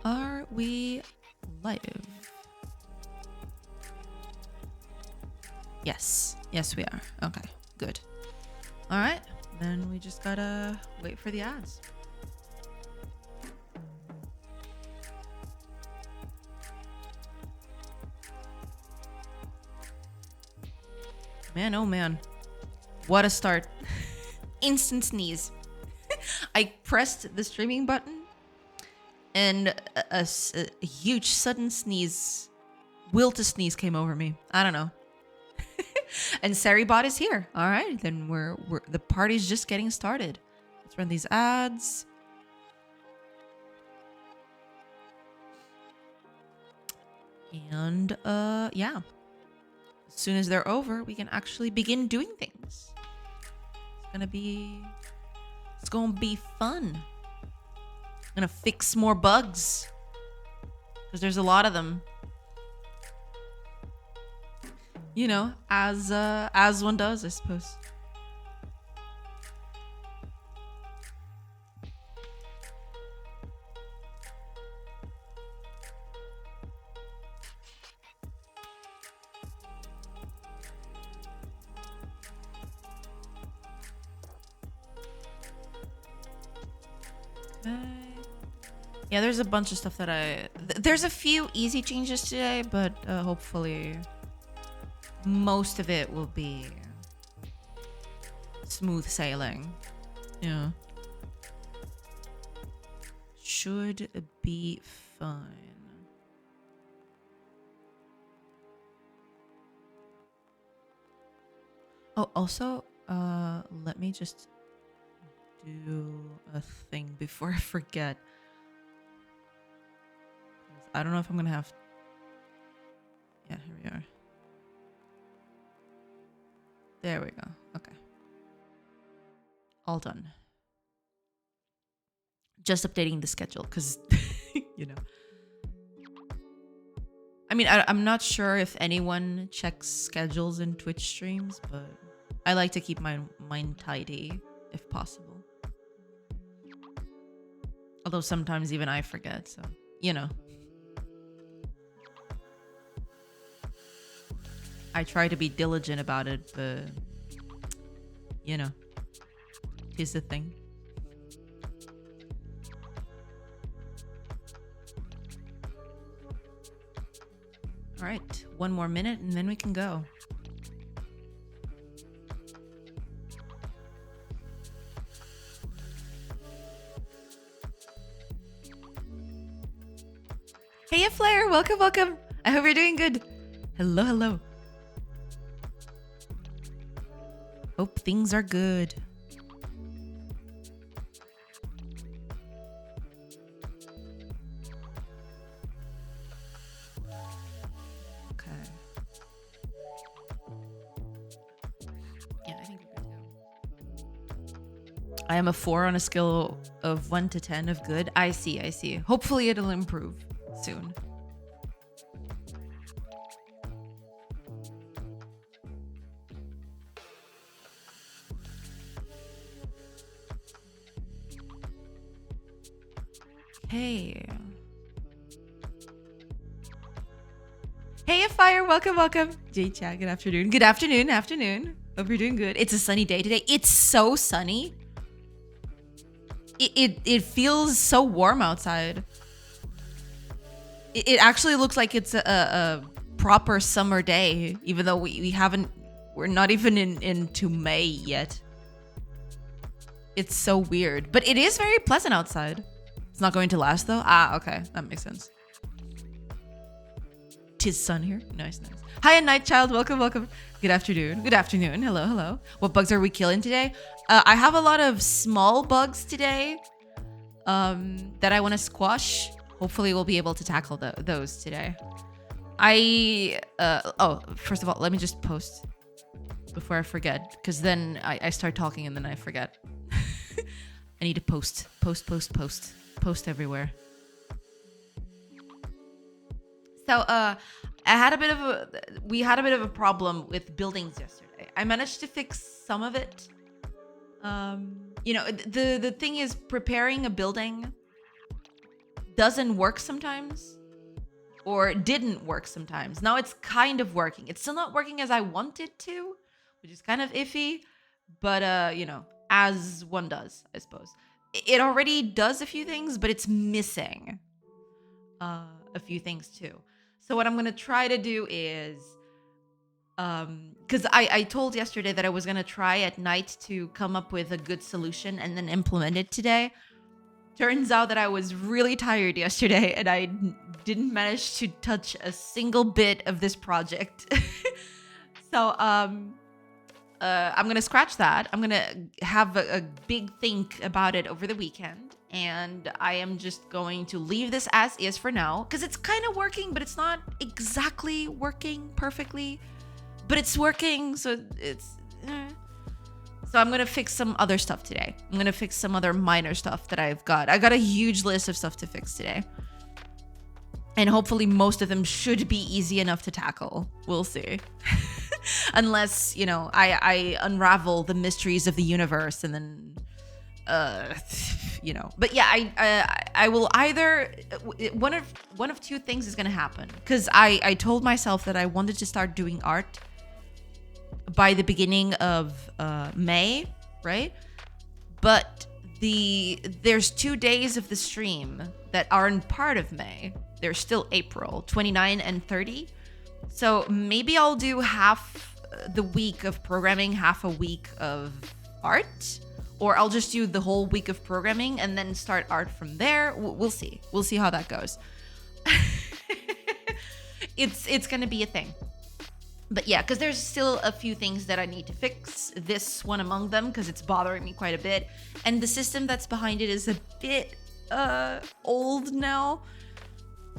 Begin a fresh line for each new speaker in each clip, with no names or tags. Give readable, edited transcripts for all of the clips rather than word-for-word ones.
Are we live? Yes. Yes, we are. Okay, good. All right. Then we just gotta wait for the ads. Man, oh man. What a start. Instant sneeze. I pressed the streaming button and a huge sudden sneeze, will to sneeze came over me. I don't know. And Saribot is here. All right, then we're the party's just getting started. Let's run these ads. And yeah. As soon as they're over, we can actually begin doing things. It's gonna be fun. I'm gonna fix more bugs because there's a lot of them. You know, as one does, I suppose. Yeah, there's a bunch of stuff that there's a few easy changes today, but hopefully most of it will be smooth sailing. Yeah. Should be fine. Oh, also, let me just do a thing before I forget. I don't know if I'm gonna have... Yeah, here we are. There we go. Okay. All done. Just updating the schedule because, you know. I mean, I'm not sure if anyone checks schedules in Twitch streams, but I like to keep my mind tidy if possible. Although sometimes even I forget, so, you know. I try to be diligent about it, but, you know, here's the thing. All right, one more minute and then we can go. Hey, Flair, welcome, welcome. I hope you're doing good. Hello, hello. Hope things are good. Okay. Yeah, I think we're good to go. I am a 4 on a scale of 1 to 10 of good. I see, I see. Hopefully it'll improve soon. Hey. Hey, Fire, welcome, welcome. J-Chat, good afternoon. Good afternoon, afternoon. Hope you're doing good. It's a sunny day today. It's so sunny. It feels so warm outside. It actually looks like it's a proper summer day, even though we're not even into May yet. It's so weird, but it is very pleasant outside. It's not going to last though. Ah, okay, that makes sense. 'Tis sun here. Nice, nice. Hi, Night Child. Welcome, welcome. Good afternoon. Good afternoon. Hello, hello. What bugs are we killing today? I have a lot of small bugs today that I want to squash. Hopefully we'll be able to tackle those today. Oh, first of all, let me just post before I forget, because then I start talking and then I forget. I need to post everywhere. So we had a bit of a problem with buildings yesterday. I managed to fix some of it. You know, the thing is, preparing a building doesn't work sometimes, or didn't work sometimes. Now it's kind of working. It's still not working as I want it to, which is kind of iffy, but you know, as one does, I suppose. It already does a few things, but it's missing a few things too. So what I'm gonna try to do is, because I told yesterday that I was gonna try at night to come up with a good solution and then implement it today. Turns out that I was really tired yesterday and I didn't manage to touch a single bit of this project. So I'm gonna scratch that. I'm gonna have a big think about it over the weekend, and I am just going to leave this as is for now because it's kind of working, but it's not exactly working perfectly. But it's working, so it's. So I'm gonna fix some other stuff today. I'm gonna fix some other minor stuff that I've got. I got a huge list of stuff to fix today. And hopefully most of them should be easy enough to tackle. We'll see. Unless, you know, I unravel the mysteries of the universe and then, you know. But yeah, I will either, one of two things is gonna happen. Because I told myself that I wanted to start doing art by the beginning of May, right? But there's 2 days of the stream that aren't part of May. They're still April, 29 and 30. So maybe I'll do half the week of programming, half a week of art, or I'll just do the whole week of programming and then start art from there. We'll see. We'll see how that goes. It's gonna be a thing. But yeah, because there's still a few things that I need to fix. This one among them, because it's bothering me quite a bit. And the system that's behind it is a bit old now.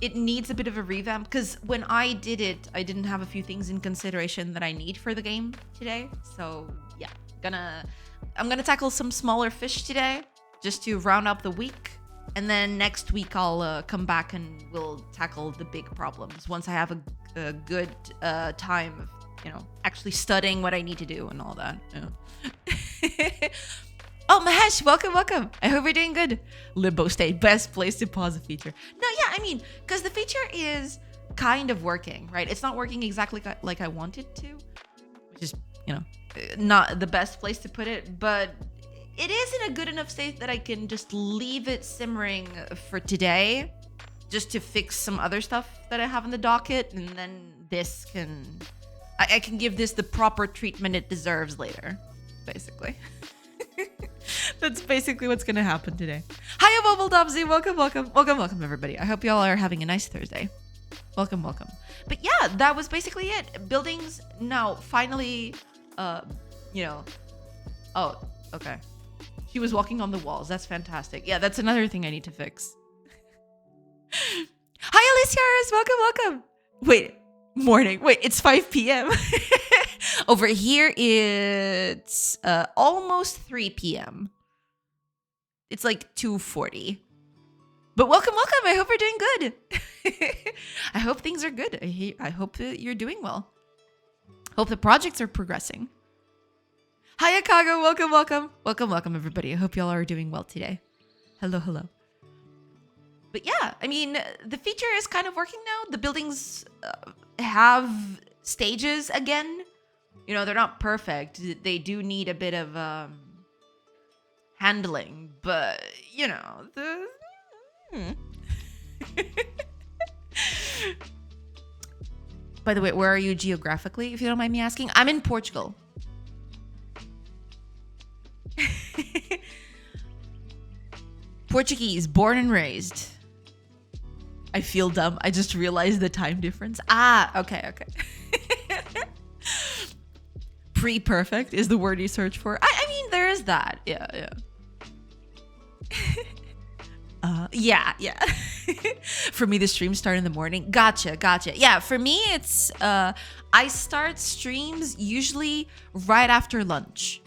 It needs a bit of a revamp, because when I did it, I didn't have a few things in consideration that I need for the game today. So yeah, I'm gonna tackle some smaller fish today, just to round up the week. And then next week I'll come back and we'll tackle the big problems once I have a good time of, you know, actually studying what I need to do and all that. Yeah. Oh, Mahesh, welcome. I hope you're doing good. Limbo state, best place to pause a feature. No, yeah, I mean, because the feature is kind of working, right? It's not working exactly like I want it to, which is, you know, not the best place to put it, but it is in a good enough state that I can just leave it simmering for today, just to fix some other stuff that I have in the docket, and then this can... I can give this the proper treatment it deserves later, basically. That's basically what's gonna happen today. Hiya, Bubble Dubsy. Welcome, everybody. I hope y'all are having a nice Thursday. Welcome. But yeah, that was basically it. Buildings now finally, you know... Oh, okay. She was walking on the walls. That's fantastic. Yeah, that's another thing I need to fix. Hi, Aliciaris. Welcome. Wait, morning. Wait, it's 5 p.m. Over here, it's almost 3 p.m. It's like 2:40. But welcome. I hope you're doing good. I hope things are good. I hope that you're doing well. Hope the projects are progressing. Hi, Akago. Welcome, everybody. I hope y'all are doing well today. Hello. But yeah, I mean, the feature is kind of working now. The buildings have stages again. You know, they're not perfect. They do need a bit of handling, but, you know, By the way, where are you geographically, if you don't mind me asking? I'm in Portugal. Portuguese, born and raised. I feel dumb. I just realized the time difference. Okay. Pre-perfect is the word you search for. I mean, there is that. Yeah. Yeah. For me, the streams start in the morning. Gotcha. Yeah, for me, it's I start streams usually right after lunch.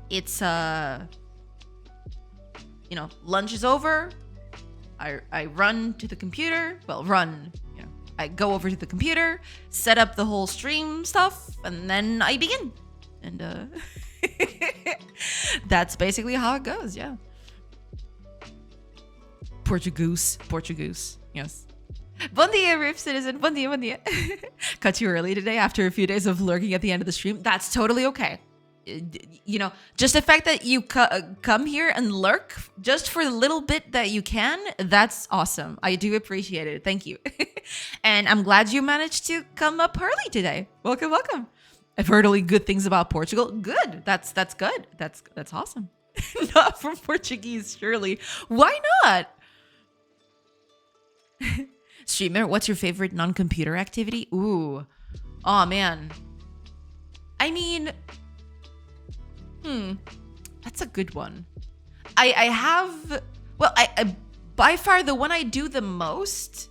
It's you know, lunch is over. I run to the computer. Well, you know, I go over to the computer, set up the whole stream stuff, and then I begin. And that's basically how it goes, yeah. Portuguese. Yes. Bon dia, Riff Citizen. Bon dia, bon dia. Cut you early today after a few days of lurking at the end of the stream. That's totally okay. You know, just the fact that you come here and lurk just for the little bit that you can, that's awesome. I do appreciate it. Thank you. And I'm glad you managed to come up early today. Welcome, welcome. I've heard only good things about Portugal. Good. That's good. That's awesome. Not from Portuguese, surely. Why not? Streamer, what's your favorite non-computer activity? Ooh. Oh, man. I mean, that's a good one. I have, well, I by far the one I do the most,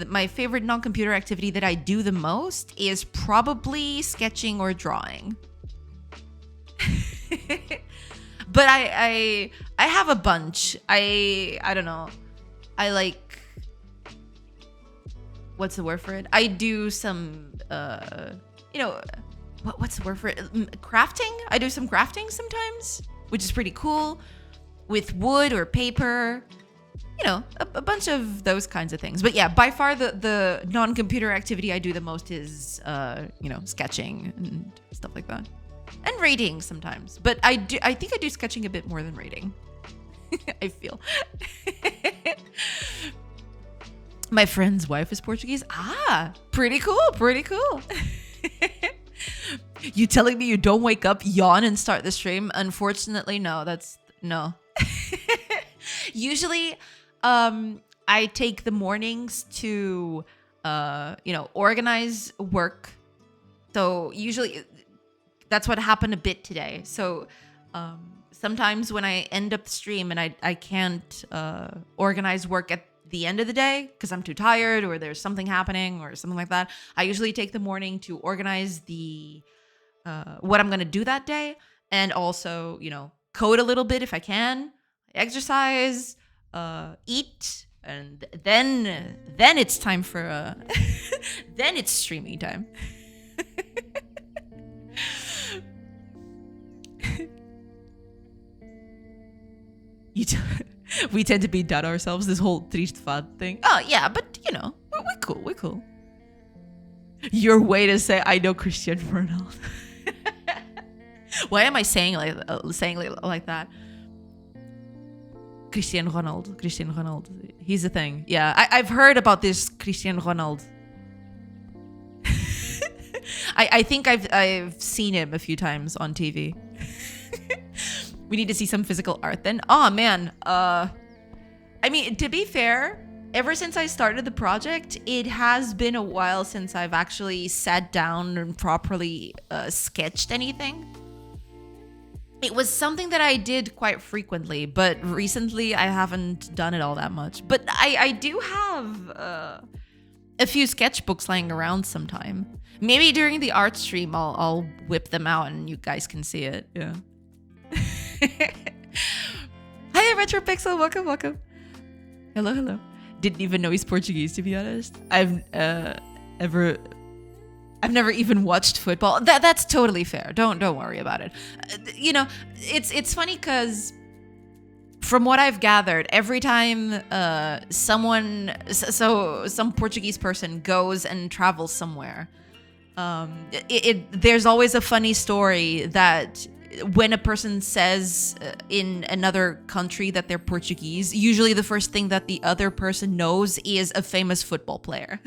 my favorite non-computer activity that I do the most is probably sketching or drawing. But I have a bunch. I don't know. I like, what's the word for it? I do some, you know, what's the word for it? Crafting? I do some crafting sometimes, which is pretty cool, with wood or paper. You know, a bunch of those kinds of things. But yeah, by far the non-computer activity I do the most is, you know, sketching and stuff like that. And reading sometimes. But I think I do sketching a bit more than reading. I feel. My friend's wife is Portuguese. Ah, pretty cool, pretty cool. You telling me you don't wake up, yawn, and start the stream? Unfortunately, no. No. Usually, I take the mornings to, you know, organize work. So usually, that's what happened a bit today. So sometimes when I end up the stream and I can't organize work at the end of the day because I'm too tired or there's something happening or something like that, I usually take the morning to organize the what I'm going to do that day, and also, you know, code a little bit if I can, exercise, eat, and then it's time for then it's streaming time. We tend to be done ourselves, this whole triste fad thing. Oh yeah, but you know, we're cool. Your way to say I know Cristiano Ronaldo. Why am I saying like that? Cristiano Ronaldo. He's a thing. Yeah, I've heard about this Cristiano Ronaldo. I think I've seen him a few times on TV. We need to see some physical art then. Oh man. I mean, to be fair, ever since I started the project, it has been a while since I've actually sat down and properly sketched anything. It was something that I did quite frequently, but recently I haven't done it all that much. But I do have a few sketchbooks lying around sometime. Maybe during the art stream, I'll whip them out and you guys can see it. Yeah. Hi, Retropixel. Welcome. Hello. Didn't even know he's Portuguese, to be honest. I've never even watched football. That's totally fair. Don't worry about it. You know, it's funny because from what I've gathered, every time some Portuguese person goes and travels somewhere, there's always a funny story that when a person says in another country that they're Portuguese, usually the first thing that the other person knows is a famous football player.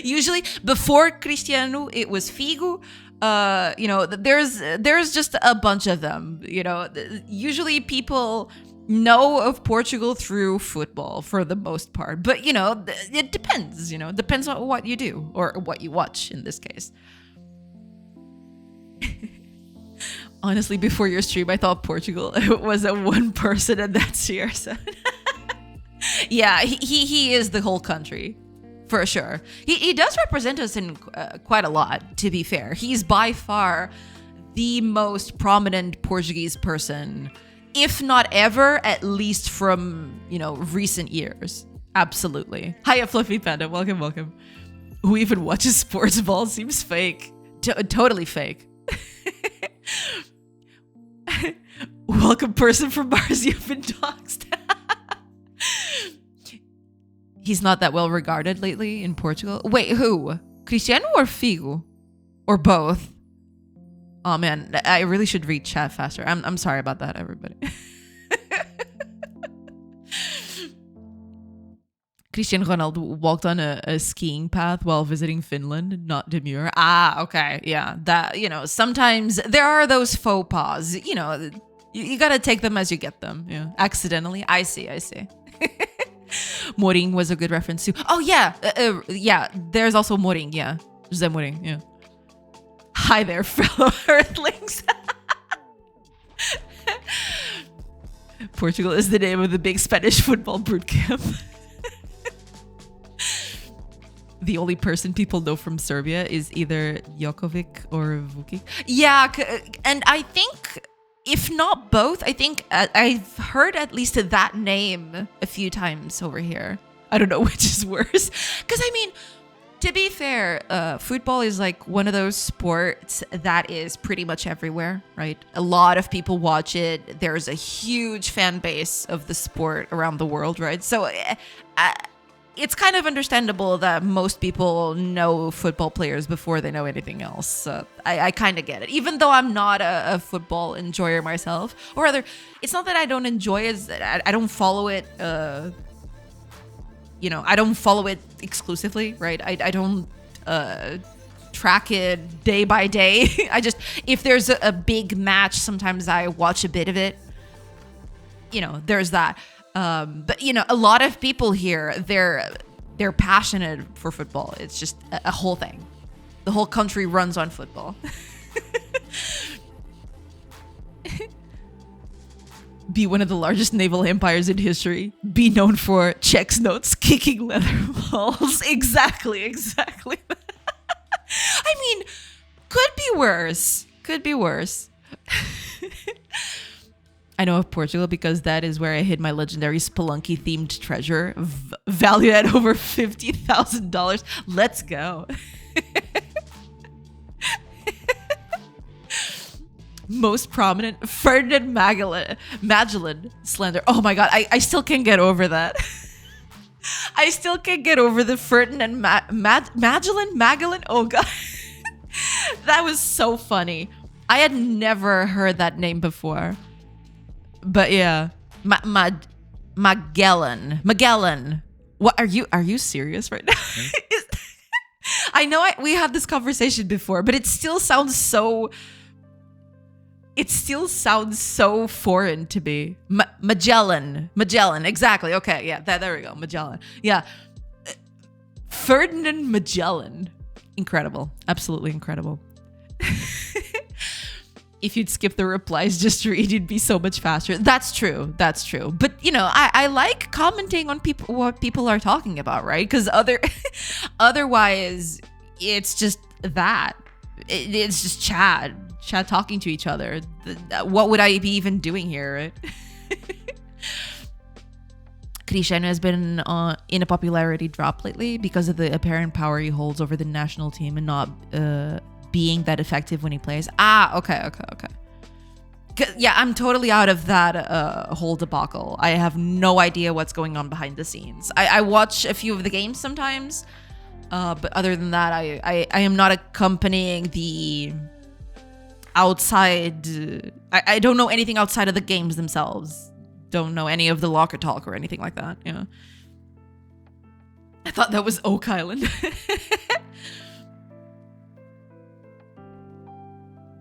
Usually before Cristiano, it was Figo. You know, there's just a bunch of them. You know, usually people know of Portugal through football for the most part. But, you know, it depends. You know, it depends on what you do or what you watch in this case. Honestly, before your stream, I thought Portugal was a one person and that's here. So yeah, he is the whole country. For sure. He does represent us in quite a lot, to be fair. He's by far the most prominent Portuguese person, if not ever, at least from, you know, recent years. Absolutely. Hiya, Fluffy Panda. Welcome. Who even watches sports ball? Seems fake. Totally fake. Welcome, person from Mars. You've been doxed. he's not that well regarded lately in Portugal. Wait, who? Cristiano or Figo? Or both? Oh man, I really should read chat faster. I'm sorry about that, everybody. Cristiano Ronaldo walked on a skiing path while visiting Finland, not demure. Ah, okay. Yeah, that, sometimes there are those faux pas. You gotta take them as you get them. Yeah, accidentally. I see. Mourinho was a good reference too. Oh, yeah. Yeah, there's also Mourinho. Yeah, José Mourinho. Yeah. Hi there, fellow Earthlings. Portugal is the name of the big Spanish football boot camp. The only person people know from Serbia is either Jokovic or Vukic. Yeah, and I think, if not both, I think I've heard at least that name a few times over here. I don't know which is worse. Because, to be fair, football is like one of those sports that is pretty much everywhere, right? A lot of people watch it. There's a huge fan base of the sport around the world, right? So it's kind of understandable that most people know football players before they know anything else. So I kind of get it. Even though I'm not a football enjoyer myself. Or rather, it's not that I don't enjoy it. I don't follow it. I don't follow it exclusively, right? I don't track it day by day. If there's a big match, sometimes I watch a bit of it. There's that. But a lot of people here, they're passionate for football. It's just a whole thing. The whole country runs on football. Be one of the largest naval empires in history. Be known for checks notes, kicking leather balls. Exactly. Could be worse. I know of Portugal because that is where I hid my legendary Spelunky themed treasure, valued at over $50,000. Let's go. Most prominent, Ferdinand Magellan slander. Oh my god, I still can't get over that. I still can't get over the Ferdinand Magellan. Oh god. That was so funny. I had never heard that name before. But yeah, Magellan. What are you serious right now? I know we had this conversation before, but it still sounds so foreign to me. Magellan, exactly. Okay, yeah, there we go, Magellan. Yeah, Ferdinand Magellan, incredible, absolutely incredible. If you'd skip the replies just to read, you'd be so much faster. That's true. But I like commenting on what people are talking about, right? Because otherwise, it's just that. It's just chat talking to each other. What would I be even doing here, right? Cristiano has been in a popularity drop lately because of the apparent power he holds over the national team and not being that effective when he plays. Okay. Yeah, I'm totally out of that whole debacle. I have no idea what's going on behind the scenes. I watch a few of the games sometimes, but other than that, I am not accompanying the outside. I don't know anything outside of the games themselves. Don't know any of the locker talk or anything like that. Yeah. I thought that was Oak Island.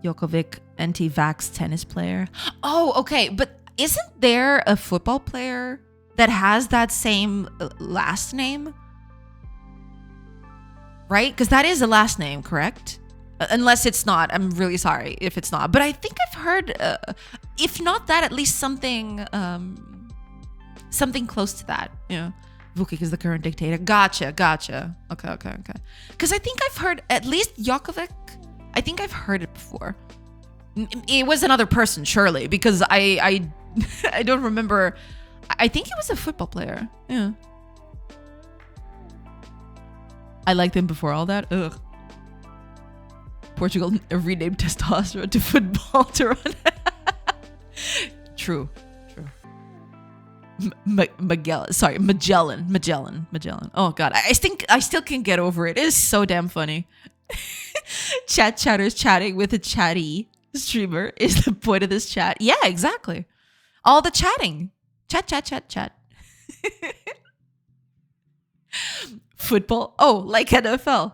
Jokovic, anti-vax tennis player. Oh, okay. But isn't there a football player that has that same last name? Right? Because that is a last name, correct? Unless it's not. I'm really sorry if it's not. But I think I've heard, if not that, at least something close to that. Yeah. Vukic is the current dictator. Gotcha. Okay. Because I think I've heard, at least Jokovic, I think I've heard it before. It was another person, surely, because I don't remember. I think he was a football player. Yeah. I liked him before all that. Ugh. Portugal renamed testosterone to football to run. True. Magellan. Sorry, Magellan. Oh God, I think I still can't get over it. It is so damn funny. Chatters chatting with a chatty streamer is the point of this chat. Yeah, exactly. All the chatting. Chat. Football. Oh, like NFL.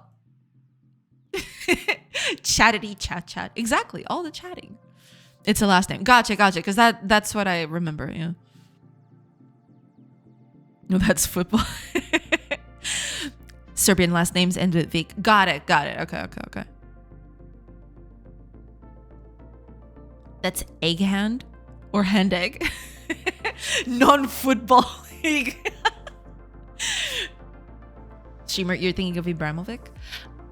Chattity chat. Exactly. All the chatting. It's a last name. Gotcha. Because that's what I remember. Yeah. No, that's football. Serbian last names end with Vic. Got it. Okay. That's egg hand or hand egg. Non-football league. Streamer, you're thinking of Ibrahimovic?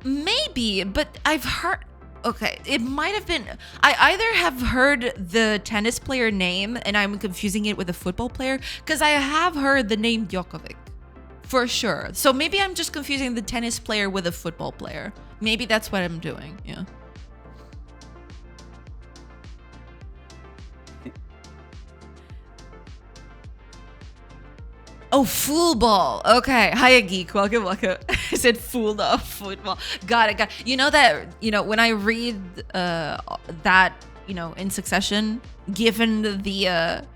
Maybe, but I've heard... Okay, it might have been... I either have heard the tennis player name and I'm confusing it with a football player, because I have heard the name Djokovic. For sure. So maybe I'm just confusing the tennis player with a football player. Maybe that's what I'm doing, yeah. Oh, football. Okay. Hiya, geek. Welcome. I said fool, not football. Got it. You know that, when I read that, in succession, given the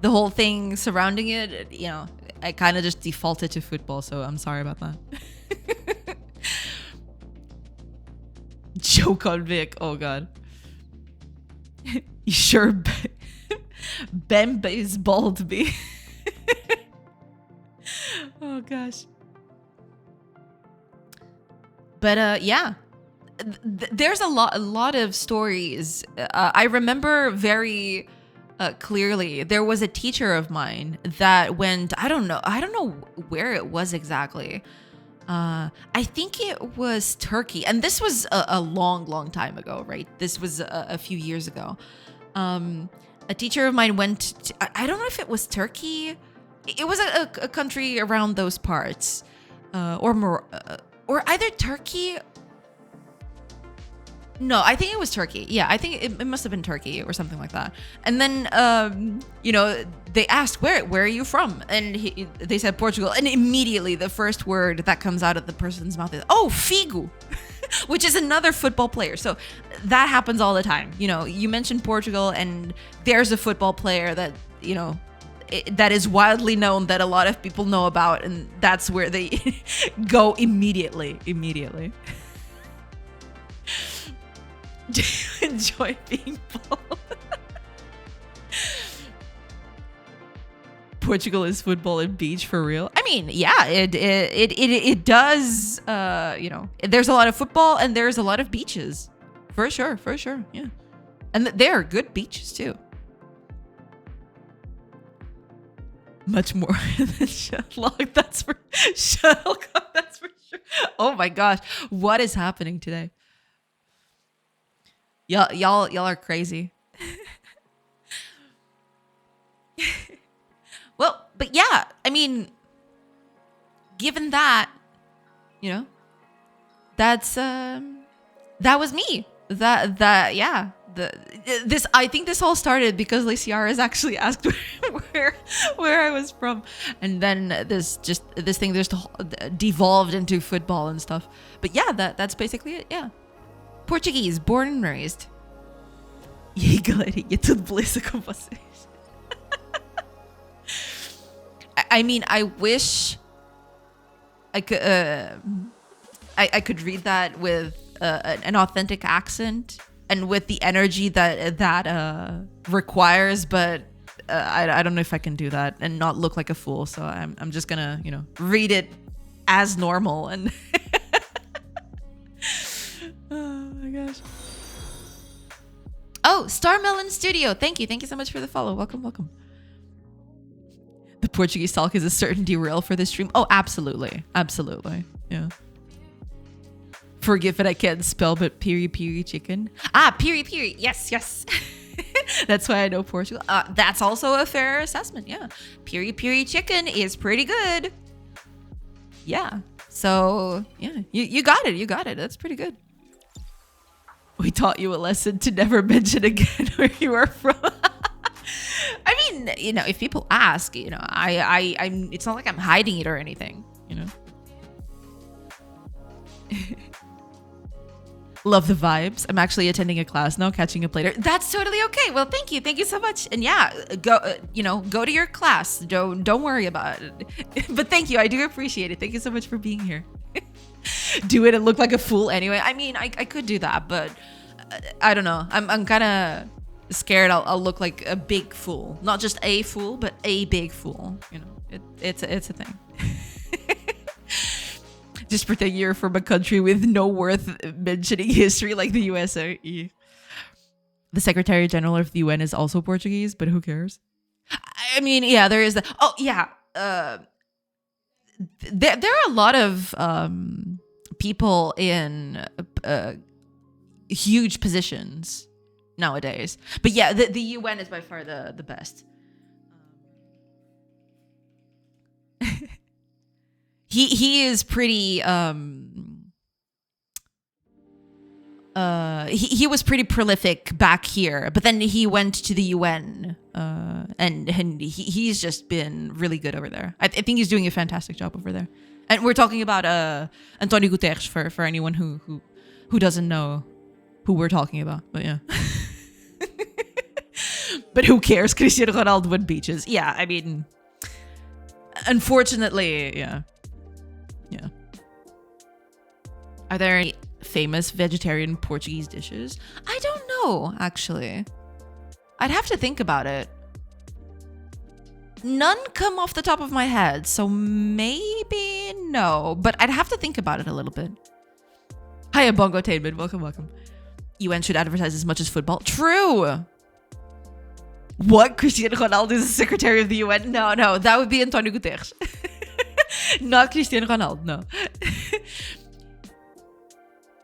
whole thing surrounding it, I kind of just defaulted to football. So I'm sorry about that. Joke on Vic. Oh, God. You sure Bembe is bald me. Oh gosh. But yeah, there's a lot of stories. I remember very clearly there was a teacher of mine that went, I don't know where it was exactly. I think it was Turkey, and this was a long time ago, right? This was a few years ago. A teacher of mine went to, I don't know if it was Turkey. It was a country around those parts, or either Turkey. No, I think it was Turkey. Yeah, I think it must have been Turkey or something like that. And then, they asked, where are you from? And they said Portugal. And immediately the first word that comes out of the person's mouth is, oh, Figo, which is another football player. So that happens all the time. You mentioned Portugal and there's a football player that, that is widely known that a lot of people know about, and that's where they go immediately. Do you enjoy being bald? Portugal is football and beach for real. I mean, yeah, it does. There's a lot of football and there's a lot of beaches, for sure. Yeah, and there are good beaches too. Much more than Sherlock. That's for Sherlock. That's for sure. Oh my gosh, what is happening today? Y'all are crazy. Well, but yeah, I mean, given that, that's that was me. Yeah. I think this all started because Liciaris actually asked where I was from, and then this thing just devolved into football and stuff. But yeah, that's basically it. Yeah, Portuguese, born and raised. E aí, galerinha, tudo beleza com vocês? I mean, I wish I could I could read that with an authentic accent and with the energy that requires, but I don't know if I can do that and not look like a fool. So I'm just gonna read it as normal and oh my gosh. Oh, Starmelon Studio, thank you so much for the follow. Welcome. The Portuguese talk is a certain derail for this stream. Oh, absolutely. Yeah. Forgive that I can't spell, but piri chicken. Ah, piri. Yes. That's why I know Portugal. That's also a fair assessment. Yeah. Piri chicken is pretty good. Yeah. So, yeah. You got it. That's pretty good. We taught you a lesson to never mention again where you are from. I mean, mean, if people ask, I'm. It's not like I'm hiding it or anything. Love the vibes. I'm actually attending a class now, catching up later. That's totally okay. Well, thank you so much. And yeah, go go to your class. Don't worry about it. But thank you, I do appreciate it. Thank you so much for being here. Do it and look like a fool anyway. I mean, I could do that, but I don't know. I'm kind of scared I'll look like a big fool, not just a fool, but a big fool. It's a thing. Just pretend you're from a country with no worth mentioning history like the USA. The Secretary General of the UN is also Portuguese, but who cares? I mean, yeah, there is that. Oh, yeah. There are a lot of people in huge positions nowadays. But yeah, the UN is by far the best. He is pretty he was pretty prolific back here, but then he went to the UN and he's just been really good over there. I think he's doing a fantastic job over there. And we're talking about Antonio Guterres for anyone who doesn't know who we're talking about. But yeah. But who cares? Cristiano Ronaldo won beaches. Yeah, I mean, unfortunately, yeah. Yeah. Are there any famous vegetarian Portuguese dishes? I don't know, actually. I'd have to think about it. None come off the top of my head, so maybe no. But I'd have to think about it a little bit. Hiya, Bongotainment. Welcome. UN should advertise as much as football. True. What? Cristiano Ronaldo is the secretary of the UN? No, that would be Antonio Guterres. Not Cristiano Ronaldo, no.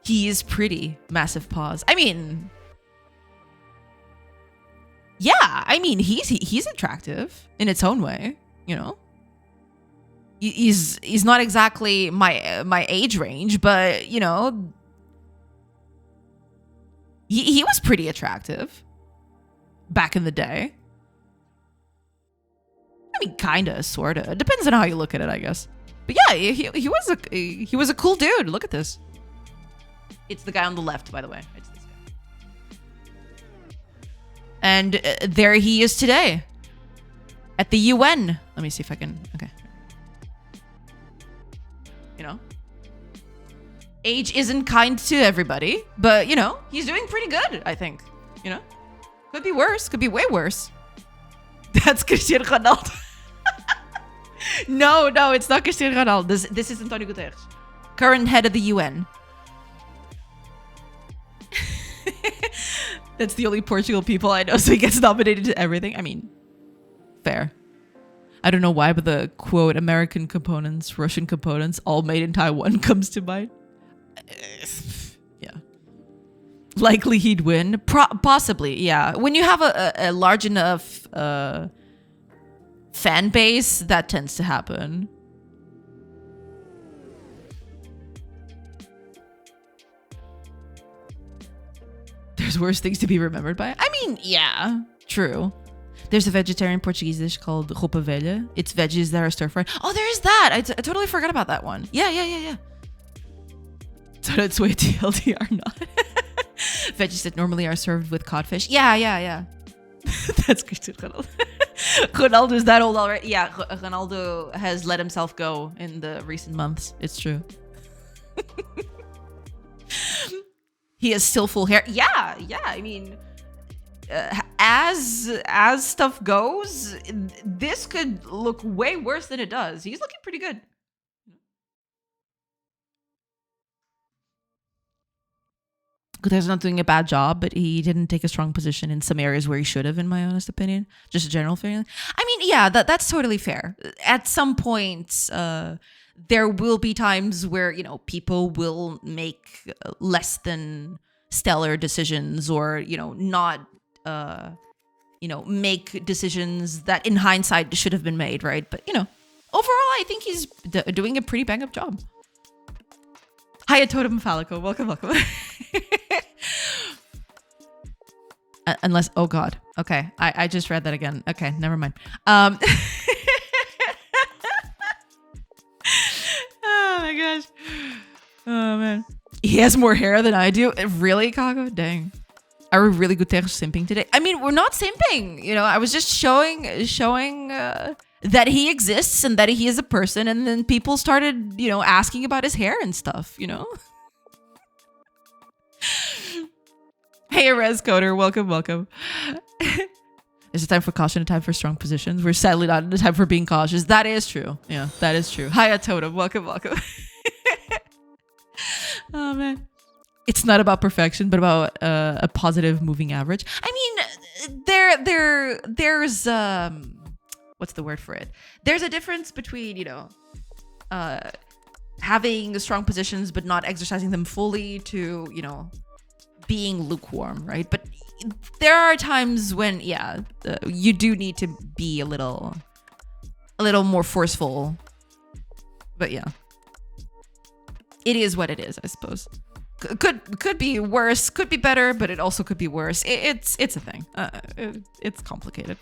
He is pretty. Massive pause. I mean, yeah, I mean, he's attractive in its own way, He's not exactly my age range, but he was pretty attractive back in the day. I mean, kinda, sorta. Depends on how you look at it, I guess. But yeah, he was a cool dude. Look at this. It's the guy on the left, by the way. It's this guy. And there he is today at the UN. Let me see if I can. Okay. Age isn't kind to everybody, but he's doing pretty good, I think. Could be worse. Could be way worse. That's Cristiano Ronaldo. No, it's not Cristiano Ronaldo. This is Antonio Guterres, current head of the UN. That's the only Portugal people I know, so he gets nominated to everything. I mean, fair. I don't know why, but the quote American components, Russian components, all made in Taiwan comes to mind. Yeah. Likely he'd win. Possibly, yeah. When you have a large enough fan base, that tends to happen. There's worse things to be remembered by. I mean, yeah, true. There's a vegetarian Portuguese dish called roupa velha. It's veggies that are stir-fried. Oh, there is that. I totally forgot about that one. Yeah. So that's way TLDR not. Veggies that normally are served with codfish. Yeah. That's Cristiano Ronaldo. Ronaldo is that old already. Yeah, Ronaldo has let himself go in the recent months. It's true. He has still full hair. Yeah. I mean, as stuff goes, this could look way worse than it does. He's looking pretty good. Guterres not doing a bad job, but he didn't take a strong position in some areas where he should have, in my honest opinion. Just a general feeling. I mean, yeah, that's totally fair. At some point, there will be times where, people will make less than stellar decisions or, not, make decisions that in hindsight should have been made, right? But, overall, I think he's doing a pretty bang up job. Hiya, Totem Falico. Welcome. Unless, oh God. Okay. I just read that again. Okay. Never mind. Oh my gosh. Oh man. He has more hair than I do. Really, Kago? Dang. Are we really good tegen simping today? I mean, we're not simping. You know, I was just showing that he exists and that he is a person, and then people started, you know, asking about his hair and stuff, you know? Hey, Res Coder, welcome. There's a time for caution, a time for strong positions. We're sadly not in a time for being cautious. That is true. Yeah, that is true. Hiya, Totem, welcome. Oh, man. It's not about perfection, but about a positive moving average. I mean, there's what's the word for it? There's a difference between, you know, having strong positions but not exercising them fully to, you know, being lukewarm, right? But there are times when, yeah, you do need to be a little more forceful. But yeah, it is what it is, I suppose. Could be worse, could be better, but it also could be worse. It's a thing. It's complicated.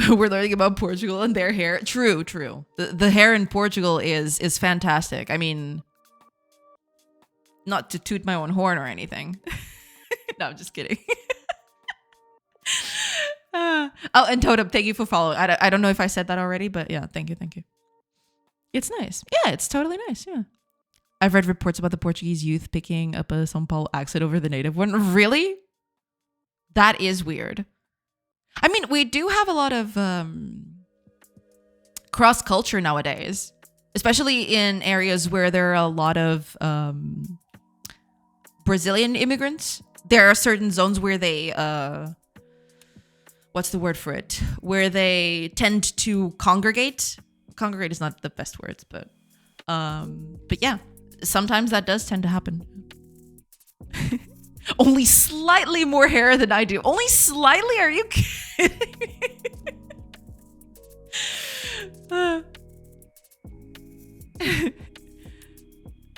We're learning about Portugal and their hair. True. The hair in Portugal is fantastic. I mean, not to toot my own horn or anything. No, I'm just kidding. Oh, and Totem, thank you for following. I don't know if I said that already, but yeah, thank you. It's nice. Yeah, it's totally nice. Yeah. I've read reports about the Portuguese youth picking up a São Paulo accent over the native one. Really? That is weird. I mean, we do have a lot of cross culture nowadays, especially in areas where there are a lot of Brazilian immigrants. There are certain zones where they what's the word for it? Where they tend to congregate. Congregate is not the best words, but yeah, sometimes that does tend to happen. Only slightly more hair than I do. Only slightly? Are you kidding me?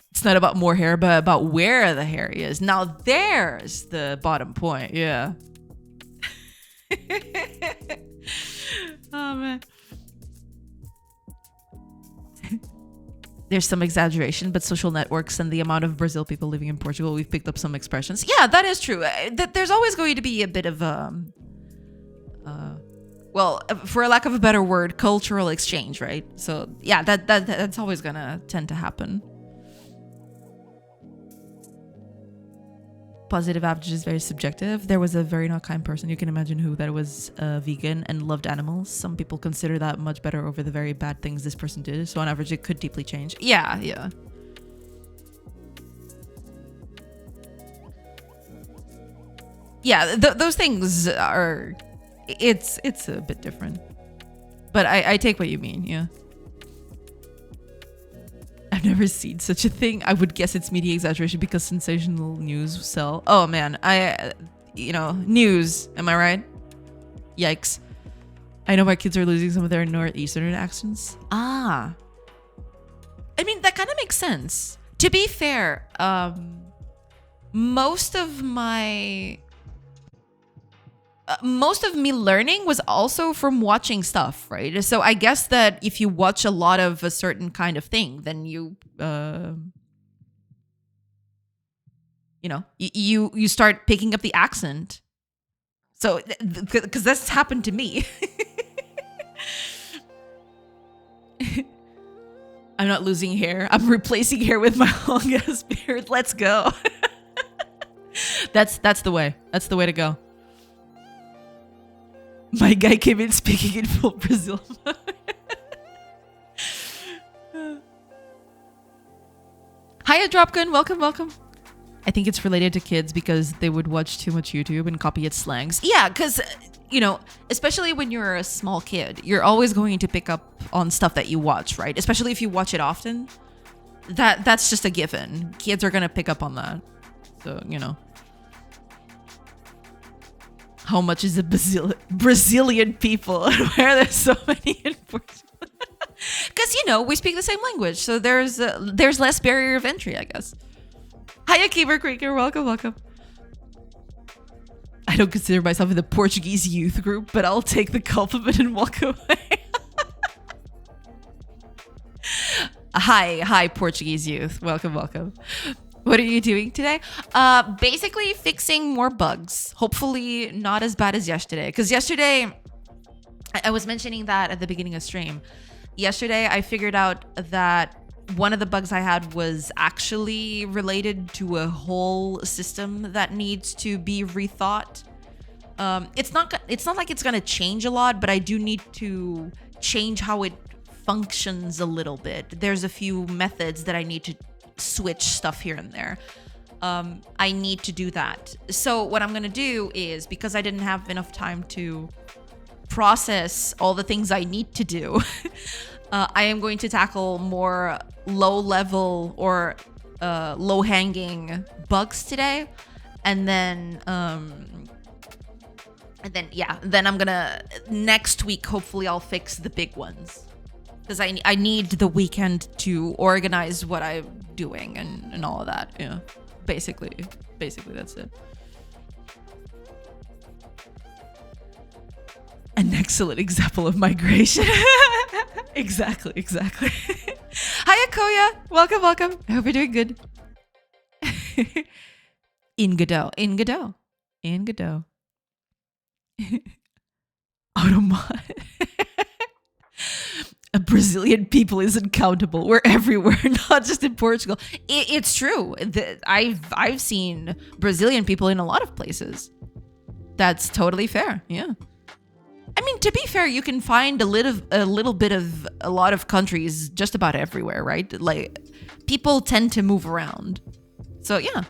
It's not about more hair, but about where the hair is. Now there's the bottom point. Yeah. Oh man. There's some exaggeration, but social networks and the amount of Brazil people living in Portugal, we've picked up some expressions. Yeah, that is true. There's always going to be a bit of well, for a lack of a better word, cultural exchange, right? So yeah, that's always gonna tend to happen. Positive average is very subjective. There was a very not kind person. You can imagine who that was, vegan and loved animals. Some people consider that much better over the very bad things this person did. So on average, it could deeply change. Yeah. Yeah, those things are... It's a bit different. But I take what you mean, yeah. I've never seen such a thing. I would guess it's media exaggeration because sensational news sell. Oh man, news. Am I right? Yikes. I know my kids are losing some of their northeastern accents. Ah. I mean, that kind of makes sense. To be fair, most of me learning was also from watching stuff, right? So I guess that if you watch a lot of a certain kind of thing, then you start picking up the accent. So, because that's happened to me. I'm not losing hair. I'm replacing hair with my long ass beard. Let's go. That's the way. That's the way to go. My guy came in speaking in full Brazil. Hiya, Dropgun. Welcome. I think it's related to kids because they would watch too much YouTube and copy its slangs. Yeah, because, especially when you're a small kid, you're always going to pick up on stuff that you watch, right? Especially if you watch it often. That's just a given. Kids are going to pick up on that. So, How much is a Brazilian people? And why are there so many in Portugal? Because, we speak the same language. So there's less barrier of entry, I guess. Hiya, Keeper Creaker. Welcome. don't consider myself in the Portuguese youth group, but I'll take the compliment and walk away. Hi, Portuguese youth. Welcome. What are you doing today? Basically fixing more bugs. Hopefully not as bad as yesterday. Because yesterday, I was mentioning that at the beginning of stream. Yesterday, I figured out that one of the bugs I had was actually related to a whole system that needs to be rethought. It's not like it's gonna change a lot, but I do need to change how it functions a little bit. There's a few methods that I need to switch stuff here and there. I need to do that. So what I'm gonna do is, because I didn't have enough time to process all the things I need to do, I am going to tackle more low-level or low-hanging bugs today, and then I'm gonna next week hopefully I'll fix the big ones, because I need the weekend to organize what I'm doing and all of that. Yeah, basically that's it. An excellent example of migration. Exactly. Hi, Akoya. Welcome. I hope you're doing good. In Godot. Automat. A Brazilian people isn't countable. We're everywhere, not just in Portugal. It's true. I've seen Brazilian people in a lot of places. That's totally fair. Yeah. I mean, to be fair, you can find a little bit of a lot of countries just about everywhere, right? Like, people tend to move around. So, yeah.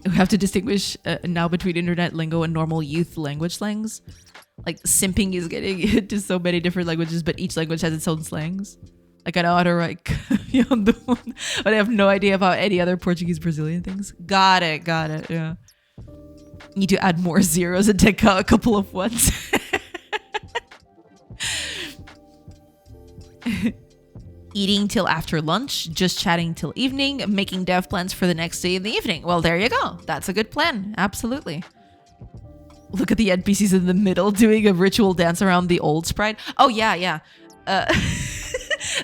We have to distinguish now between internet lingo and normal youth language slangs. Like, simping is getting into so many different languages, but each language has its own slangs. Like, I know how to write but I have no idea about any other Portuguese Brazilian things. Got it, yeah. Need to add more zeros and take out a couple of ones. Eating till after lunch, just chatting till evening, making dev plans for the next day in the evening. Well, there you go. That's a good plan. Absolutely. Look at the NPCs in the middle doing a ritual dance around the old sprite. Oh, yeah.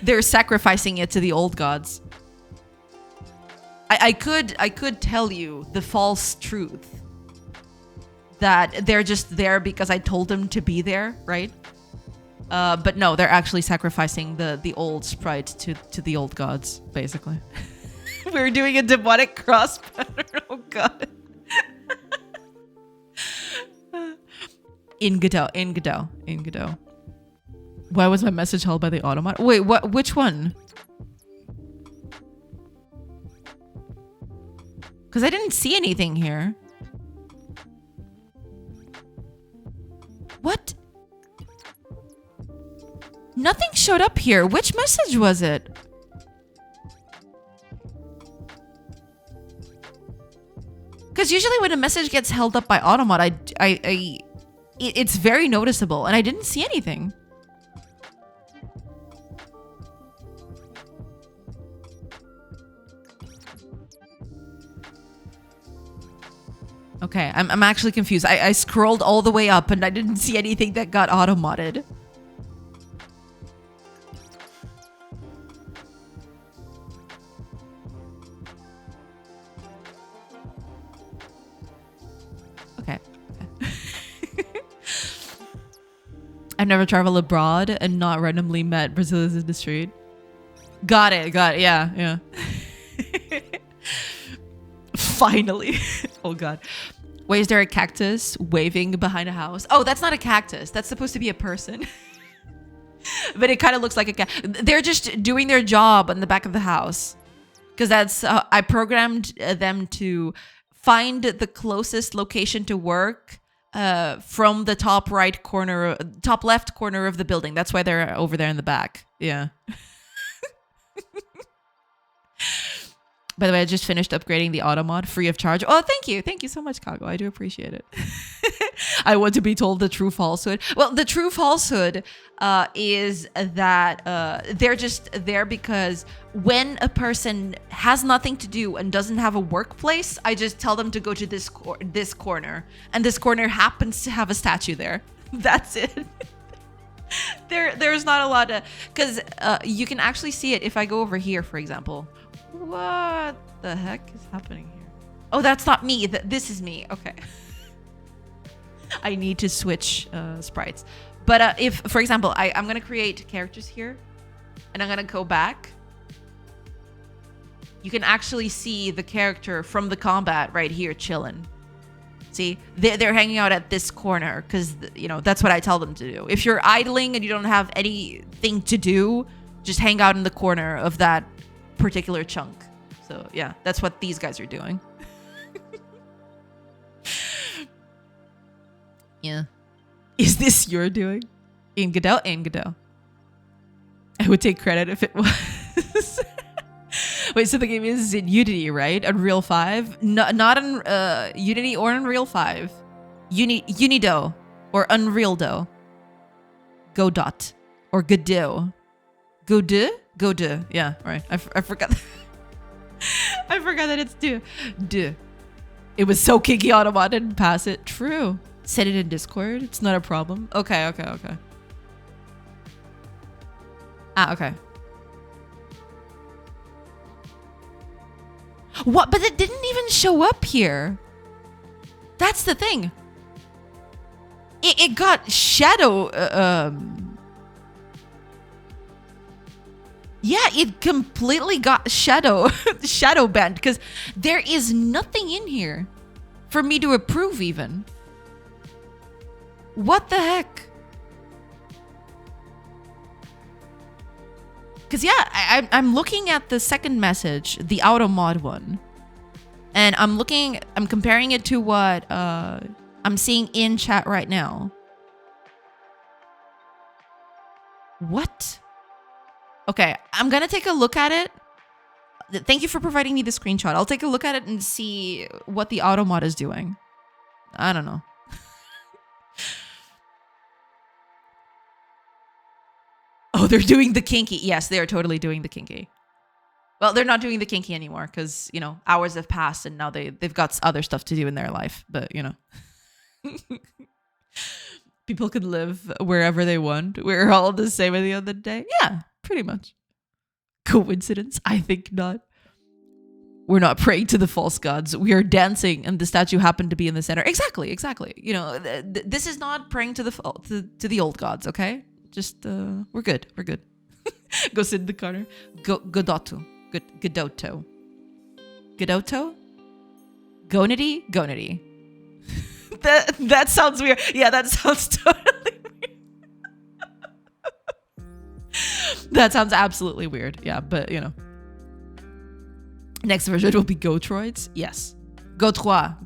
They're sacrificing it to the old gods. I could tell you the false truth that they're just there because I told them to be there, right? But no, they're actually sacrificing the old sprite to the old gods, basically. We're doing a demonic cross pattern. Oh god. In Godot. Why was my message held by the automat? Wait, what? Which one? Because I didn't see anything here. What? Nothing showed up here. Which message was it? Because usually when a message gets held up by automat, it's very noticeable, and I didn't see anything. Okay, I'm actually confused. I scrolled all the way up and I didn't see anything that got auto-modded. Okay. I've never traveled abroad and not randomly met Brazilians in the street. Got it, yeah. Finally. Oh god. Wait, is there a cactus waving behind a house? Oh, that's not a cactus. That's supposed to be a person. But it kind of looks like a cat. They're just doing their job on the back of the house. Because that's, I programmed them to find the closest location to work from the top left corner of the building. That's why they're over there in the back. Yeah. By the way, I just finished upgrading the auto mod free of charge. Oh, thank you. Thank you so much, Kago. I do appreciate it. I want to be told the true falsehood. Well, the true falsehood is that they're just there because when a person has nothing to do and doesn't have a workplace, I just tell them to go to this corner. And this corner happens to have a statue there. That's it. There's not a lot of... Because you can actually see it if I go over here, for example. What the heck is happening here? Oh, that's not me. This is me. Okay. I need to switch sprites. But if, for example, I'm going to create characters here. And I'm going to go back. You can actually see the character from the combat right here chilling. See, they're hanging out at this corner because, you know, that's what I tell them to do. If you're idling and you don't have anything to do, just hang out in the corner of that particular chunk. So, yeah, that's what these guys are doing. Yeah. Is this your doing? In Godot? In Godot. I would take credit if it was. Wait, so the game is in Unity, right? Unreal 5? No, not in Unity or Unreal 5. Unido or Unreal Do. Godot or Godot. Godot. Yeah, right. I forgot. I forgot that it's do. It was so kinky Autobot didn't pass it. True. Set it in Discord. It's not a problem. Okay. Ah, okay. What? But it didn't even show up here. That's the thing. It got shadow. Yeah, it completely got shadow banned because there is nothing in here for me to approve even. What the heck? Because yeah, I'm looking at the second message, the auto mod one, and I'm comparing it to what I'm seeing in chat right now. What? Okay, I'm gonna take a look at it. Thank you for providing me the screenshot. I'll take a look at it and see what the auto mod is doing. I don't know. Oh, they're doing the kinky. Yes, they are totally doing the kinky. Well, they're not doing the kinky anymore because, you know, hours have passed and now they've got other stuff to do in their life. But, you know, people can live wherever they want. We're all the same at the end of the day. Yeah, pretty much. Coincidence? I think not. We're not praying to the false gods. We are dancing and the statue happened to be in the center. Exactly. You know, this is not praying to the old gods, okay? Just, we're good. Go sit in the corner. Godot. Gonity. That sounds weird. Yeah, that sounds totally weird. That sounds absolutely weird. Yeah, but, you know. Next version will be Gotroids. Yes. Gotrois.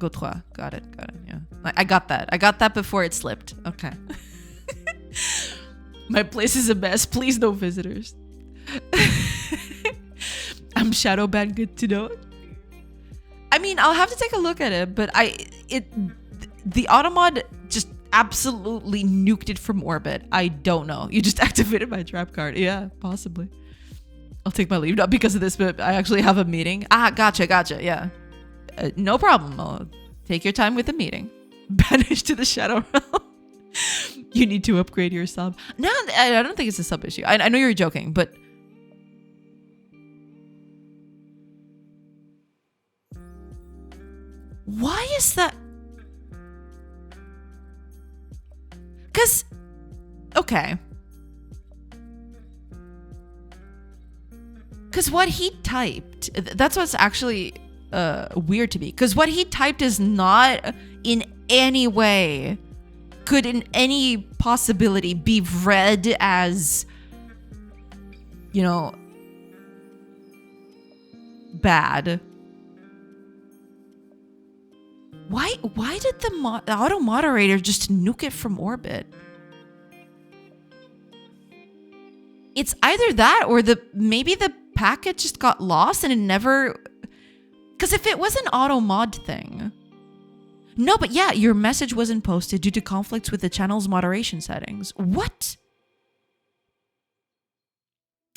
Got it. Yeah. I got that. I got that before it slipped. Okay. My place is a mess. Please no visitors. I'm shadow banned. Good to know. I mean, I'll have to take a look at it, but the automod just absolutely nuked it from orbit. I don't know. You just activated my trap card. Yeah, possibly. I'll take my leave. Not because of this, but I actually have a meeting. Ah, gotcha. Yeah. No problem. I'll take your time with the meeting. Banish to the shadow realm. You need to upgrade your sub. No, I don't think it's a sub issue. I know you're joking, but why is that? Because, okay. Because what he typed, that's what's actually weird to me. Because what he typed is not in any way could in any possibility be read as, you know, bad. Why did the auto moderator just nuke it from orbit? It's either that or maybe the packet just got lost and it never Because if it was an auto mod thing. No, but yeah, your message wasn't posted due to conflicts with the channel's moderation settings. What?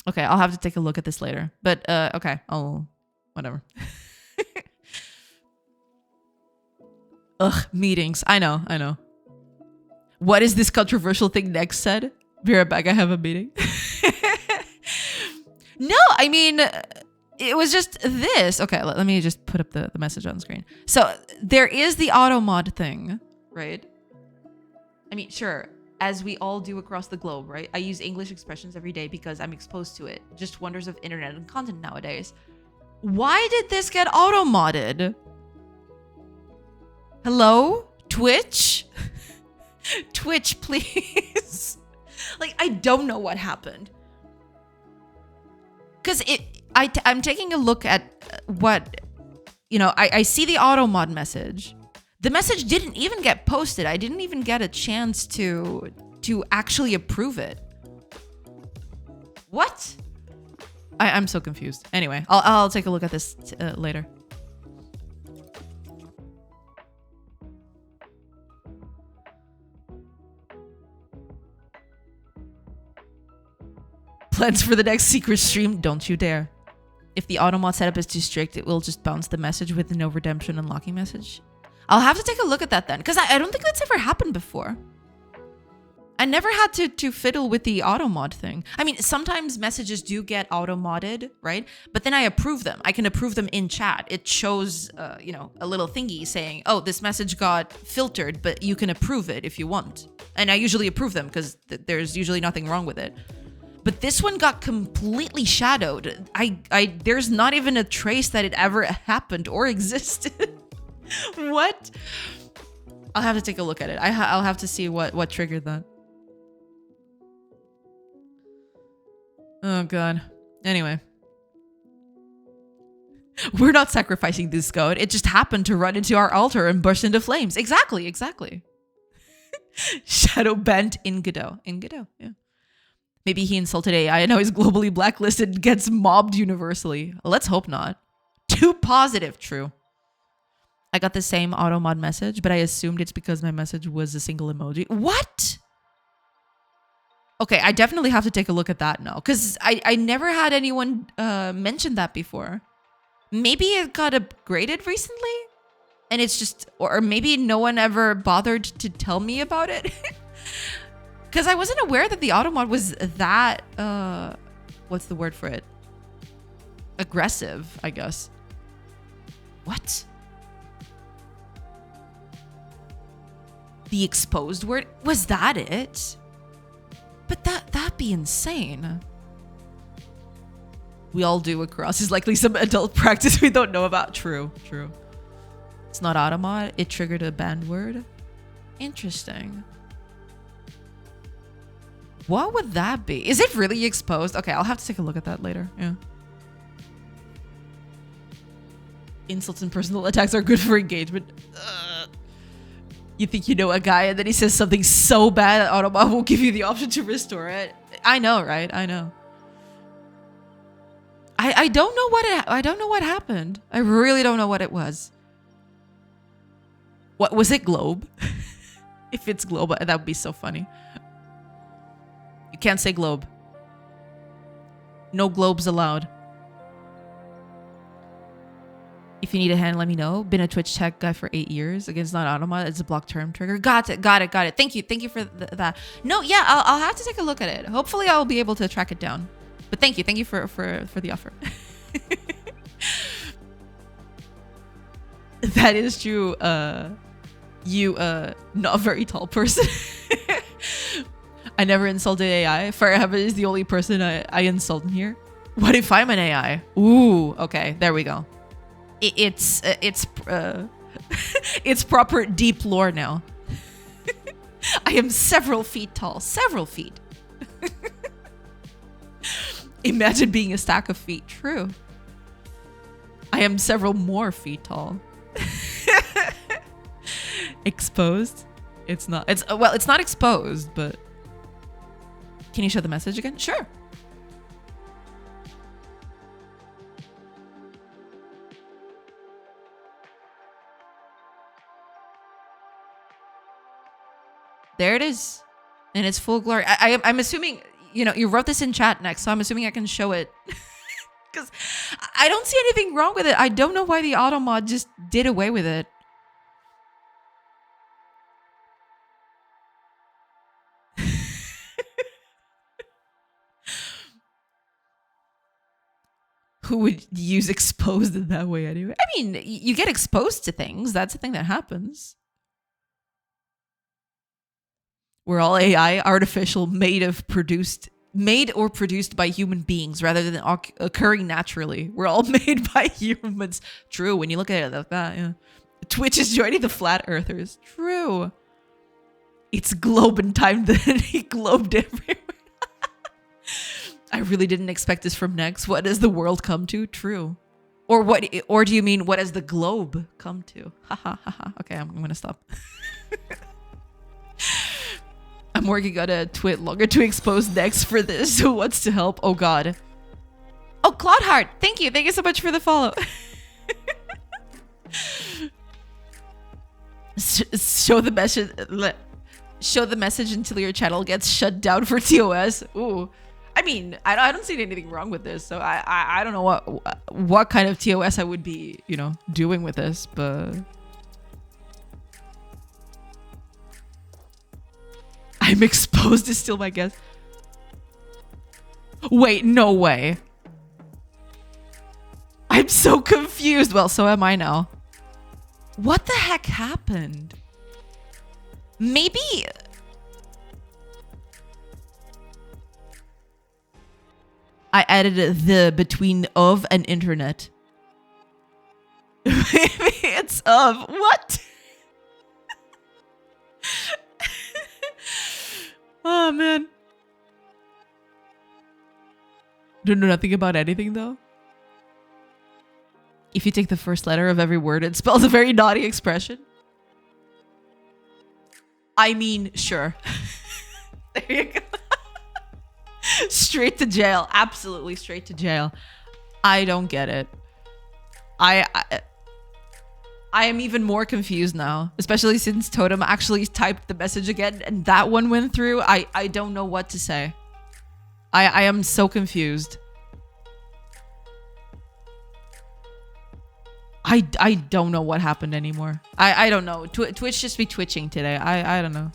Okay, I'll have to take a look at this later. But, okay, whatever. Ugh, meetings. I know. What is this controversial thing Next said? Be right back, I have a meeting. No, I mean, it was just this. Okay, let me just put up the message on screen. So there is the auto mod thing, right? I mean, sure, as we all do across the globe, right? I use English expressions every day because I'm exposed to it. Just wonders of internet and content nowadays. Why did this get auto modded? Hello? Twitch? Twitch, please. Like, I don't know what happened. Because I'm taking a look at what, you know, I see the auto mod message. The message didn't even get posted. I didn't even get a chance to actually approve it. What? I'm so confused. Anyway, I'll take a look at this later. Plans for the next secret stream? Don't you dare. If the automod setup is too strict, it will just bounce the message with no redemption unlocking message. I'll have to take a look at that then, because I don't think that's ever happened before. I never had to fiddle with the automod thing. I mean, sometimes messages do get auto-modded, right? But then I approve them. I can approve them in chat. It shows, you know, a little thingy saying, oh, this message got filtered, but you can approve it if you want. And I usually approve them because there's usually nothing wrong with it. But this one got completely shadowed. There's not even a trace that it ever happened or existed. What? I'll have to take a look at it. I'll have to see what triggered that. Oh god. Anyway. We're not sacrificing this goat. It just happened to run into our altar and burst into flames. Exactly. Shadow banned in Godot. In Godot, yeah. Maybe he insulted AI and now he's globally blacklisted and gets mobbed universally. Let's hope not. Too positive. True. I got the same auto mod message, but I assumed it's because my message was a single emoji. What? Okay, I definitely have to take a look at that now, because I never had anyone mention that before. Maybe it got upgraded recently, and it's just, or maybe no one ever bothered to tell me about it. Because I wasn't aware that the auto mod was that, what's the word for it? Aggressive, I guess. What? The exposed word? Was that it? But that'd be insane. We all do across is likely some adult practice we don't know about. True. It's not auto mod. It triggered a banned word. Interesting. What would that be? Is it really exposed? Okay, I'll have to take a look at that later. Yeah. Insults and personal attacks are good for engagement. You think you know a guy and then he says something so bad that Autobot will give you the option to restore it. I know, right? I know. I don't know what happened. I really don't know what it was. What was it? Globe? If it's globe, that would be so funny. You can't say globe. No globes allowed. If you need a hand, let me know. Been a Twitch tech guy for 8 years. Again, it's not automat. It's a block term trigger. Got it. Thank you for that. No, yeah, I'll have to take a look at it. Hopefully, I'll be able to track it down. But thank you for the offer. That is true. You not a very tall person. I never insulted AI. Fireheaven is the only person I insult in here. What if I'm an AI? Ooh, okay, there we go. It's proper deep lore now. I am several feet tall. Several feet. Imagine being a stack of feet. True. I am several more feet tall. Exposed? It's not. It's not exposed, but can you show the message again? Sure. there it is. In its full glory. I'm assuming, you know, you wrote this in chat next, so I'm assuming I can show it. Because I don't see anything wrong with it. I don't know why the auto mod just did away with it. Who would use exposed in that way anyway? I mean, you get exposed to things. That's the thing that happens. We're all AI, artificial, made or produced by human beings rather than occurring naturally. We're all made by humans. True, when you look at it like that, yeah. Twitch is joining the flat earthers. True. It's globe in time that he globed everywhere. I really didn't expect this from Nex. What does the world come to? True. Or what? Or do you mean what does the globe come to? Ha ha ha ha. Okay, I'm gonna stop. I'm working on a twit longer to expose Nex for this. Who wants to help? Oh God. Oh, Claudeheart. Thank you. Thank you so much for the follow. Show the message. Show the message until your channel gets shut down for TOS. Ooh. I mean, I don't see anything wrong with this, so I don't know what kind of TOS I would be, you know, doing with this, but I'm exposed is still my guess. Wait, no way. I'm so confused. Well, so am I now. What the heck happened? Maybe I added the between of and internet. Maybe it's of. What? Oh, man. Don't know nothing about anything, though. If you take the first letter of every word, it spells a very naughty expression. I mean, sure. There you go. Straight to jail. Absolutely straight to jail. I don't get it. I am even more confused now, especially since Totem actually typed the message again and that one went through. I don't know what to say. I am so confused. I don't know what happened anymore. I don't know. Twitch just be twitching today. I don't know.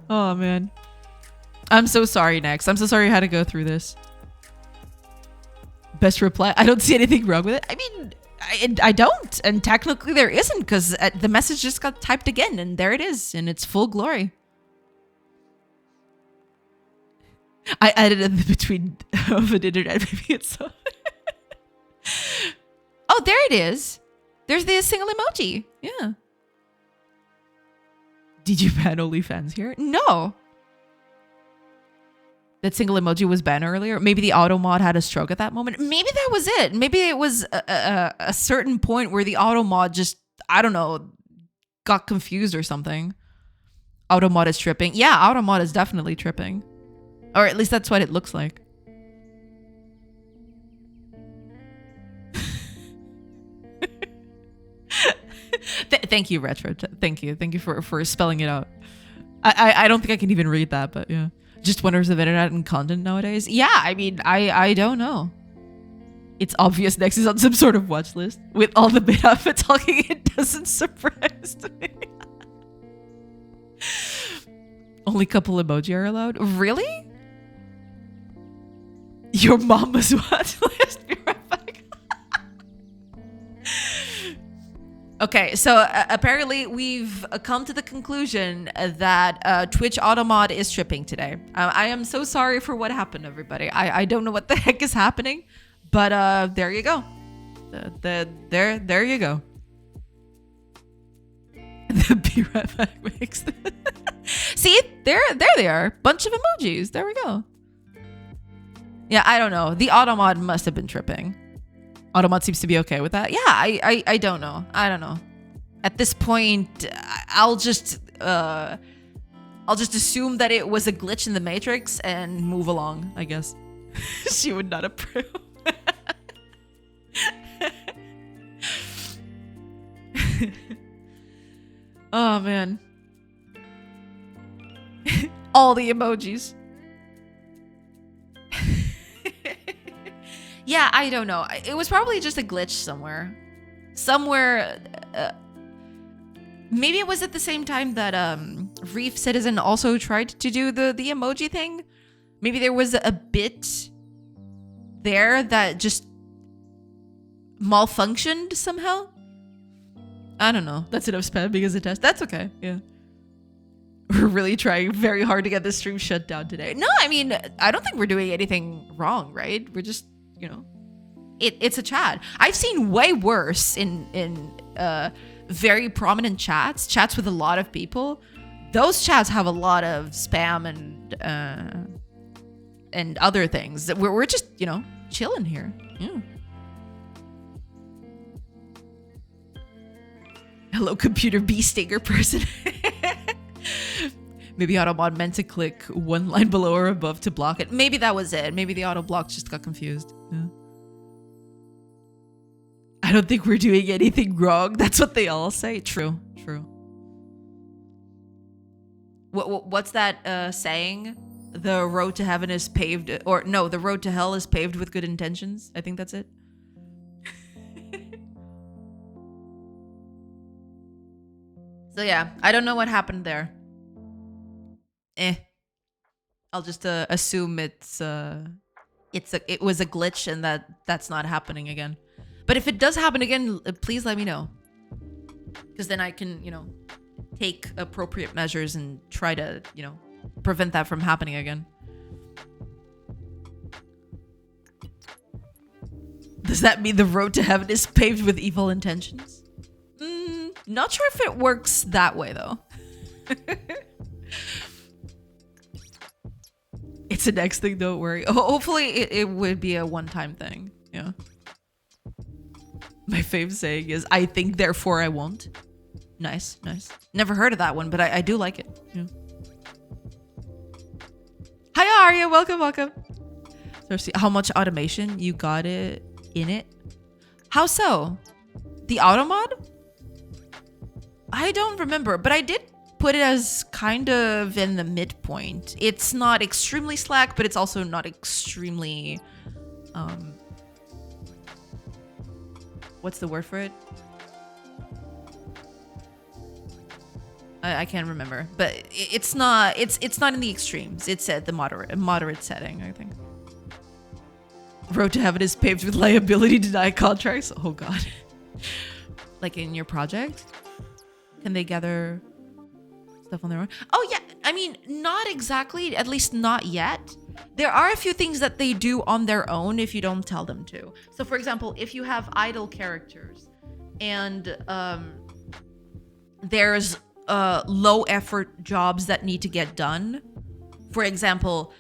Oh man, I'm so sorry. Next, I'm so sorry I had to go through this. Best reply. I don't see anything wrong with it. I mean, I don't, and technically there isn't, because the message just got typed again, and there it is in its full glory. I added in between of an internet. Maybe it's so. Oh, there it is. There's the single emoji. Yeah. Did you ban OnlyFans here? No. That single emoji was banned earlier. Maybe the auto mod had a stroke at that moment. Maybe that was it. Maybe it was a certain point where the auto mod just, I don't know, got confused or something. Auto mod is tripping. Yeah, auto mod is definitely tripping. Or at least that's what it looks like. Thank you, Retro. Thank you for spelling it out. I don't think I can even read that, but yeah. Just wonders of internet and content nowadays. Yeah, I mean, I don't know. It's obvious Nex is on some sort of watch list. With all the bit of it talking, it doesn't surprise me. Only couple emoji are allowed? Really? Your mama's watch list? Be right back. Okay, so apparently we've come to the conclusion that Twitch Automod is tripping today. I am so sorry for what happened, everybody. I don't know what the heck is happening, but there you go. There you go. The Be Right Back makes See, there they are. Bunch of emojis. There we go. Yeah, I don't know. The Automod must have been tripping. Automod seems to be okay with that. Yeah, I don't know. I don't know. At this point, I'll just assume that it was a glitch in the Matrix and move along, I guess. She would not approve. Oh man. All the emojis. Yeah, I don't know. It was probably just a glitch somewhere. Maybe it was at the same time that Reef Citizen also tried to do the emoji thing. Maybe there was a bit there that just malfunctioned somehow. I don't know. That's enough spam because of test. That's okay. Yeah. We're really trying very hard to get this stream shut down today. No, I mean, I don't think we're doing anything wrong, right? We're just, you know, it's a chat. I've seen way worse in very prominent chats with a lot of people. Those chats have a lot of spam and other things that we're just, you know, chilling here. Yeah. Hello, computer bee stinger person. Maybe Autobot meant to click one line below or above to block it. Maybe that was it. Maybe the auto block just got confused. Yeah. I don't think we're doing anything wrong. That's what they all say. True. What's that saying? The road to heaven is paved, or no, the road to hell is paved with good intentions. I think that's it. So yeah, I don't know what happened there. I'll just assume it was a glitch and that's not happening again. But if it does happen again, please let me know, because then I can, you know, take appropriate measures and try to, you know, prevent that from happening again. Does that mean the road to heaven is paved with evil intentions? Not sure if it works that way though. It's the next thing, don't worry. Hopefully it would be a one-time thing. Yeah. My fave saying is, I think, therefore I won't. Nice. Never heard of that one, but I do like it. Yeah. Hi, Arya. Welcome. So see how much automation you got it in it. How so? The auto mod? I don't remember, but I did put it as kind of in the midpoint. It's not extremely slack, but it's also not extremely what's the word for it? I can't remember, but it's not in the extremes. It's at the moderate setting, I think. Road to heaven is paved with liability denied contracts. Oh god. Like in your project? Can they gather stuff on their own? Oh yeah, I mean, not exactly, at least not yet. There are a few things that they do on their own if you don't tell them to. So for example, if you have idle characters and there's low effort jobs that need to get done. For example,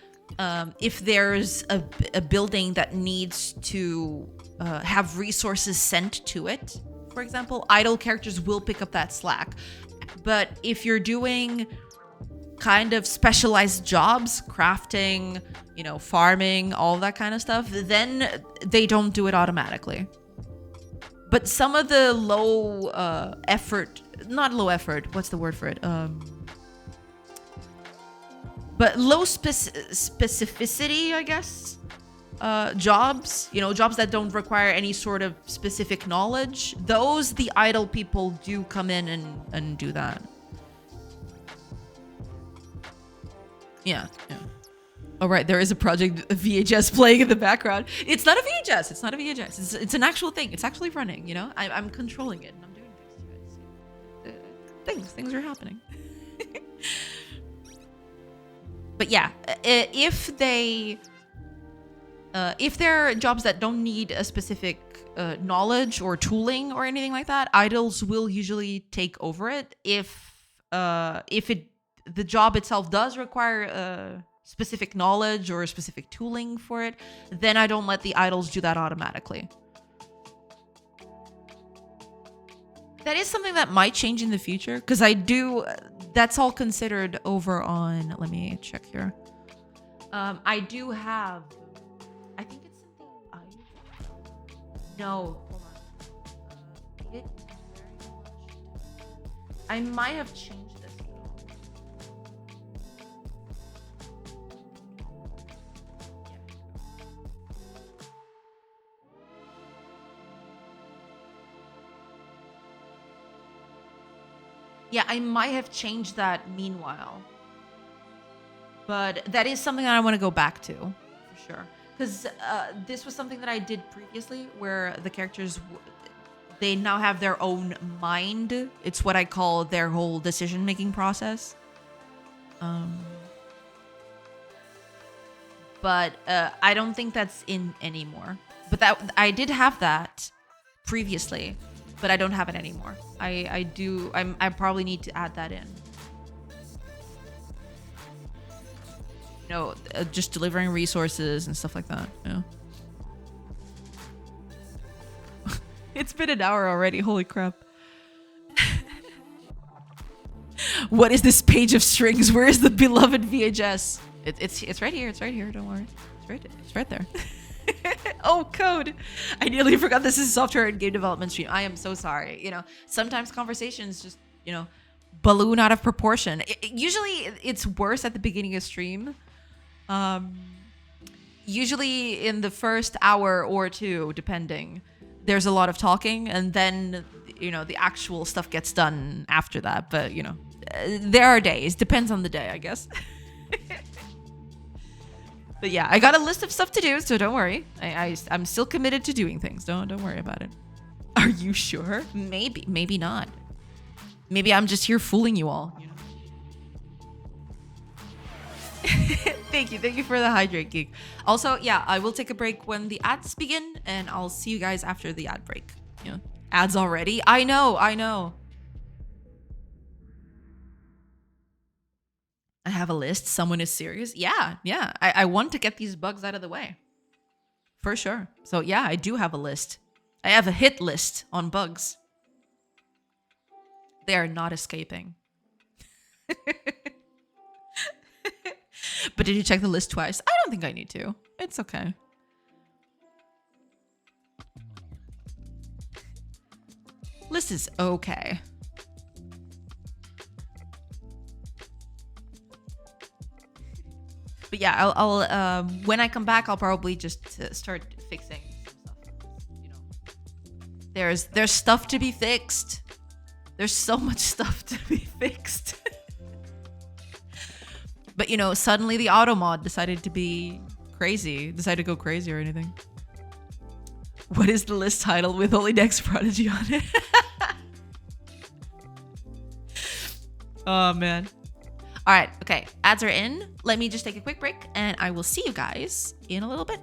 if there's a building that needs to have resources sent to it, for example, idle characters will pick up that slack. But if you're doing kind of specialized jobs, crafting, you know, farming, all that kind of stuff, then they don't do it automatically. But some of the low effort, not low effort, what's the word for it? But low specificity, I guess, jobs, you know, jobs that don't require any sort of specific knowledge, those the idle people do come in and do that. Yeah. All right, there is a project VHS playing in the background. It's not a VHS. It's an actual thing. It's actually running, you know? I'm controlling it and I'm doing things to it. Things are happening. But yeah, if there are jobs that don't need a specific knowledge or tooling or anything like that, idols will usually take over it. If the job itself does require specific knowledge or specific tooling for it, then I don't let the idols do that automatically. That is something that might change in the future, because that's all considered over on, let me check here. I do have, I think it's something no, hold on. It very much I might have changed this. Yeah, I might have changed that meanwhile. But that is something that I want to go back to, for sure. Because this was something that I did previously, where the characters, they now have their own mind. It's what I call their whole decision-making process. But I don't think that's in anymore. But that I did have that previously, but I don't have it anymore. I probably need to add that in. You know, just delivering resources and stuff like that. Yeah. It's been an hour already. Holy crap. What is this page of strings? Where is the beloved VHS? It's right here. It's right here. Don't worry. It's right there. Oh, code. I nearly forgot this is software and game development stream. I am so sorry. You know, sometimes conversations just, you know, balloon out of proportion. Usually it's worse at the beginning of stream. Usually in the first hour or two, depending, there's a lot of talking, and then, you know, the actual stuff gets done after that. But, you know, there are days. Depends on the day, I guess. But yeah, I got a list of stuff to do, so don't worry. I'm still committed to doing things. Don't worry about it. Are you sure? Maybe not. Maybe I'm just here fooling you all. You know? Thank you for the hydrate, geek. Also, yeah, I will take a break when the ads begin, and I'll see you guys after the ad break. You know, ads already. I know. I have a list. Someone is serious. Yeah. I want to get these bugs out of the way. For sure. So yeah, I do have a list. I have a hit list on bugs. They are not escaping. But did you check the list twice? I don't think I need to. It's okay. List is okay. But yeah, I'll when I come back, I'll probably just start fixing some stuff. You know, there's stuff to be fixed. There's so much stuff to be fixed. But you know, suddenly the auto mod decided to go crazy or anything. What is the list title with only Next Prodigy on it? Oh man. All right, okay, ads are in. Let me just take a quick break, and I will see you guys in a little bit.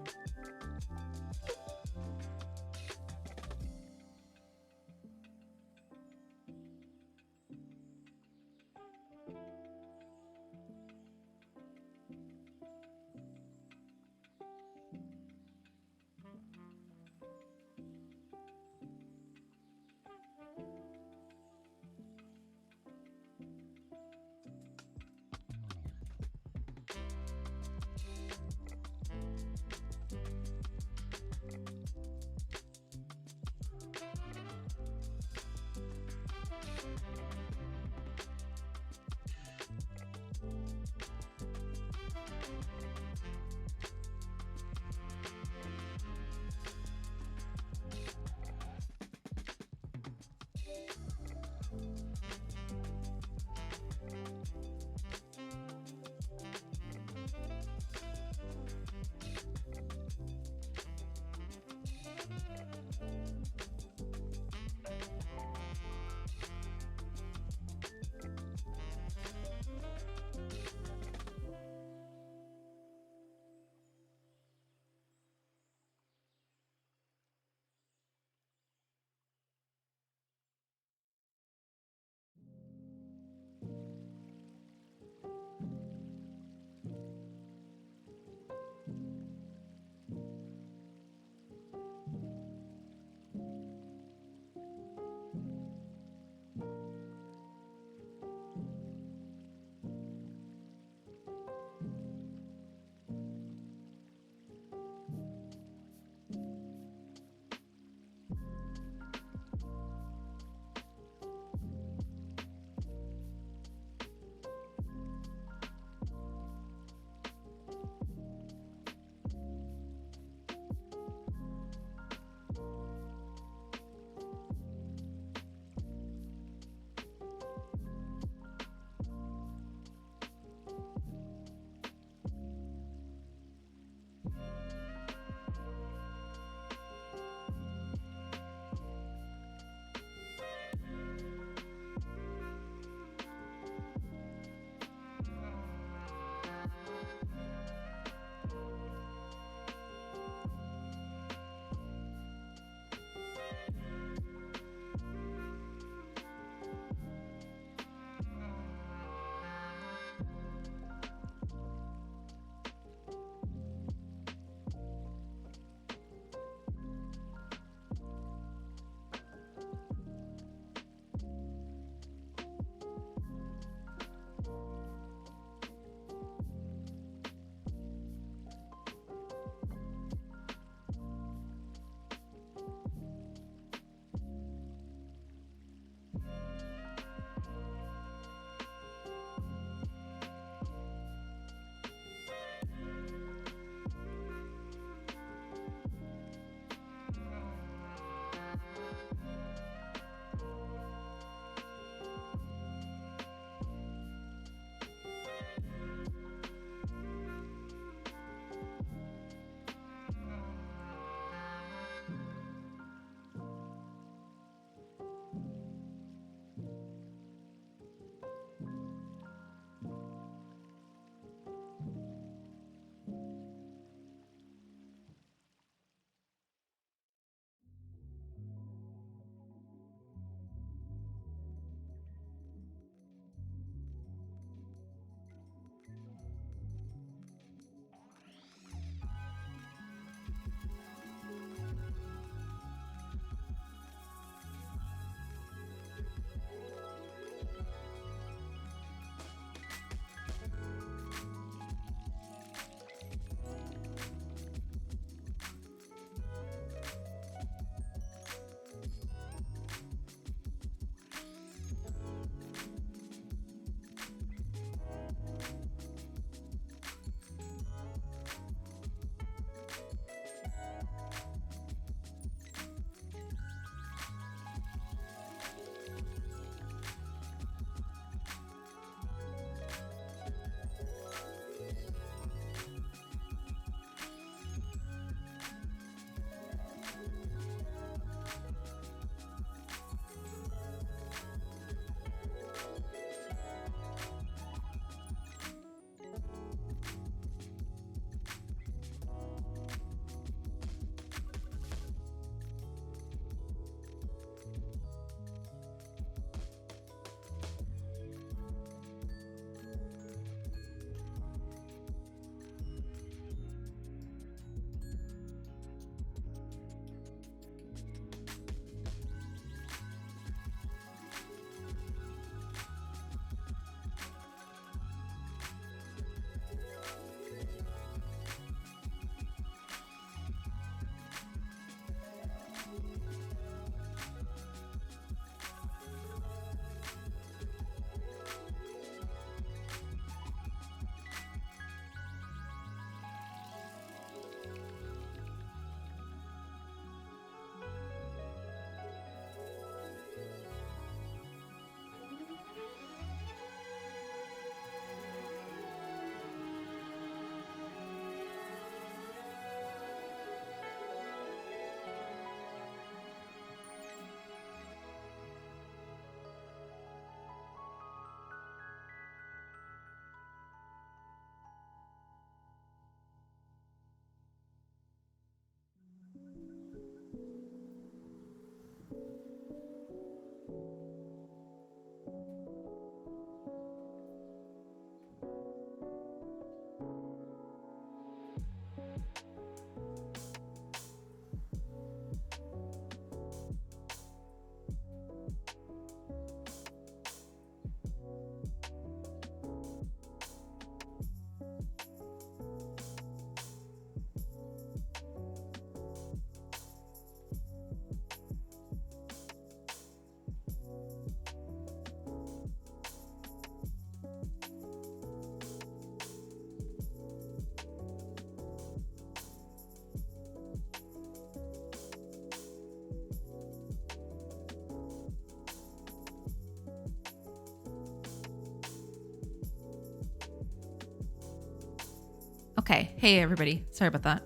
Okay. Hey everybody. Sorry about that.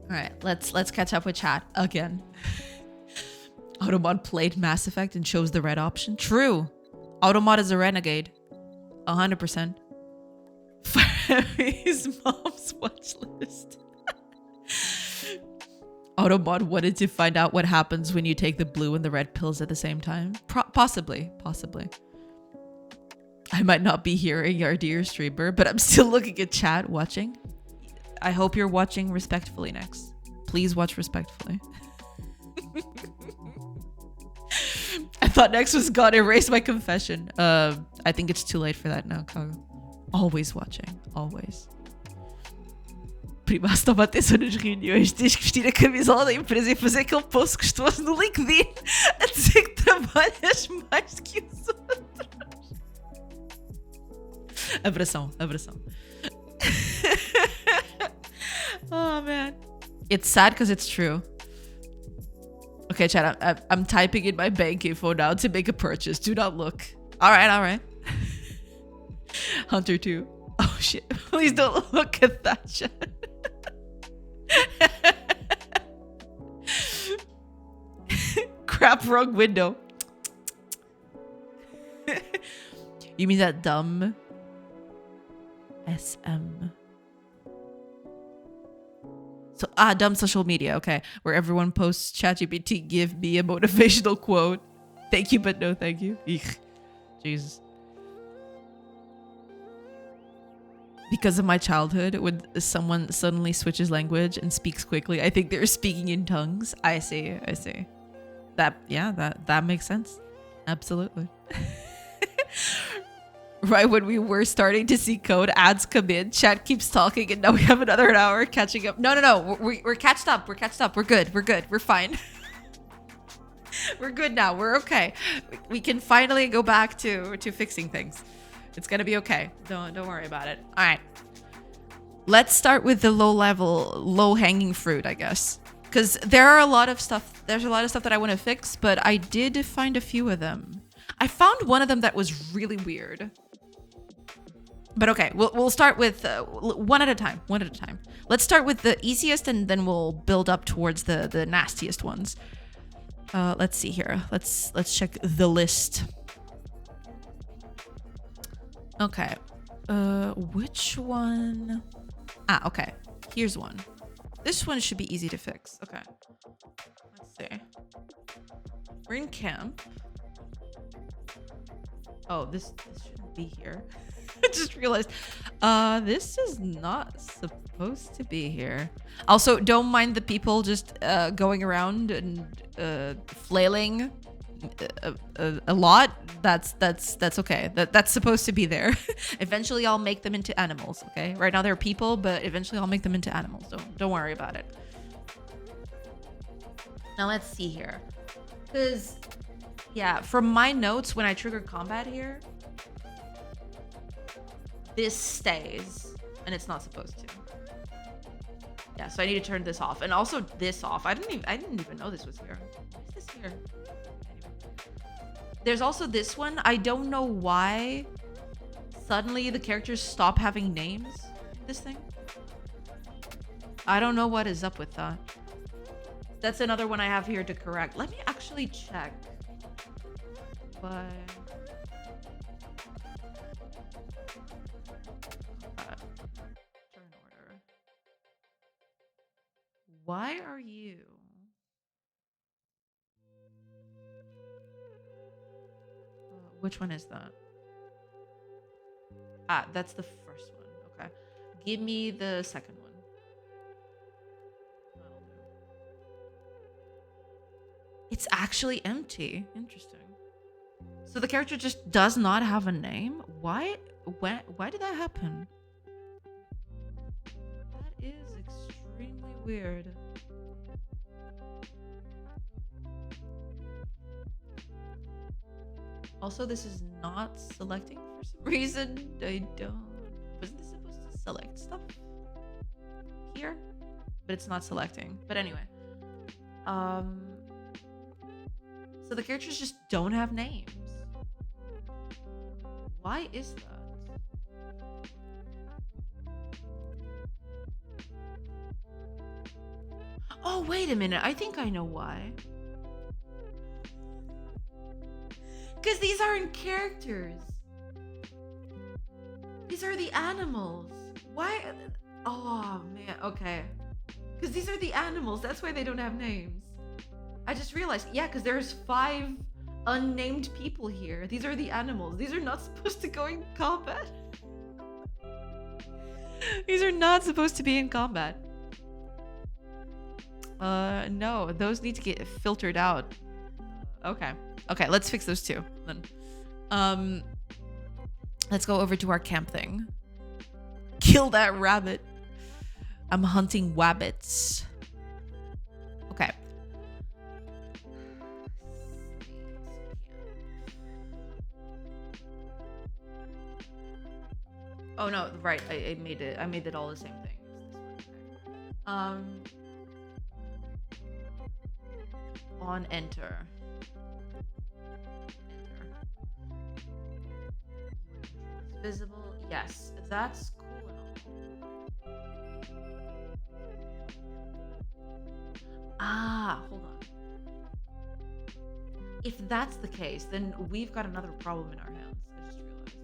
All right, let's catch up with chat again. Automod played Mass Effect and chose the red option. True. Automod is a renegade. 100%. His mom's watch list. Automod wanted to find out what happens when you take the blue and the red pills at the same time. Possibly. I might not be hearing our dear streamer, but I'm still looking at chat, watching. I hope you're watching respectfully next. Please watch respectfully. I thought next was God erase my confession. I think it's too late for that now, Kago. Always watching. Always. Prima, estão a bater-se nas reuniões. Tens que vestir a camisola da empresa e fazer aquele post gostoso no LinkedIn a dizer que trabalhas mais do que os outros. Abração. Oh man, it's sad because it's true. Okay, chat, I'm typing in my bank info now to make a purchase. Do not look. All right. Hunter 2. Oh shit, please don't look at that chat. Crap, wrong window. You mean that dumb SM? So dumb social media, okay, where everyone posts ChatGPT, give me a motivational quote. Thank you, but no thank you. Eek. Jesus. Because of my childhood, when someone suddenly switches language and speaks quickly, I think they're speaking in tongues. I see. That makes sense. Absolutely. Right when we were starting to see code, ads come in, chat keeps talking, and now we have another hour catching up. No. We're catched up. We're good. We're fine. We're good now. We're okay. We can finally go back to fixing things. It's gonna be okay. Don't worry about it. All right. Let's start with the low hanging fruit, I guess. Because there are a lot of stuff. There's a lot of stuff that I want to fix, but I did find a few of them. I found one of them that was really weird. But okay, we'll start with one at a time. Let's start with the easiest, and then we'll build up towards the nastiest ones. Let's see here. Let's check the list. Okay. Which one? Okay. Here's one. This one should be easy to fix. Okay. Let's see. We're in camp. Oh, this shouldn't be here. I just realized this is not supposed to be here. Also, don't mind the people just going around and flailing a lot. That's okay. That's supposed to be there. Eventually I'll make them into animals, okay? Right now they're people, but eventually I'll make them into animals. Don't worry about it. Now let's see here. Cuz yeah, from my notes when I trigger combat here, this stays, and it's not supposed to. Yeah, so I need to turn this off, and also this off. I didn't even know this was here. Why is this here? There's also this one. I don't know why suddenly the characters stop having names in this thing. I don't know what is up with that. That's another one I have here to correct. Let me actually check. But turn order. Why are you? Which one is that? That's the first one. Okay. Give me the second one. That'll do. It's actually empty. Interesting. So the character just does not have a name? Why did that happen? That is extremely weird. Also, this is not selecting for some reason. Wasn't this supposed to select stuff here? But it's not selecting. But anyway. So the characters just don't have names. Why is that? Oh, wait a minute. I think I know why. Because these aren't characters. These are the animals. Why? Oh, man. Okay. Because these are the animals. That's why they don't have names. I just realized. Yeah, because there's 5 unnamed people here. These are the animals. These are not supposed to go in combat. These are not supposed to be in combat. No. Those need to get filtered out. Okay. Okay, let's fix those 2 then. Let's go over to our camp thing. Kill that rabbit. I'm hunting wabbits. Okay. Oh no, right. I made it. I made it all the same thing. On enter. Visible. Yes, that's cool and all. Ah, hold on. If that's the case, then we've got another problem in our hands. I just realized.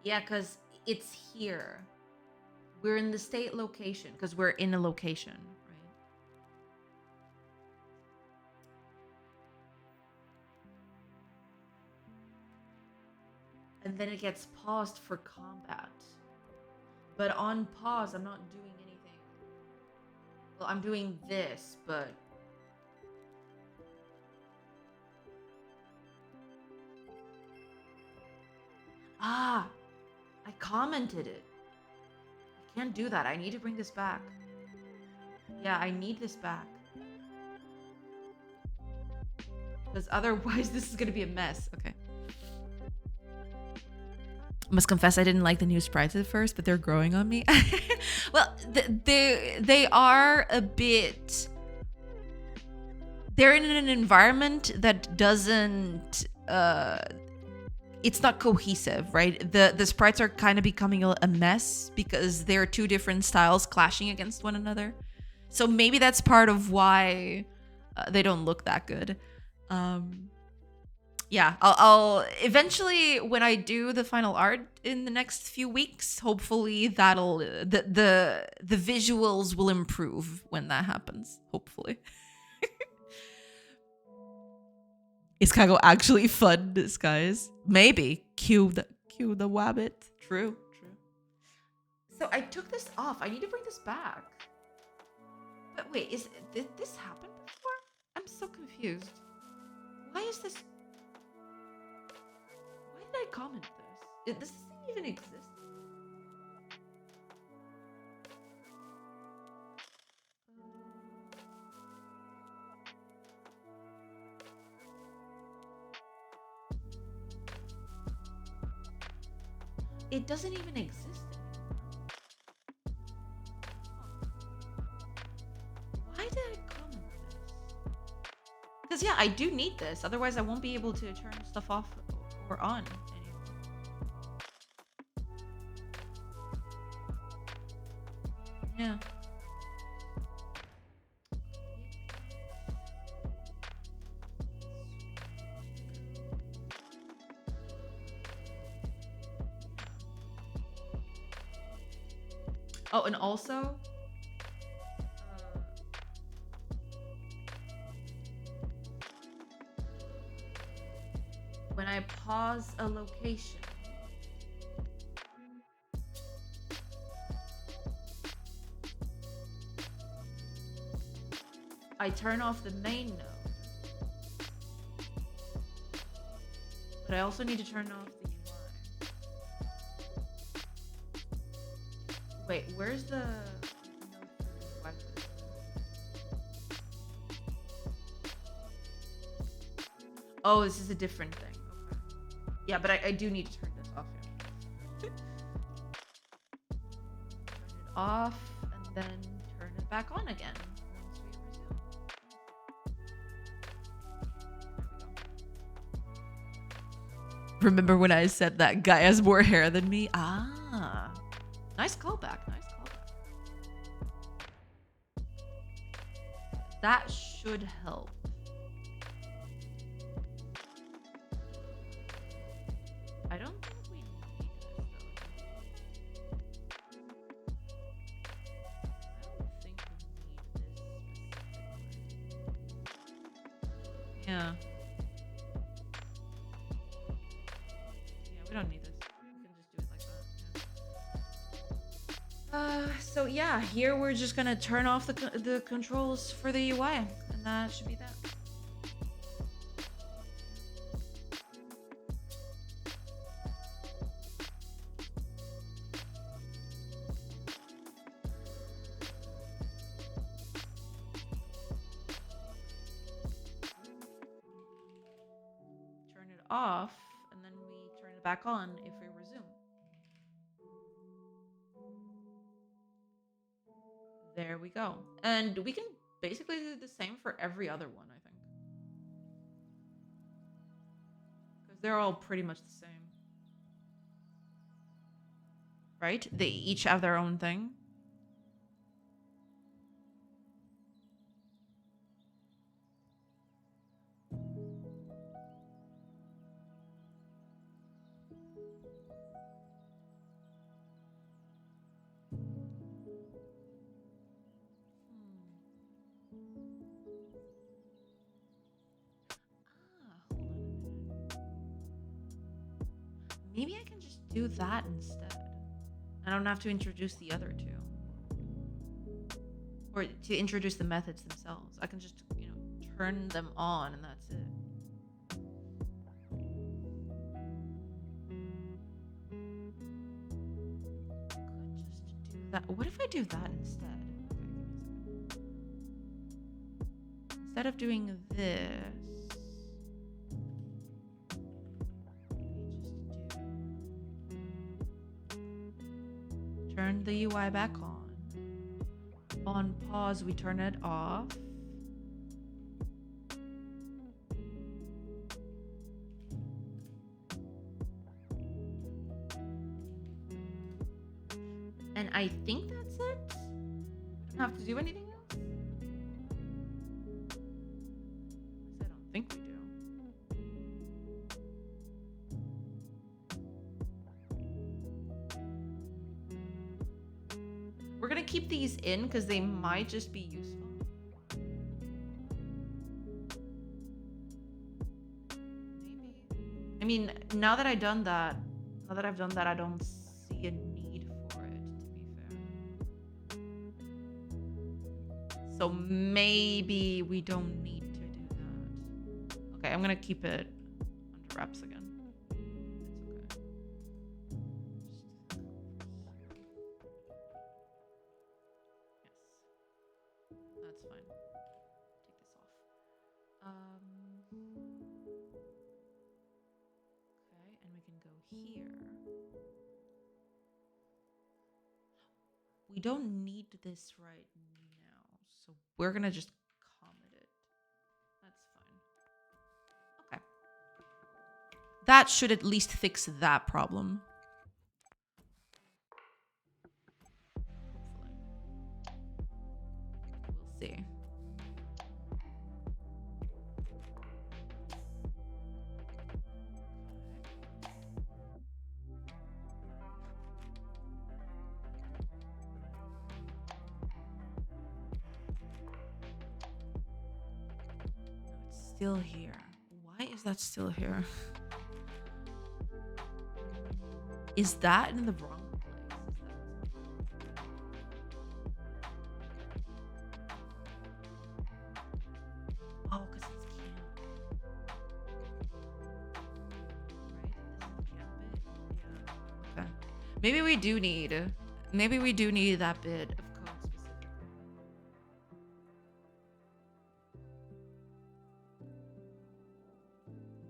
Yeah, because it's here. We're in the state location because we're in a location, right? And then it gets paused for combat. But on pause, I'm not doing anything. Well, I'm doing this, but... Ah! I commented it. I can't do that. I need to bring this back. Yeah, I need this back. Because otherwise this is gonna be a mess. Okay. Must confess I didn't like the new sprites at first, but they're growing on me. Well, they are a bit... They're in an environment that doesn't... it's not cohesive, right? The sprites are kind of becoming a mess because they're 2 different styles clashing against one another. So maybe that's part of why they don't look that good. Yeah, I'll eventually, when I do the final art in the next few weeks, hopefully that'll the visuals will improve when that happens. Hopefully. Is Kago actually fun, guys? Maybe. Cue the wabbit. True. So I took this off. I need to bring this back. But wait, did this happen before? I'm so confused. Why is this? Why did I comment this? Does this thing even exist? It doesn't even exist anymore. Why did I comment this? Because yeah, I do need this. Otherwise, I won't be able to turn stuff off or on anymore. Yeah. Oh, and also, when I pause a location, I turn off the main node. But I also need to turn off the UI. Wait, where's the node? Oh, this is a different thing. Okay. Yeah, but I do need to turn this off here. Turn it off and then turn it back on again. Remember when I said that guy has more hair than me? Ah. Nice callback. Nice callback. That should help. I don't think we need this though. I don't think we need this specifically. Yeah. Yeah, we don't need this. We can just do it like that. Yeah. So yeah, here we're just gonna turn off the controls for the UI, and that should be that. Turn it off, and then we turn it back on if we resume. There we go. And we can basically do the same for every other one, I think. Because they're all pretty much the same. Right? They each have their own thing. Hold on a minute. Maybe I can just do that instead. I don't have to introduce the other two. Or to introduce the methods themselves. I can just, turn them on and that's it. Could just do that. What if I do that instead? Okay, give me a second. Instead of doing this, turn the UI back on. On pause, we turn it off. And I think that's it. We don't have to do anything else. I don't think we do. We're gonna keep these in because they might just be useful. Maybe. I mean, now that I've done that, I don't see a need for it, to be fair. So maybe we don't need to do that. Okay, I'm gonna keep it under wraps again. That's fine. Take this off. Okay, and we can go here. We don't need this right now, so we're gonna just comment it. That's fine. Okay. That should at least fix that problem. Hopefully. We'll see. Still here. Why is that still here? Is that in the wrong place? Oh, because it's camp. Right? This is the camp bit? Yeah. Okay. Maybe we do need that bit of code specifically.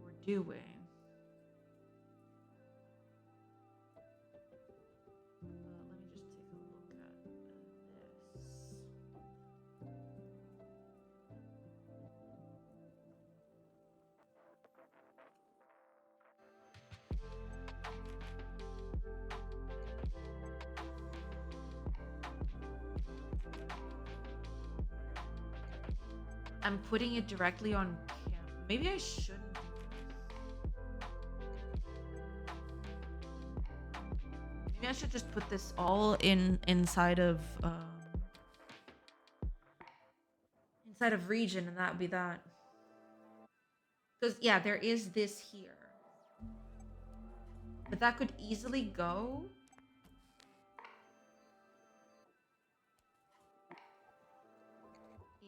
Or do we? Let me just take a look at this. I'm putting it directly on camera. Maybe I shouldn't. Maybe I should just put this all inside of region, and that would be that. Because yeah, there is this here, but that could easily go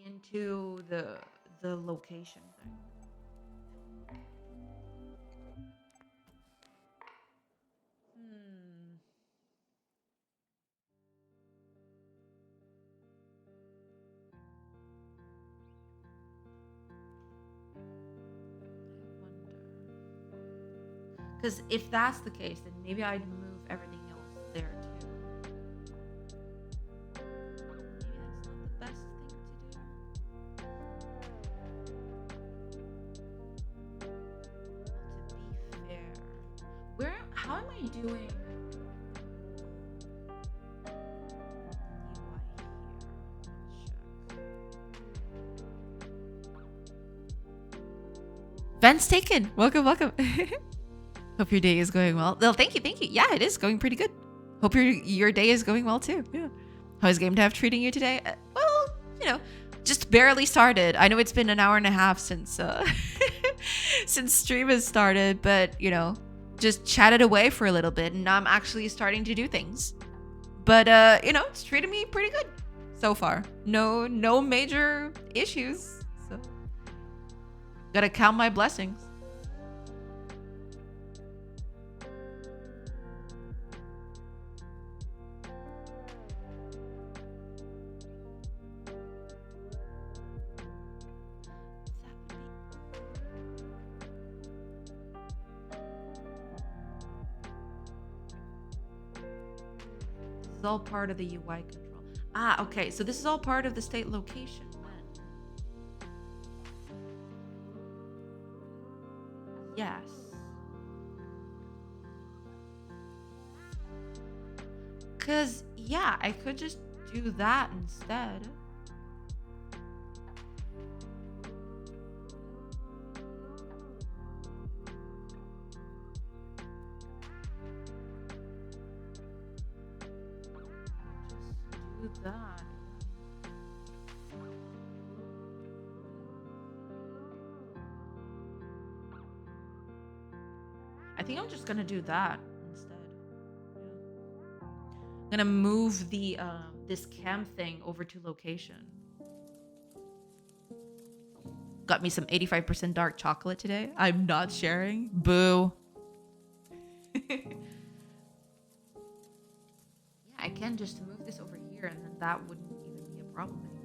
into the location thing. Because if that's the case, then maybe I'd move everything else there too. Maybe that's not the best thing to do. To be fair, how am I doing? Vents taken. Welcome. Hope your day is going well. Well, thank you. Yeah, it is going pretty good. Hope your day is going well too. Yeah. How is GameDev treating you today? Well, just barely started. I know it's been an hour and a half since since stream has started, but just chatted away for a little bit, and now I'm actually starting to do things. But it's treating me pretty good so far. No major issues. So gotta count my blessings. All part of the UI control. Okay, so this is all part of the state location then. Yes. Cause yeah, I could just do that instead. That. I think I'm just gonna do that instead. Yeah. I'm gonna move the this cam thing over to location. Got me some 85% dark chocolate today. I'm not sharing. Boo. Yeah, I can just move this over here, and then that wouldn't even be a problem anymore.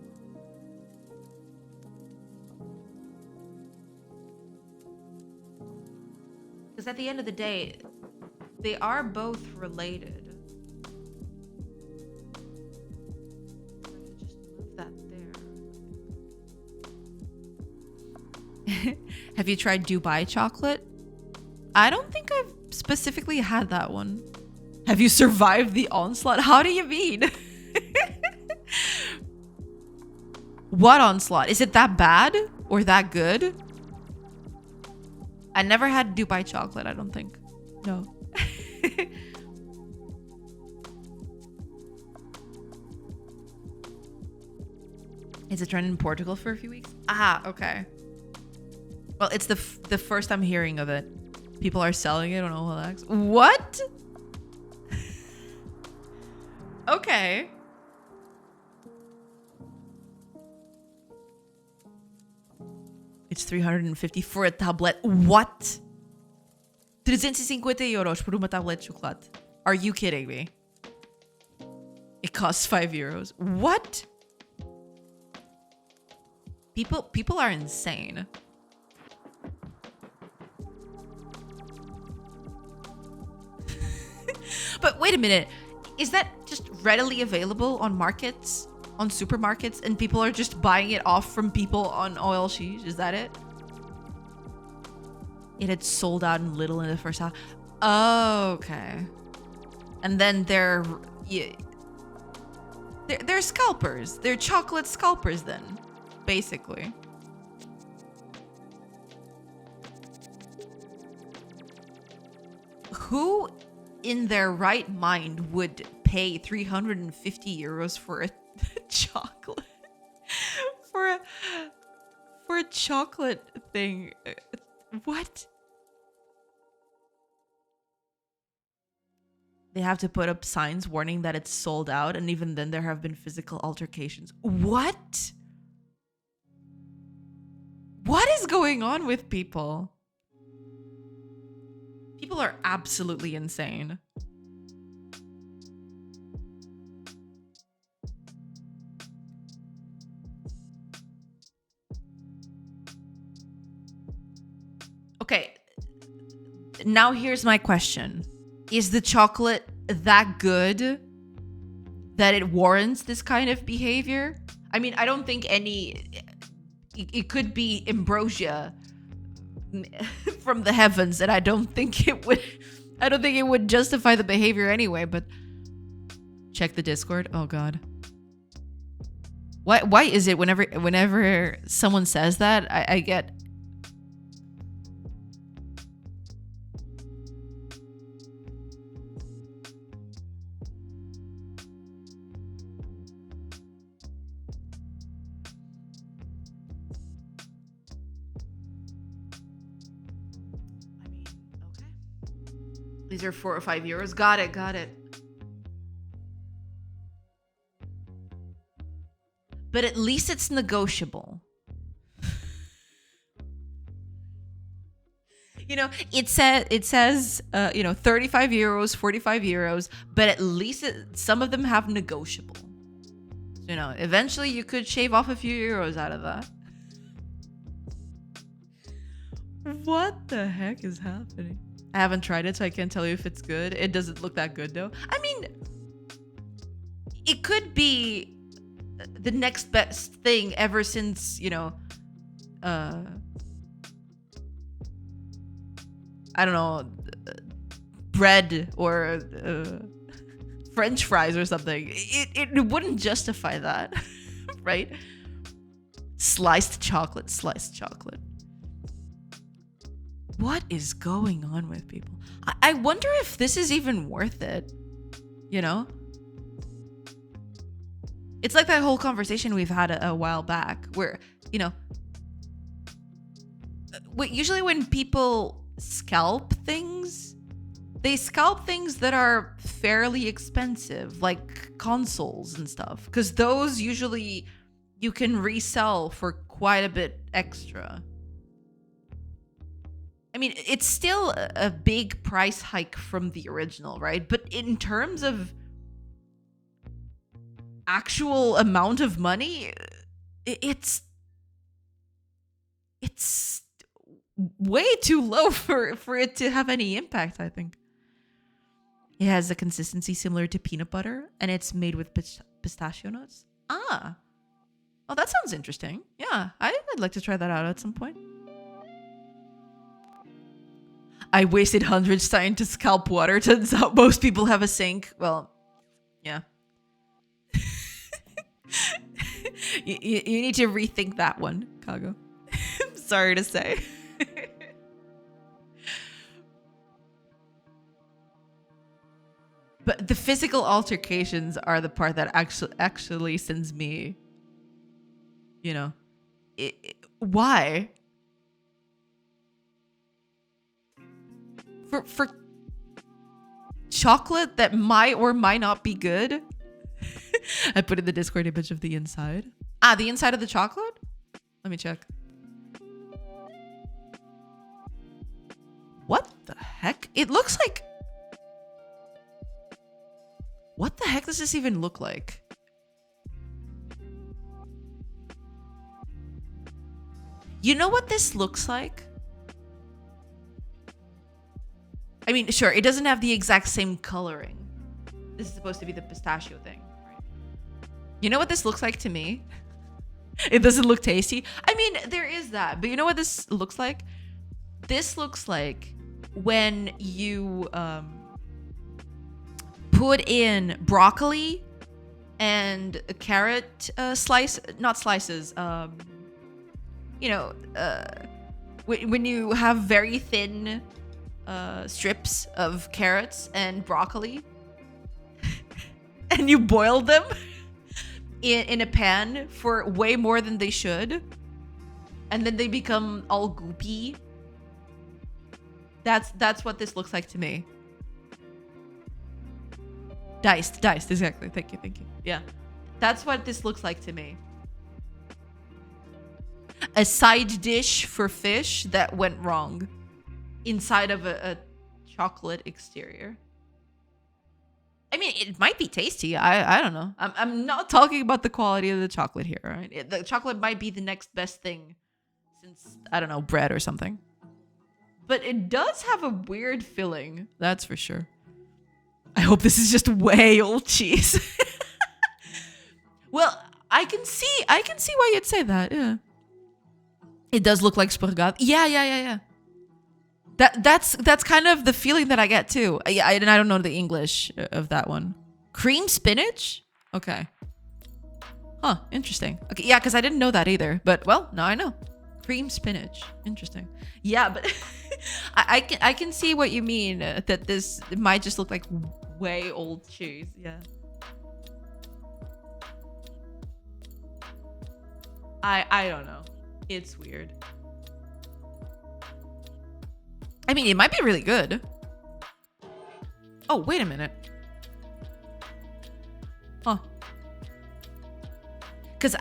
Because at the end of the day, they are both related. So I could just move that there. Have you tried Dubai chocolate? I don't think I've specifically had that one. Have you survived the onslaught? How do you mean? What onslaught? Is it that bad or that good? I never had Dubai chocolate, I don't think. No. Is it trending in Portugal for a few weeks? Okay. Well, it's the first I'm hearing of it. People are selling it on OLX. What? Okay. It's 350 for a tablet. What? 350 euros por uma tablet de chocolate. Are you kidding me? It costs 5 euros. What? People are insane. But wait a minute. Is that just readily available on markets, on supermarkets, and people are just buying it off from people on OLX? Is that it? It had sold out in Lidl in the first half. Oh, okay. And then they're scalpers. They're chocolate scalpers then, basically. who in their right mind would pay 350 euros for a chocolate? for a chocolate thing? What? They have to put up signs warning that it's sold out, and even then there have been physical altercations. What? What is going on with people? People are absolutely insane. Okay, now here's my question. Is the chocolate that good that it warrants this kind of behavior? I mean, I don't think it could be ambrosia from the heavens, and I don't think it would justify the behavior anyway, but check the Discord. Oh god. Why is it whenever someone says that, I get These are 4 or 5 euros. Got it. But at least it's negotiable. It says 35 euros, 45 euros, but at least some of them have negotiable. Eventually you could shave off a few euros out of that. What the heck is happening? I haven't tried it, so I can't tell you if it's good. It doesn't look that good, though. I mean, it could be the next best thing ever since, I don't know, bread or French fries or something. It wouldn't justify that, right? Sliced chocolate. What is going on with people? I wonder if this is even worth it. It's like that whole conversation we've had a while back where, usually when people scalp things, they scalp things that are fairly expensive, like consoles and stuff, because those usually you can resell for quite a bit extra. I mean, it's still a big price hike from the original, right? But in terms of actual amount of money, it's way too low for it to have any impact, I think. It has a consistency similar to peanut butter, and it's made with pistachio nuts. Oh, that sounds interesting. Yeah, I'd like to try that out at some point. I wasted hundreds trying to scalp water. Turns out most people have a sink. Well, yeah. you need to rethink that one, Kago. Sorry to say. But the physical altercations are the part that actually sends me, why? For chocolate that might or might not be good. I put in the Discord image of the inside. The inside of the chocolate? Let me check. What the heck? It looks like... What the heck does this even look like? You know what this looks like? I mean, sure, it doesn't have the exact same coloring. This is supposed to be the pistachio thing, right? You know what this looks like to me? It doesn't look tasty. I mean, there is that, but you know what this looks like? This looks like when you put in broccoli and a carrot not slices. When you have very thin strips of carrots and broccoli, and you boil them in a pan for way more than they should, and then they become all goopy. That's what this looks like to me. Diced, exactly. Thank you. Yeah. That's what this looks like to me. A side dish for fish that went wrong inside of a chocolate exterior. I mean, it might be tasty. I don't know. I'm not talking about the quality of the chocolate here, right? The chocolate might be the next best thing since, I don't know, bread or something. But it does have a weird filling, that's for sure. I hope this is just way old cheese. Well, I can see why you'd say that. Yeah. It does look like spagat. Yeah. That's kind of the feeling that I get too. And I don't know the English of that one. Cream spinach? Okay. Huh, interesting. Okay, yeah, because I didn't know that either. But well, now I know. Cream spinach. Interesting. Yeah, but I can see what you mean, that this might just look like way old cheese. Yeah. I don't know. It's weird. I mean, it might be really good. Oh, wait a minute. Huh. Because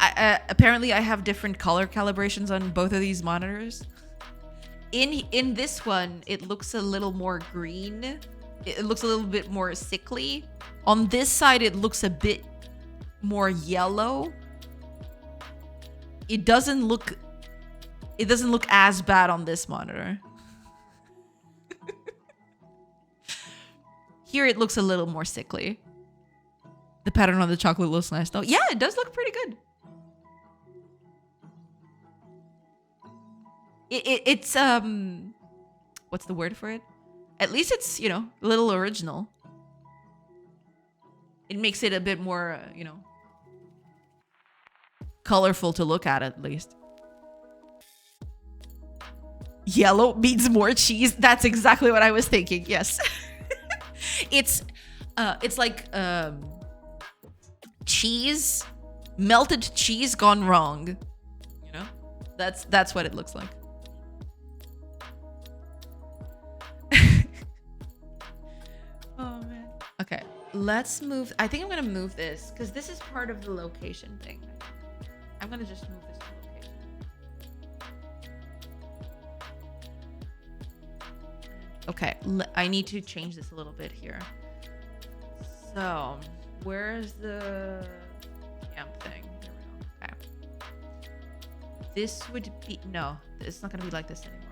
apparently I have different color calibrations on both of these monitors. In this one, it looks a little more green. It looks a little bit more sickly. On this side, it looks a bit more yellow. It doesn't look as bad on this monitor. Here it looks a little more sickly. The pattern on the chocolate looks nice though. Yeah, it does look pretty good. It's what's the word for it? At least it's, you know, a little original. It makes it a bit more, you know, colorful to look at least. Yellow means more cheese. That's exactly what I was thinking. Yes. It's like cheese, melted cheese gone wrong. You know? That's what it looks like. Oh man. Okay, let's move. I think I'm gonna move this because this is part of the location thing. I'm gonna just move this to location. Okay, I need to change this a little bit here. So, where's the camp thing? Here we go. Okay. This would be, no, it's not gonna be like this anymore.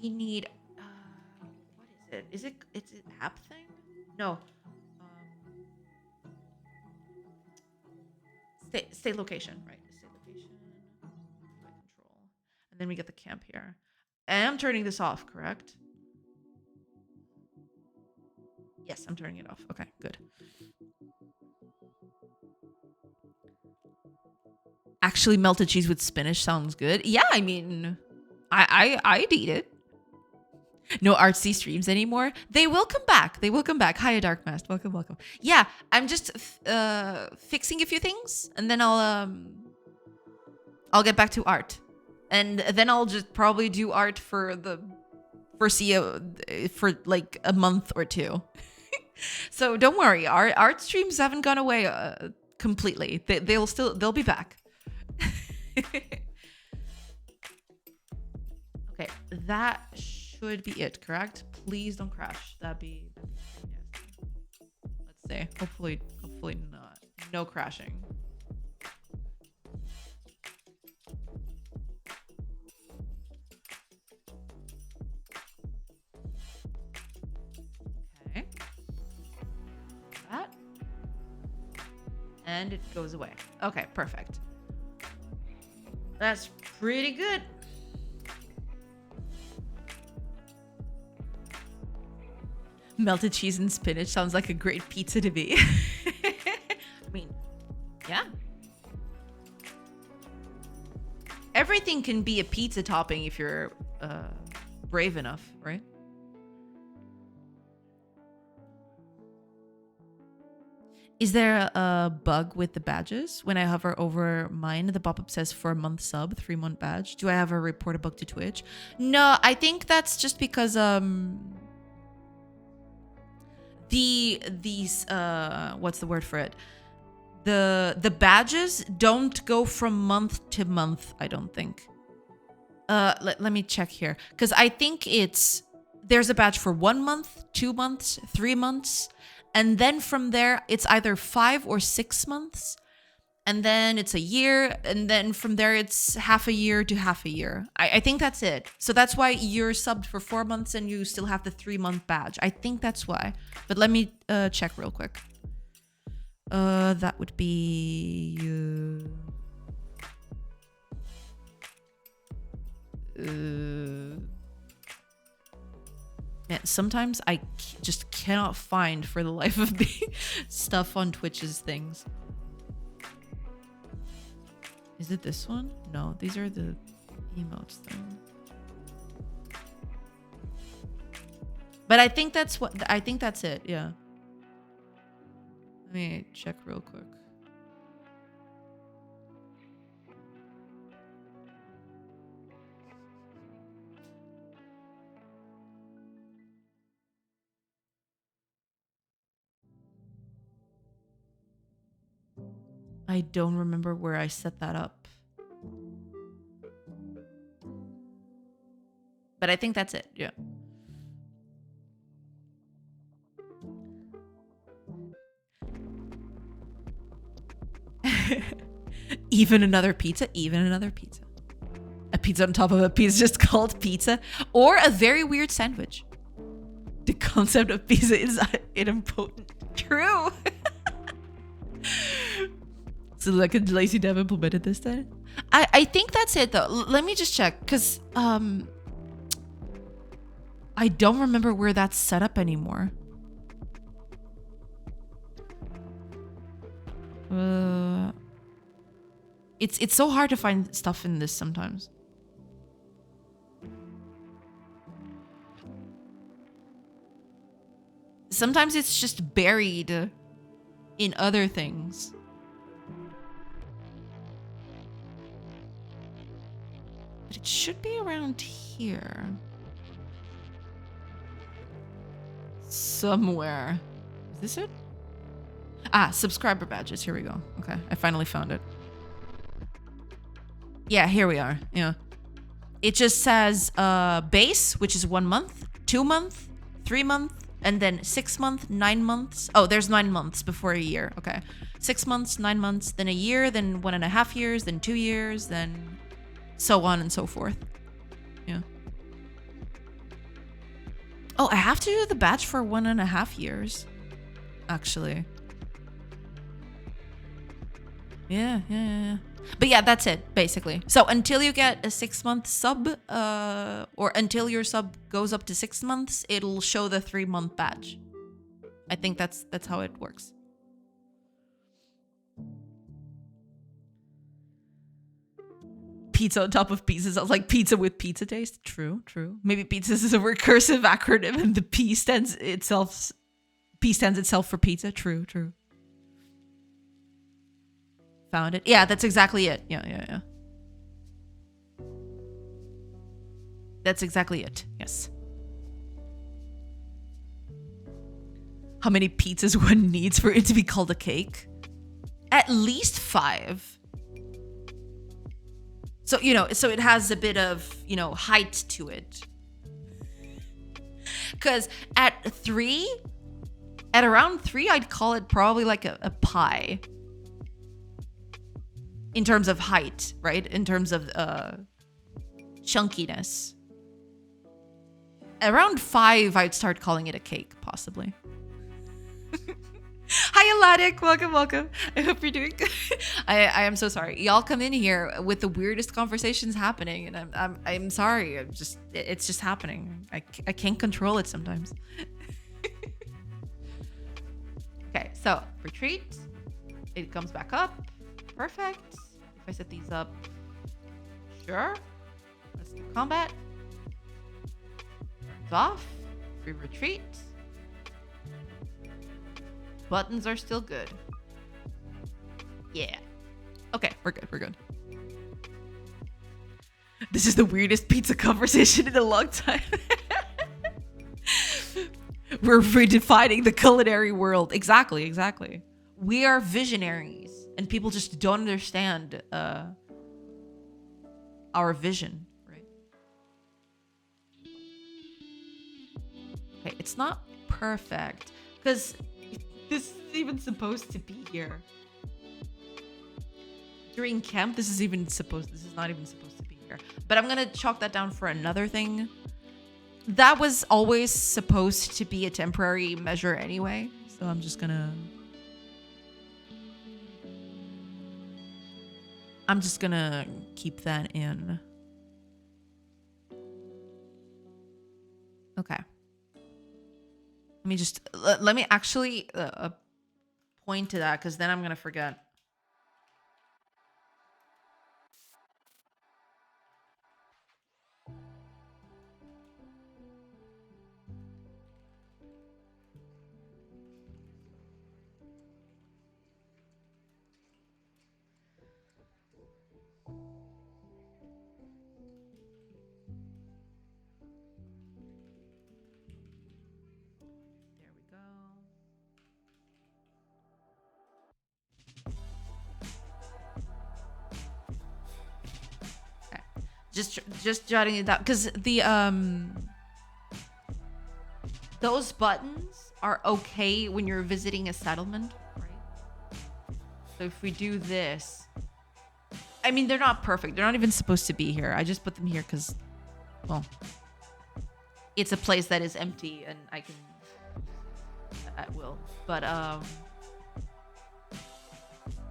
We need, what is it? It's an app thing? No. Stay location, right? Stay location, control. And then we get the camp here. And I'm turning this off, correct? Yes, I'm turning it off. Okay, good. Actually, melted cheese with spinach sounds good. Yeah, I mean, I'd eat it. No artsy streams anymore. They will come back. They will come back. Hiya, Dark Mask. Welcome, welcome. Yeah, I'm just fixing a few things, and then I'll get back to art. And then I'll just probably do art for like a month or two. So don't worry, our art streams haven't gone away completely. They'll be back. Okay, that should be it, correct? Please don't crash. That'd be nasty. Let's see. Hopefully not. No crashing. That. And it goes away. Okay, perfect. That's pretty good. Melted cheese and spinach sounds like a great pizza to me. I mean, yeah. Everything can be a pizza topping if you're brave enough, right? Is there a bug with the badges? When I hover over mine, the pop-up says 4-month sub, 3-month badge. Do I have a report a bug to Twitch? No, I think that's just because these what's the word for it? The badges don't go from month to month, I don't think. Let me check here, because I think there's a badge for 1 month, 2 months, 3 months. And then from there, it's either 5 or 6 months. And then it's a year. And then from there, it's half a year to half a year. I think that's it. So that's why you're subbed for 4 months and you still have the 3-month badge. I think that's why. But let me check real quick. That would be... Yeah, sometimes I just cannot find for the life of me stuff on Twitch's things. Is it this one? No, these are the emotes thing. But I think that's it, yeah. Let me check real quick. I don't remember where I set that up. But I think that's it, yeah. Even another pizza, even another pizza. A pizza on top of a pizza just called pizza. Or a very weird sandwich. The concept of pizza is idempotent. True. So like a lazy dev implemented this then? I think that's it though. Let me just check, because I don't remember where that's set up anymore. It's so hard to find stuff in this sometimes. Sometimes it's just buried in other things. But it should be around here. Somewhere. Is this it? Ah, subscriber badges. Here we go. Okay, I finally found it. Yeah, here we are. Yeah. It just says base, which is 1 month, 2 month, 3 month, and then 6 month, 9 months. Oh, there's 9 months before a year. Okay. 6 months, 9 months, then a year, then 1.5 years, then 2 years, then so on and so forth. Yeah. Oh, I have to do the badge for 1.5 years. Actually. Yeah. But yeah, that's it, basically. So until you get a 6-month sub, or until your sub goes up to 6 months, it'll show the 3-month badge. I think that's how it works. Pizza on top of pizza sounds like pizza with pizza taste. True. Maybe pizza is a recursive acronym and the P stands itself for pizza. True. Found it. Yeah, that's exactly it. Yeah. That's exactly it. Yes. How many pizzas one needs for it to be called a cake? At least 5. So, so it has a bit of, height to it. Because at around 3, I'd call it probably like a pie. In terms of height, right? In terms of chunkiness. Around 5, I'd start calling it a cake, possibly. Hi, Aladic. Welcome. I hope you're doing good. I am so sorry. Y'all come in here with the weirdest conversations happening, and I'm sorry. It's just happening. I can't control it sometimes. Okay, so retreat. It comes back up. Perfect. If I set these up, sure. Let's do combat. off. We retreat. Buttons are still good. Yeah. Okay, we're good. We're good. This is the weirdest pizza conversation in a long time. We're redefining the culinary world. Exactly, exactly. We are visionaries, and people just don't understand our vision, right? Okay, it's not perfect because this is even supposed to be here. During camp, this is not even supposed to be here. But I'm gonna chalk that down for another thing. That was always supposed to be a temporary measure anyway. So I'm just gonna keep that in. Okay. Let me actually point to that, because then I'm gonna forget. There we go. Okay. Just jotting it down, because the those buttons are okay when you're visiting a settlement, right? So if we do this, I mean, they're not perfect. They're not even supposed to be here. I just put them here because, well, it's a place that is empty and I can at will. But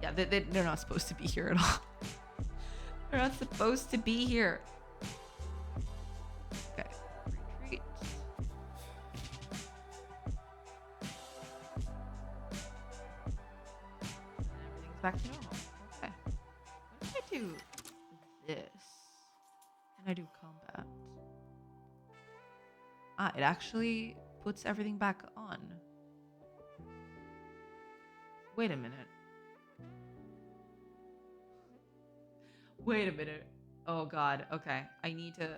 yeah, they're not supposed to be here at all. They're not supposed to be here. Okay, retreat. Everything's back to normal. Okay. What if I do this? And I do combat. Ah, it actually puts everything back on. Wait a minute. Wait a minute. Oh god. Okay. I need to...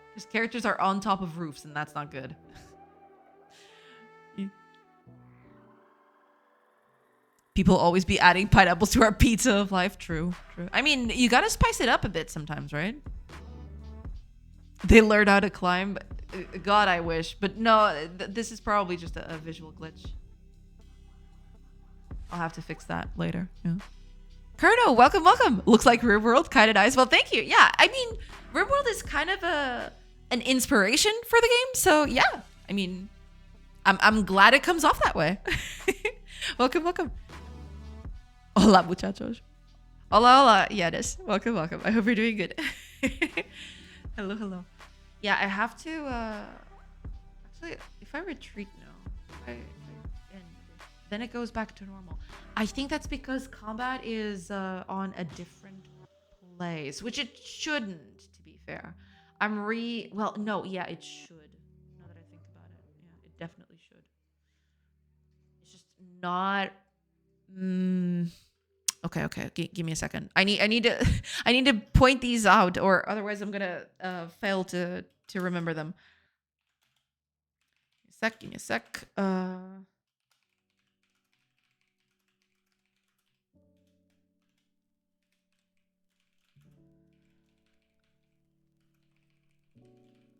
Because characters are on top of roofs and that's not good. People always be adding pineapples to our pizza of life. True. True. I mean, you gotta spice it up a bit sometimes, right? They learned how to climb. God, I wish. But no, this is probably just a visual glitch. I'll have to fix that later. Yeah. Kurno, welcome, welcome. Looks like RimWorld, kind of nice. Well, thank you. Yeah, I mean, RimWorld is kind of an inspiration for the game. So yeah, I mean, I'm glad it comes off that way. Welcome, welcome. Hola, muchachos. Hola, hola. Yeah, it is. Welcome, welcome. I hope you're doing good. Hello, hello. Yeah, I have to, actually, if I retreat now, then it goes back to normal. I think that's because combat is on a different place, which it shouldn't, to be fair. Well, no, yeah, it should. Now that I think about it. Yeah, it definitely should. It's just not... Okay. Give me a second. I need to point these out, or otherwise I'm gonna fail to remember them. Give me a sec.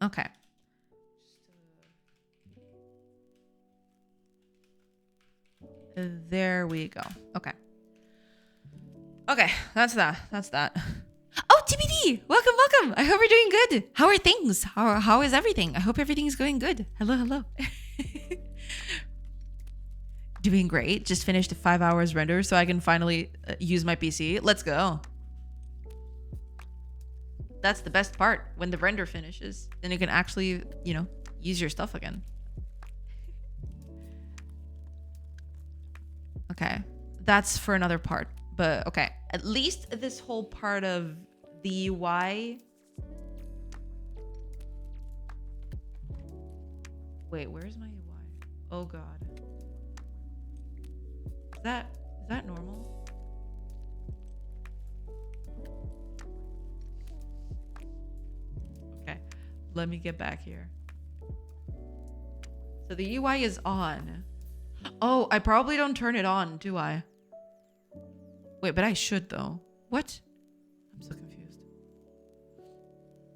Okay. There we go. Okay. Okay, that's that. Oh, TBD! Welcome, welcome! I hope you're doing good. How are things? How is everything? I hope everything's going good. Hello. Doing great. Just finished a 5 hours render so I can finally use my PC. Let's go. That's the best part. When the render finishes, then you can actually, use your stuff again. Okay. That's for another part. But okay, at least this whole part of the UI Wait, where's my UI? Oh god. Is that normal? Okay, let me get back here. So the UI is on. Oh, I probably don't turn it on, do I? Wait, but I should though. What? I'm so confused.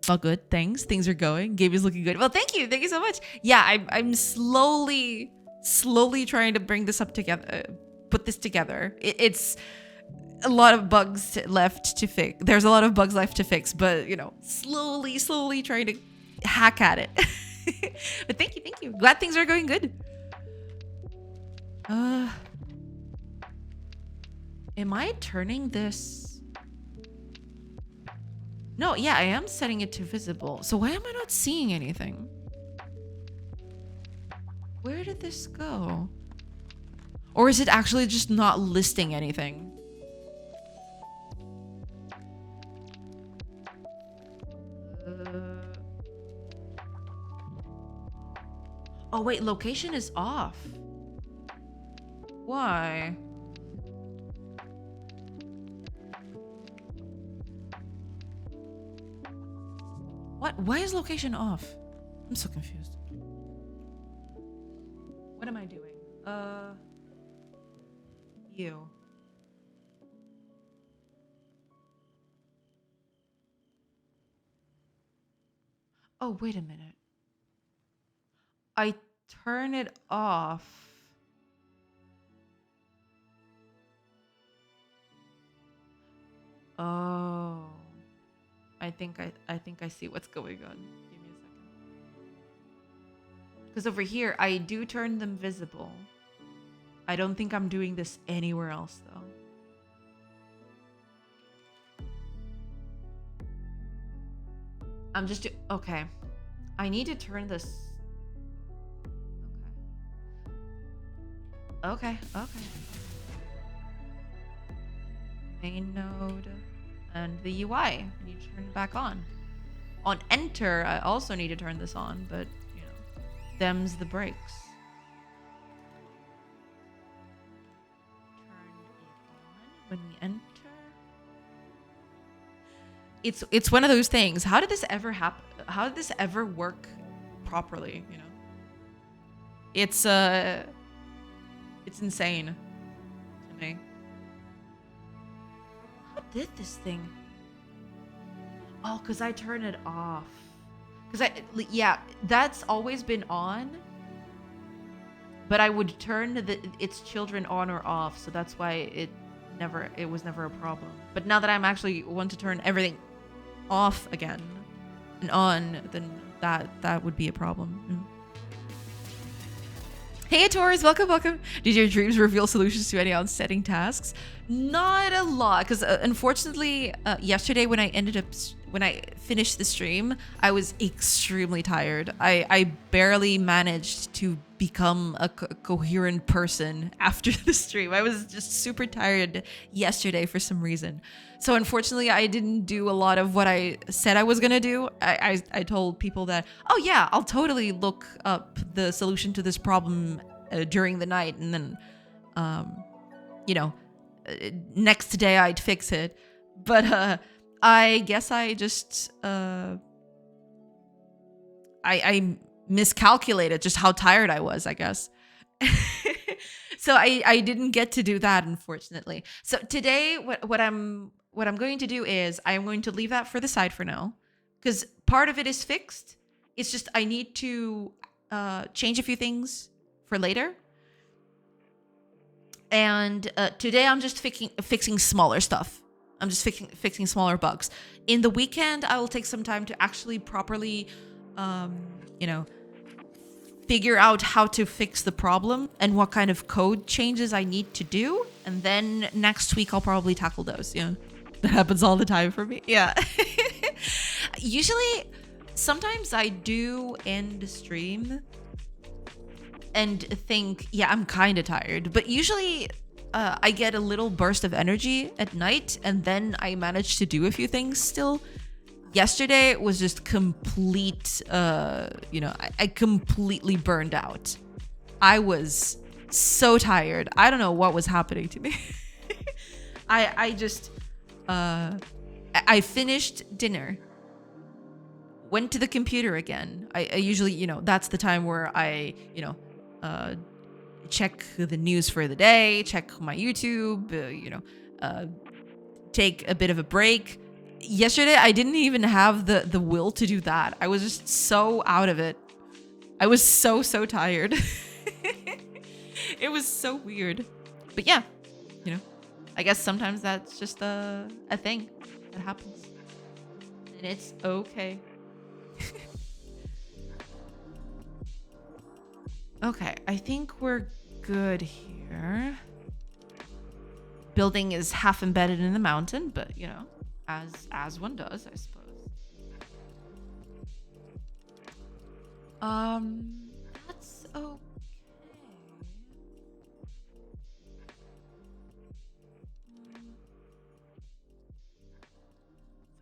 All good. Thanks. Things are going. Game is looking good. Well, thank you. Thank you so much. Yeah, I'm slowly trying to bring this up together. Put this together. It's a lot of bugs left to fix. There's a lot of bugs left to fix, but you know, slowly trying to hack at it. But thank you. Glad things are going good. Am I turning this? No, yeah, I am setting it to visible. So why am I not seeing anything? Where did this go? Or is it actually just not listing anything? Oh wait, location is off. Why? What? Why is location off? I'm so confused. What am I doing? You. Oh, wait a minute. I turn it off. Oh. I think I see what's going on. Give me a second. Because over here, I do turn them visible. I don't think I'm doing this anywhere else, though. I'm just... Okay. I need to turn this... Okay. Main node... And the UI, I need to turn it back on. On enter, I also need to turn this on, but, you know, them's the breaks. Turn it on when we enter. It's one of those things. How did this ever happen? How did this ever work properly, you know? It's insane to me. Did this thing? Oh, because I turn it off. Yeah, that's always been on. But I would turn its children on or off, so that's why it was never a problem. But now that I'm actually want to turn everything off again and on, then that would be a problem. Hey Taurus, welcome. Did your dreams reveal solutions to any unsetting tasks? Not a lot, because unfortunately, yesterday when I finished the stream, I was extremely tired. I barely managed to become a coherent person after the stream. I was just super tired yesterday for some reason. So unfortunately, I didn't do a lot of what I said I was gonna do. I told people that, oh yeah, I'll totally look up the solution to this problem during the night, and then, you know, next day I'd fix it. But I guess I just I miscalculated just how tired I was, I guess. So I didn't get to do that, unfortunately. So today, what I'm going to do is I'm going to leave that for the side for now, because part of it is fixed. It's just I need to change a few things for later. And today I'm just fixing smaller stuff. I'm just fixing smaller bugs. In the weekend, I will take some time to actually properly, you know, figure out how to fix the problem and what kind of code changes I need to do. And then next week, I'll probably tackle those. Yeah, that happens all the time for me. Yeah. Usually, sometimes I do end the stream and think, yeah, I'm kind of tired. But usually I get a little burst of energy at night, and then I manage to do a few things still. Yesterday was just complete, I completely burned out. I was so tired. I don't know what was happening to me. I just, I finished dinner, went to the computer again. I usually, that's the time where I, check the news for the day, check my YouTube, take a bit of a break. Yesterday, I didn't even have the will to do that. I was just so out of it. I was so tired. It was so weird. But yeah, I guess sometimes that's just a thing that happens. And it's okay. Okay, I think we're good here. Building is half embedded in the mountain, but as one does, I suppose. That's okay.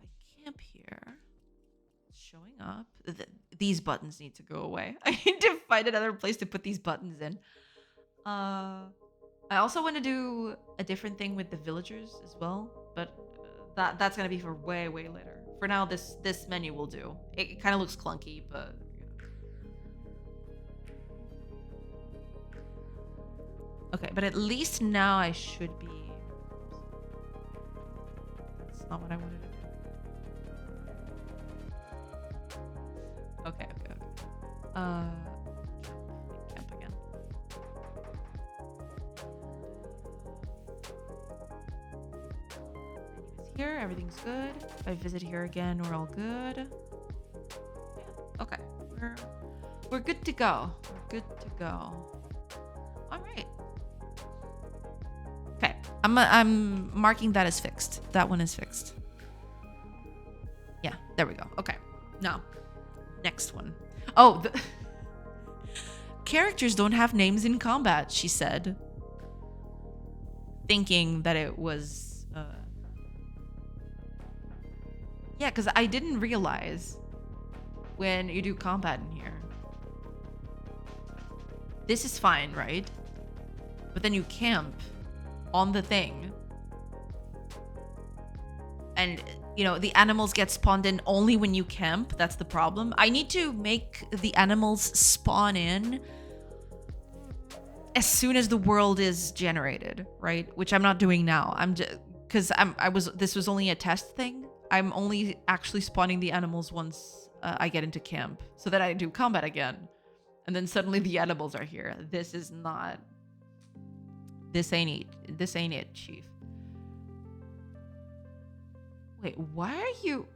If I camp here, it's showing up. These buttons need to go away. I need to find another place to put these buttons in. I also want to do a different thing with the villagers as well, but that's gonna be for way later. For now, this menu will do. It kind of looks clunky, but okay. But at least now I should be. That's not what I wanted to do. Okay. Camp again. Here, everything's good. If I visit here again, we're all good. Yeah, okay. We're good to go. We're good to go. All right. Okay. I'm marking that as fixed. That one is fixed. Yeah, there we go. Okay. Now, next one. Oh, the characters don't have names in combat, she said. Thinking that it was yeah, because I didn't realize when you do combat in here. This is fine, right? But then you camp on the thing. And, the animals get spawned in only when you camp. That's the problem. I need to make the animals spawn in as soon as the world is generated, right? Which I'm not doing now. I'm just because this was only a test thing. I'm only actually spawning the animals once I get into camp, so that I do combat again, and then suddenly the animals are here. This ain't it, Chief. Wait, why are you?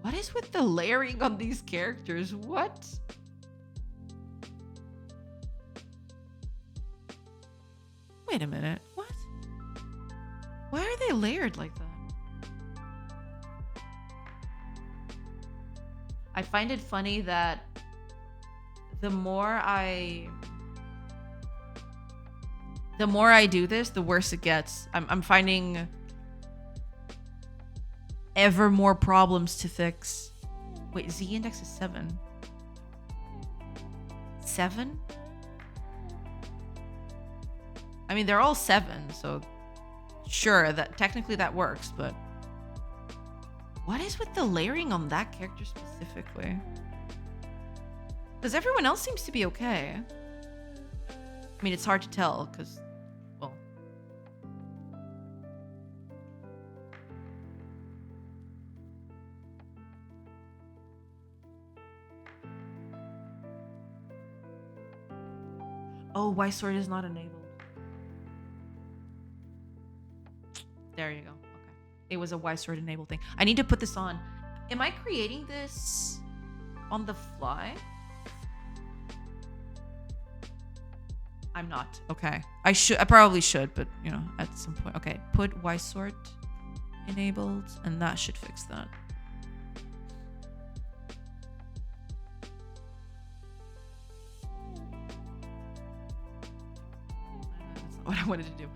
What is with the layering on these characters? What? Wait a minute. What? Why are they layered like that? I find it funny that the more I do this, the worse it gets. I'm finding ever more problems to fix. Wait, Z index is 7. 7? I mean, they're all 7, so sure, that technically that works, but what is with the layering on that character specifically? Because everyone else seems to be okay. I mean, it's hard to tell because, well, oh, Y sword is not enabled. There you go. Okay. It was a Y sword enabled thing. I need to put this on. Am I creating this on the fly? I'm not. Okay. I probably should, but at some point. Okay. Put Y sword enabled, and that should fix that. That's not what I wanted to do.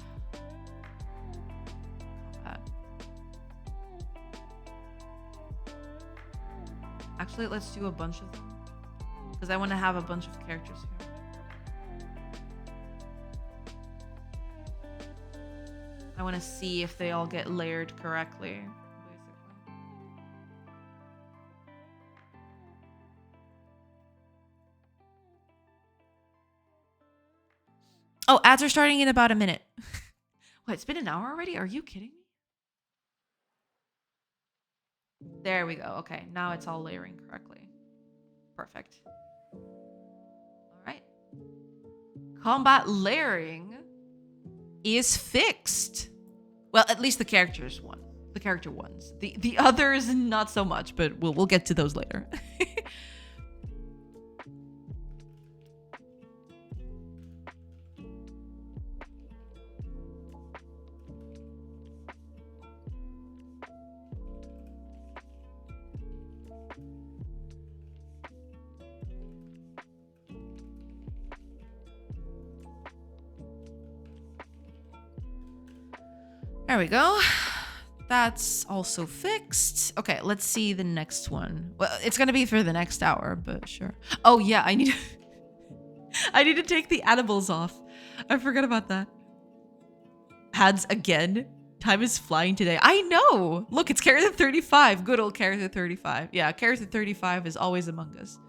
Actually, let's do a bunch of them. Because I want to have a bunch of characters here. I want to see if they all get layered correctly, basically. Oh, ads are starting in about a minute. What, it's been an hour already? Are you kidding me? There we go. Okay, now it's all layering correctly. Perfect. All right. Combat layering is fixed. Well, at least the characters one. The character ones. The others not so much, but we'll get to those later. There we go. That's also fixed. Okay, let's see the next one. Well, it's gonna be for the next hour, but sure. Oh yeah, I need to take the animals off. I forgot about that. Ads again. Time is flying today. I know. Look, it's character 35. Good old character 35. Yeah, character 35 is always among us.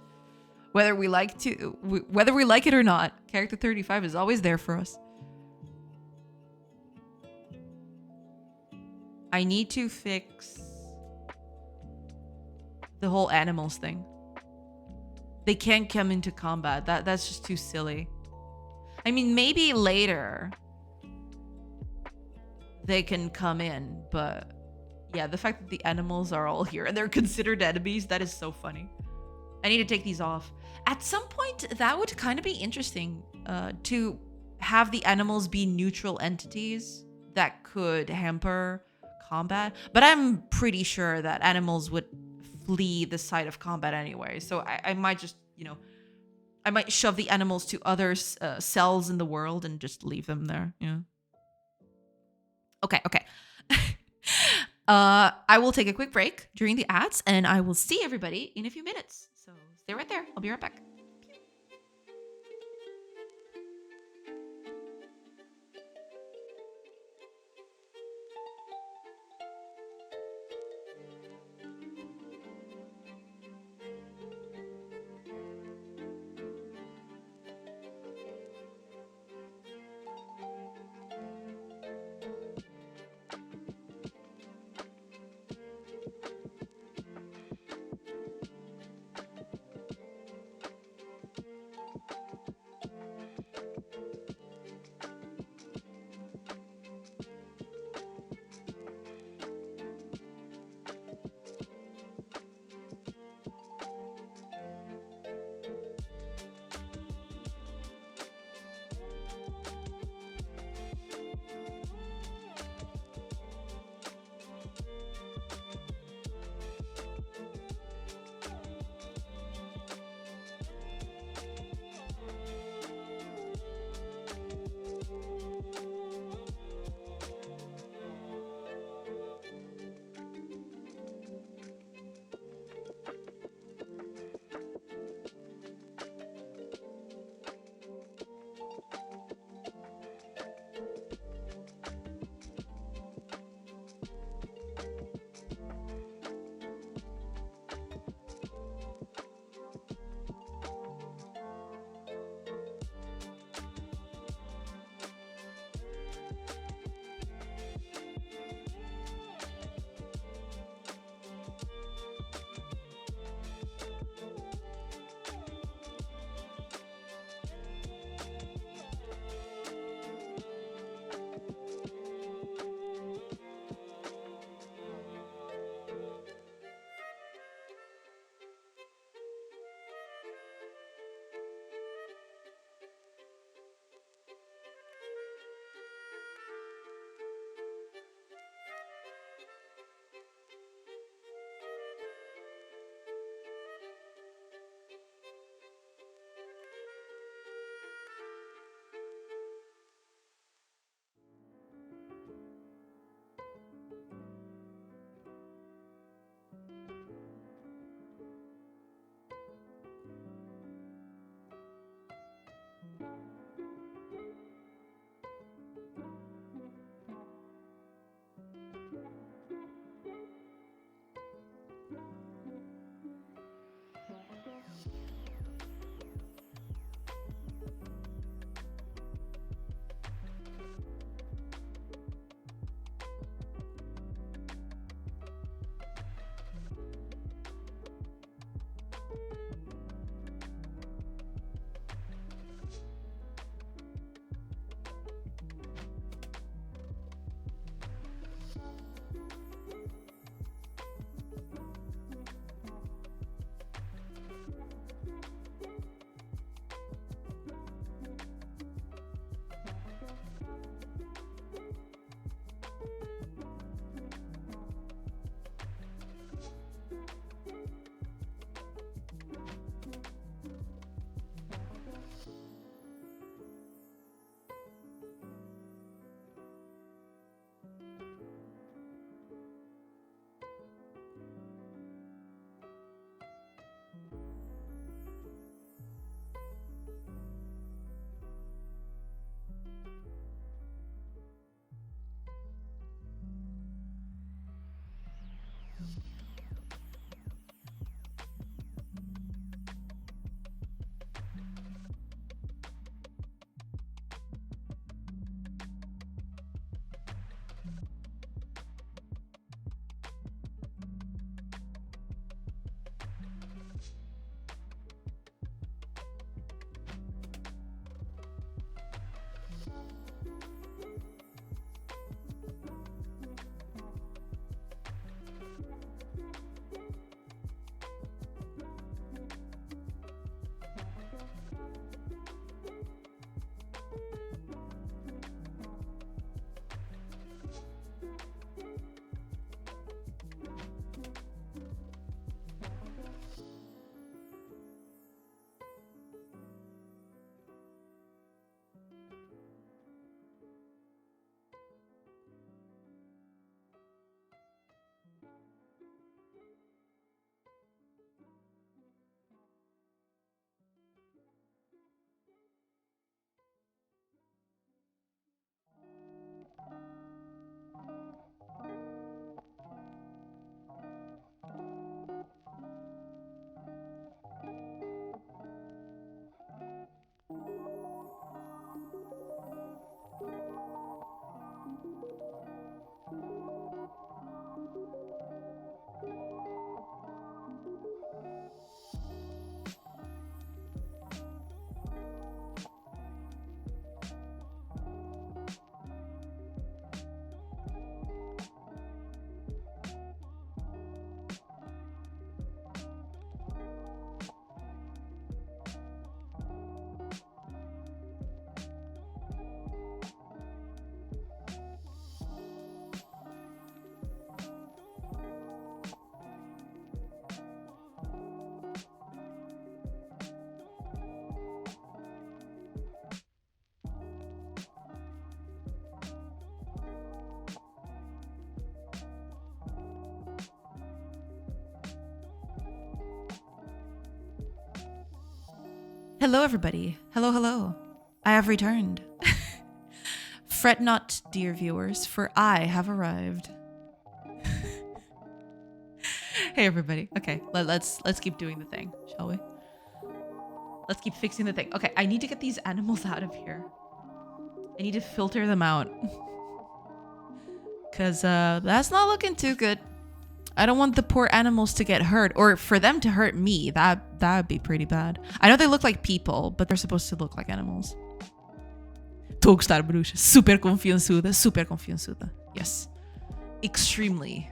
Whether we like it or not, character 35 is always there for us. I need to fix the whole animals thing. They can't come into combat. That's just too silly. I mean, maybe later they can come in, but yeah, the fact that the animals are all here and they're considered enemies, that is so funny. I need to take these off. At some point, that would kind of be interesting to have the animals be neutral entities that could hamper combat. But I'm pretty sure that animals would flee the site of combat anyway. So I might just, I might shove the animals to other cells in the world and just leave them there. Yeah. Okay. I will take a quick break during the ads and I will see everybody in a few minutes. So stay right there. I'll be right back. Hello, everybody. Hello, hello. I have returned. Fret not, dear viewers, for I have arrived. Hey, everybody. Okay, let's keep doing the thing, shall we? Let's keep fixing the thing. Okay, I need to get these animals out of here. I need to filter them out. Because that's not looking too good. I don't want the poor animals to get hurt, or for them to hurt me. That would be pretty bad. I know they look like people, but they're supposed to look like animals. Tågstar bruxa. Super confiançuda. Super confiançuda. Yes. Extremely.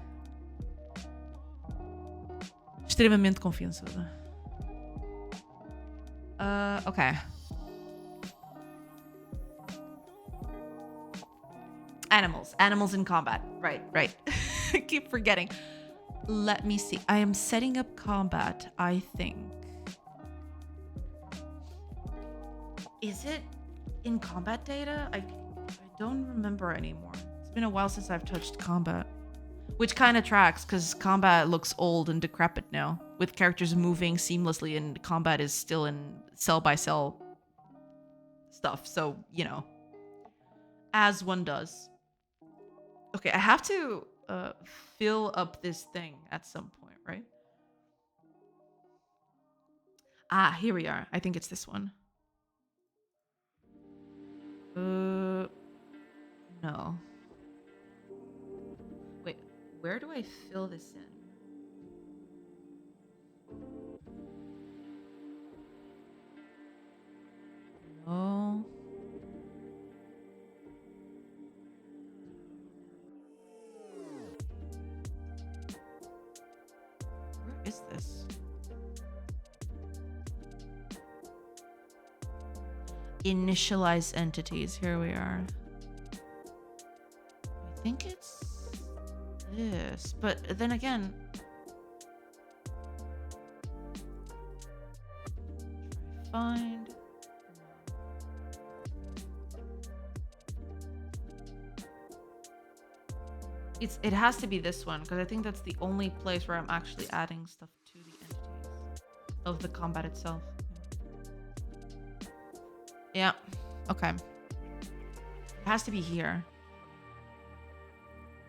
Extremamente confiançuda. Okay. Animals in combat. Right. I keep forgetting. Let me see. I am setting up combat, I think. Is it in combat data? I don't remember anymore. It's been a while since I've touched combat. Which kind of tracks, because combat looks old and decrepit now, with characters moving seamlessly, and combat is still in cell-by-cell stuff, so, you know. As one does. Okay, I have to fill up this thing at some point, right? Ah, here we are. I think it's this one. No. Wait, where do I fill this in? Oh. Where is this? Initialize entities. Here we are. I think it's this, but then again, find. It has to be this one, because I think that's the only place where I'm actually adding stuff to the entities of the combat itself. Yeah. Okay. It has to be here.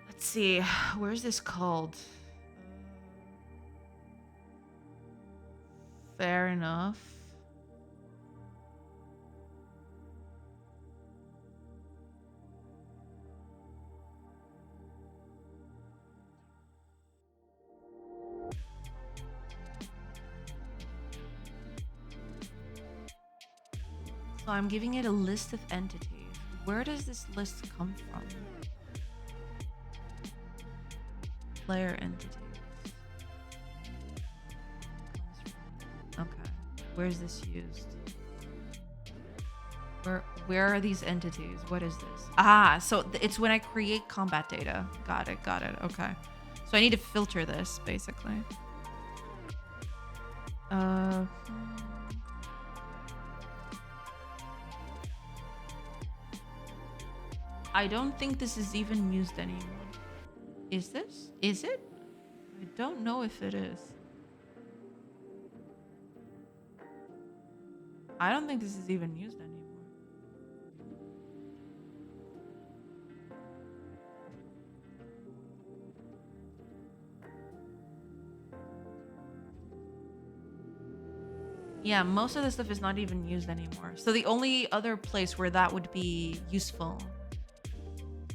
Let's see. Where's this called? Fair enough. So I'm giving it a list of entities. Where does this list come from? Player entities. Okay. Where's this used? Where are these entities? What is this? Ah, so it's when I create combat data. Got it. Okay. So I need to filter this, basically. I don't think this is even used anymore. Is this? Is it? I don't know if it is. I don't think this is even used anymore. Yeah, most of the stuff is not even used anymore. So the only other place where that would be useful,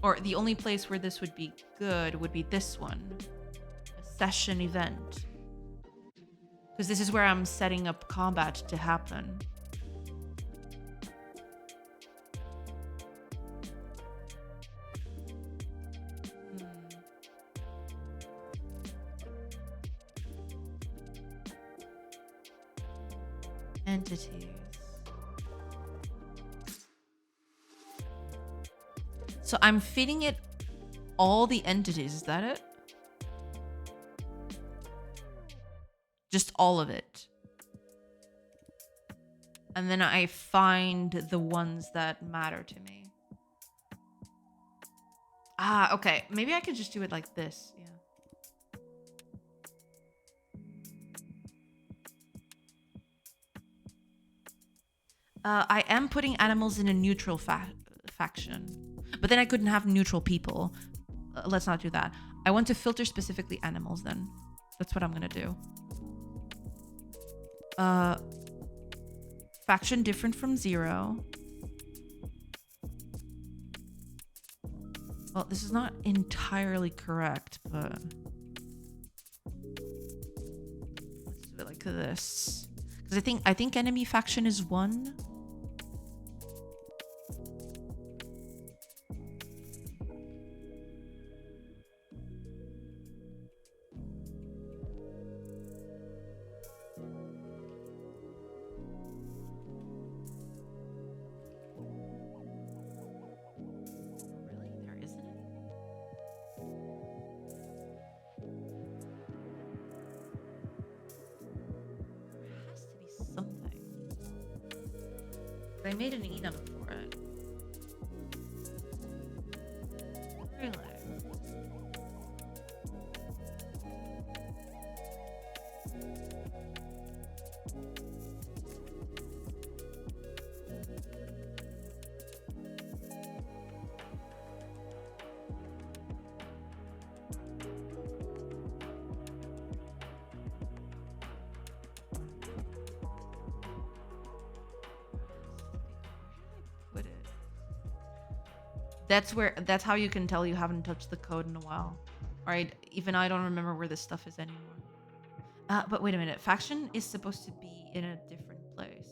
or the only place where this would be good, would be this one. A session event. Because this is where I'm setting up combat to happen. Entities. So I'm feeding it all the entities, is that it? Just all of it. And then I find the ones that matter to me. Ah, okay. Maybe I could just do it like this. Yeah. I am putting animals in a neutral faction, but then I couldn't have neutral people. Let's not do that. I want to filter specifically animals then. That's what I'm gonna do. Faction different from 0. Well, this is not entirely correct, but let's do it like this. Because I think enemy faction is 1. I made an enum for it. Really? That's how you can tell you haven't touched the code in a while. Alright, even I don't remember where this stuff is anymore. But wait a minute, faction is supposed to be in a different place.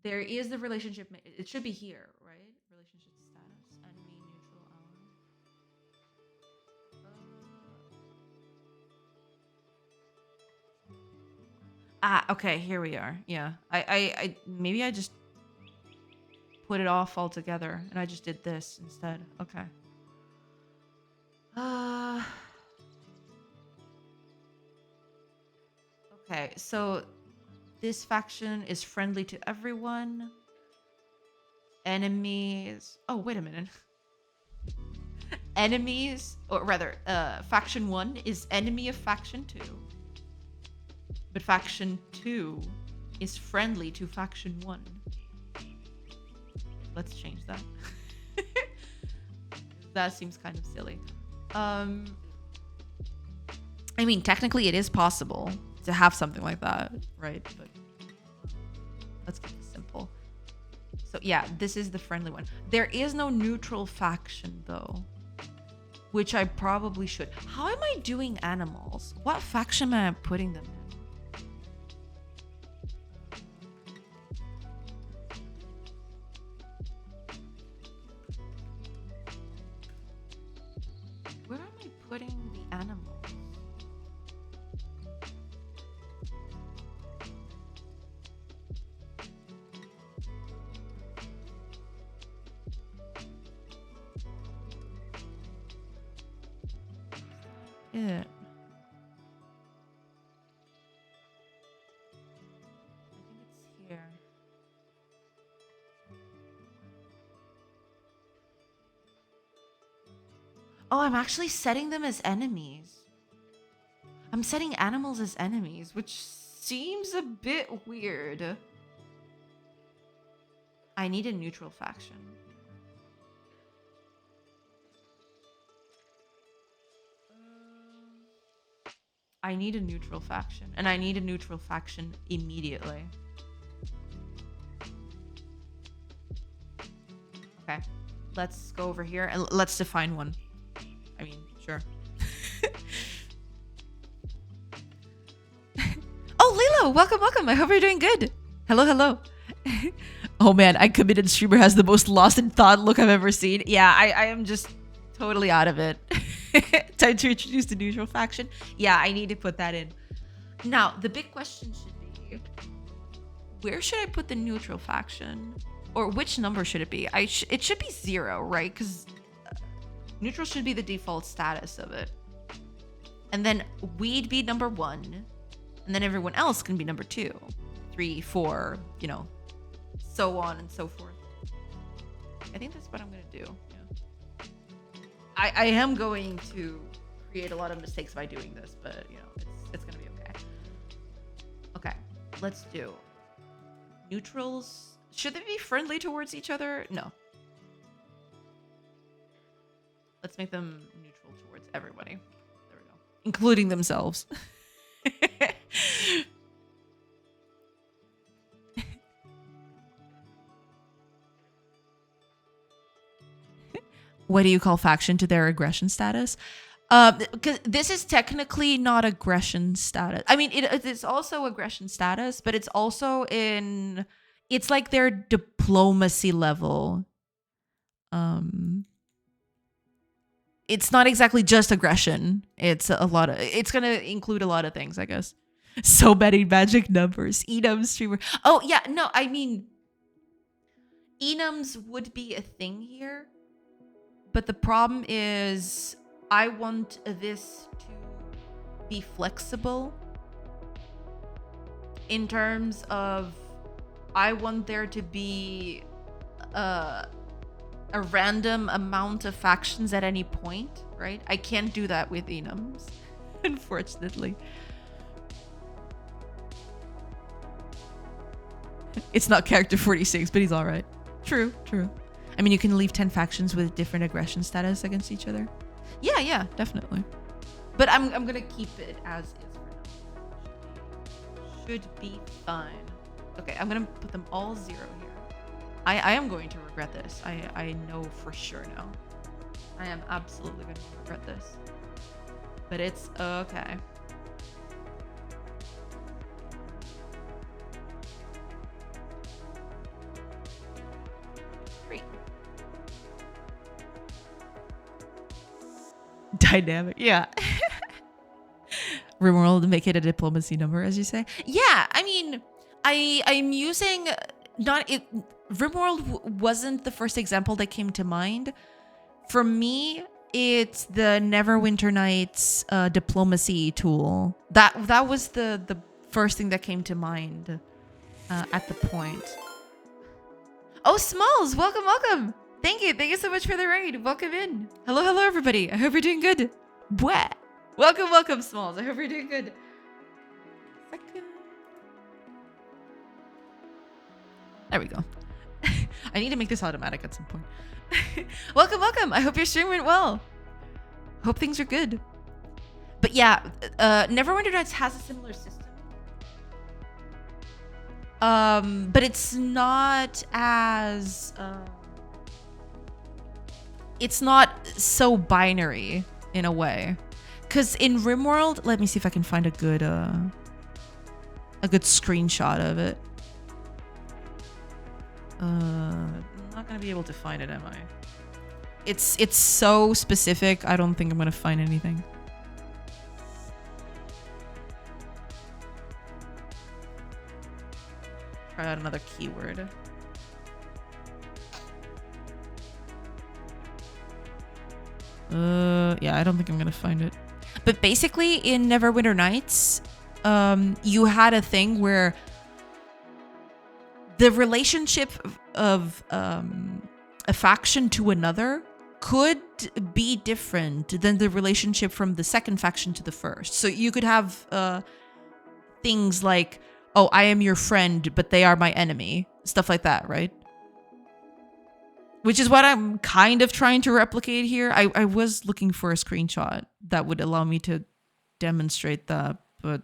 There is the relationship, it should be here, right? Relationship status, enemy, neutral, ally. Okay, here we are. Yeah, I maybe I just put it off altogether, and I just did this instead. Okay. Okay, so this faction is friendly to everyone. Enemies. Oh, wait a minute. Enemies, or rather, faction 1 is enemy of faction 2. But faction 2 is friendly to faction 1. Let's change that. That seems kind of silly. I mean, technically it is possible to have something like that, right? But let's keep it simple. So yeah, this is the friendly one. There is no neutral faction though, which I probably should. How am I doing animals? What faction am I putting them in? Where am I putting the animals? It. I think it's here. Oh, I'm actually setting them as enemies. I'm setting animals as enemies, which seems a bit weird. I need a neutral faction. I need a neutral faction, and I need a neutral faction immediately. Okay, let's go over here and let's define one. I mean, sure. Oh, Lilo, welcome, welcome. I hope you're doing good. Hello, hello. Oh man, I committed streamer has the most lost in thought look I've ever seen. Yeah, I am just totally out of it. Time to introduce the neutral faction. Yeah, I need to put that in. Now, the big question should be, where should I put the neutral faction? Or which number should it be? It should be 0, right? Because neutral should be the default status of it. And then we'd be number 1. And then everyone else can be number 2, 3, 4, you know, so on and so forth. I think that's what I'm going to do. I am going to create a lot of mistakes by doing this, but you know, it's gonna be okay. Okay, let's do neutrals. Should they be friendly towards each other? No. Let's make them neutral towards everybody. There we go. Including themselves. What do you call faction to their aggression status? Because this is technically not aggression status. I mean, it's also aggression status, but it's also it's like their diplomacy level. It's not exactly just aggression. It's it's gonna include a lot of things, I guess. So many magic numbers. Enum streamer. Oh yeah, no, I mean, enums would be a thing here. But the problem is, I want this to be flexible in terms of, I want there to be a random amount of factions at any point, right? I can't do that with enums, unfortunately. It's not character 46, but he's all right. True, true. I mean, you can leave 10 factions with different aggression status against each other. Yeah, yeah, definitely. But I'm gonna keep it as is for now. Should be fine. Okay, I'm gonna put them all 0 here. I am going to regret this. I know for sure now. I am absolutely going to regret this. But it's okay. Dynamic, yeah. Rimworld to make it a diplomacy number, as you say. Yeah, I mean, I'm using not it. Rimworld wasn't the first example that came to mind. For me, it's the Neverwinter Nights diplomacy tool. That was the first thing that came to mind at the point. Oh, Smalls, welcome, welcome. Thank you so much for the raid. Welcome in. Hello, everybody. I hope you're doing good. Bwah. Welcome, Smalls. I hope you're doing good. There we go. I need to make this automatic at some point. welcome. I hope your stream went well. Hope things are good. But yeah, Neverwinter Nights has a similar system. But it's not as it's not so binary in a way. Cause in Rimworld, let me see if I can find a good screenshot of it. I'm not gonna be able to find it, am I? It's so specific, I don't think I'm gonna find anything. Try out another keyword. Yeah, I don't think I'm gonna find it. But basically, in Neverwinter Nights, you had a thing where the relationship of a faction to another could be different than the relationship from the second faction to the first. So you could have things like, oh, I am your friend, but they are my enemy. Stuff like that, right? Which is what I'm kind of trying to replicate here. I was looking for a screenshot that would allow me to demonstrate that, but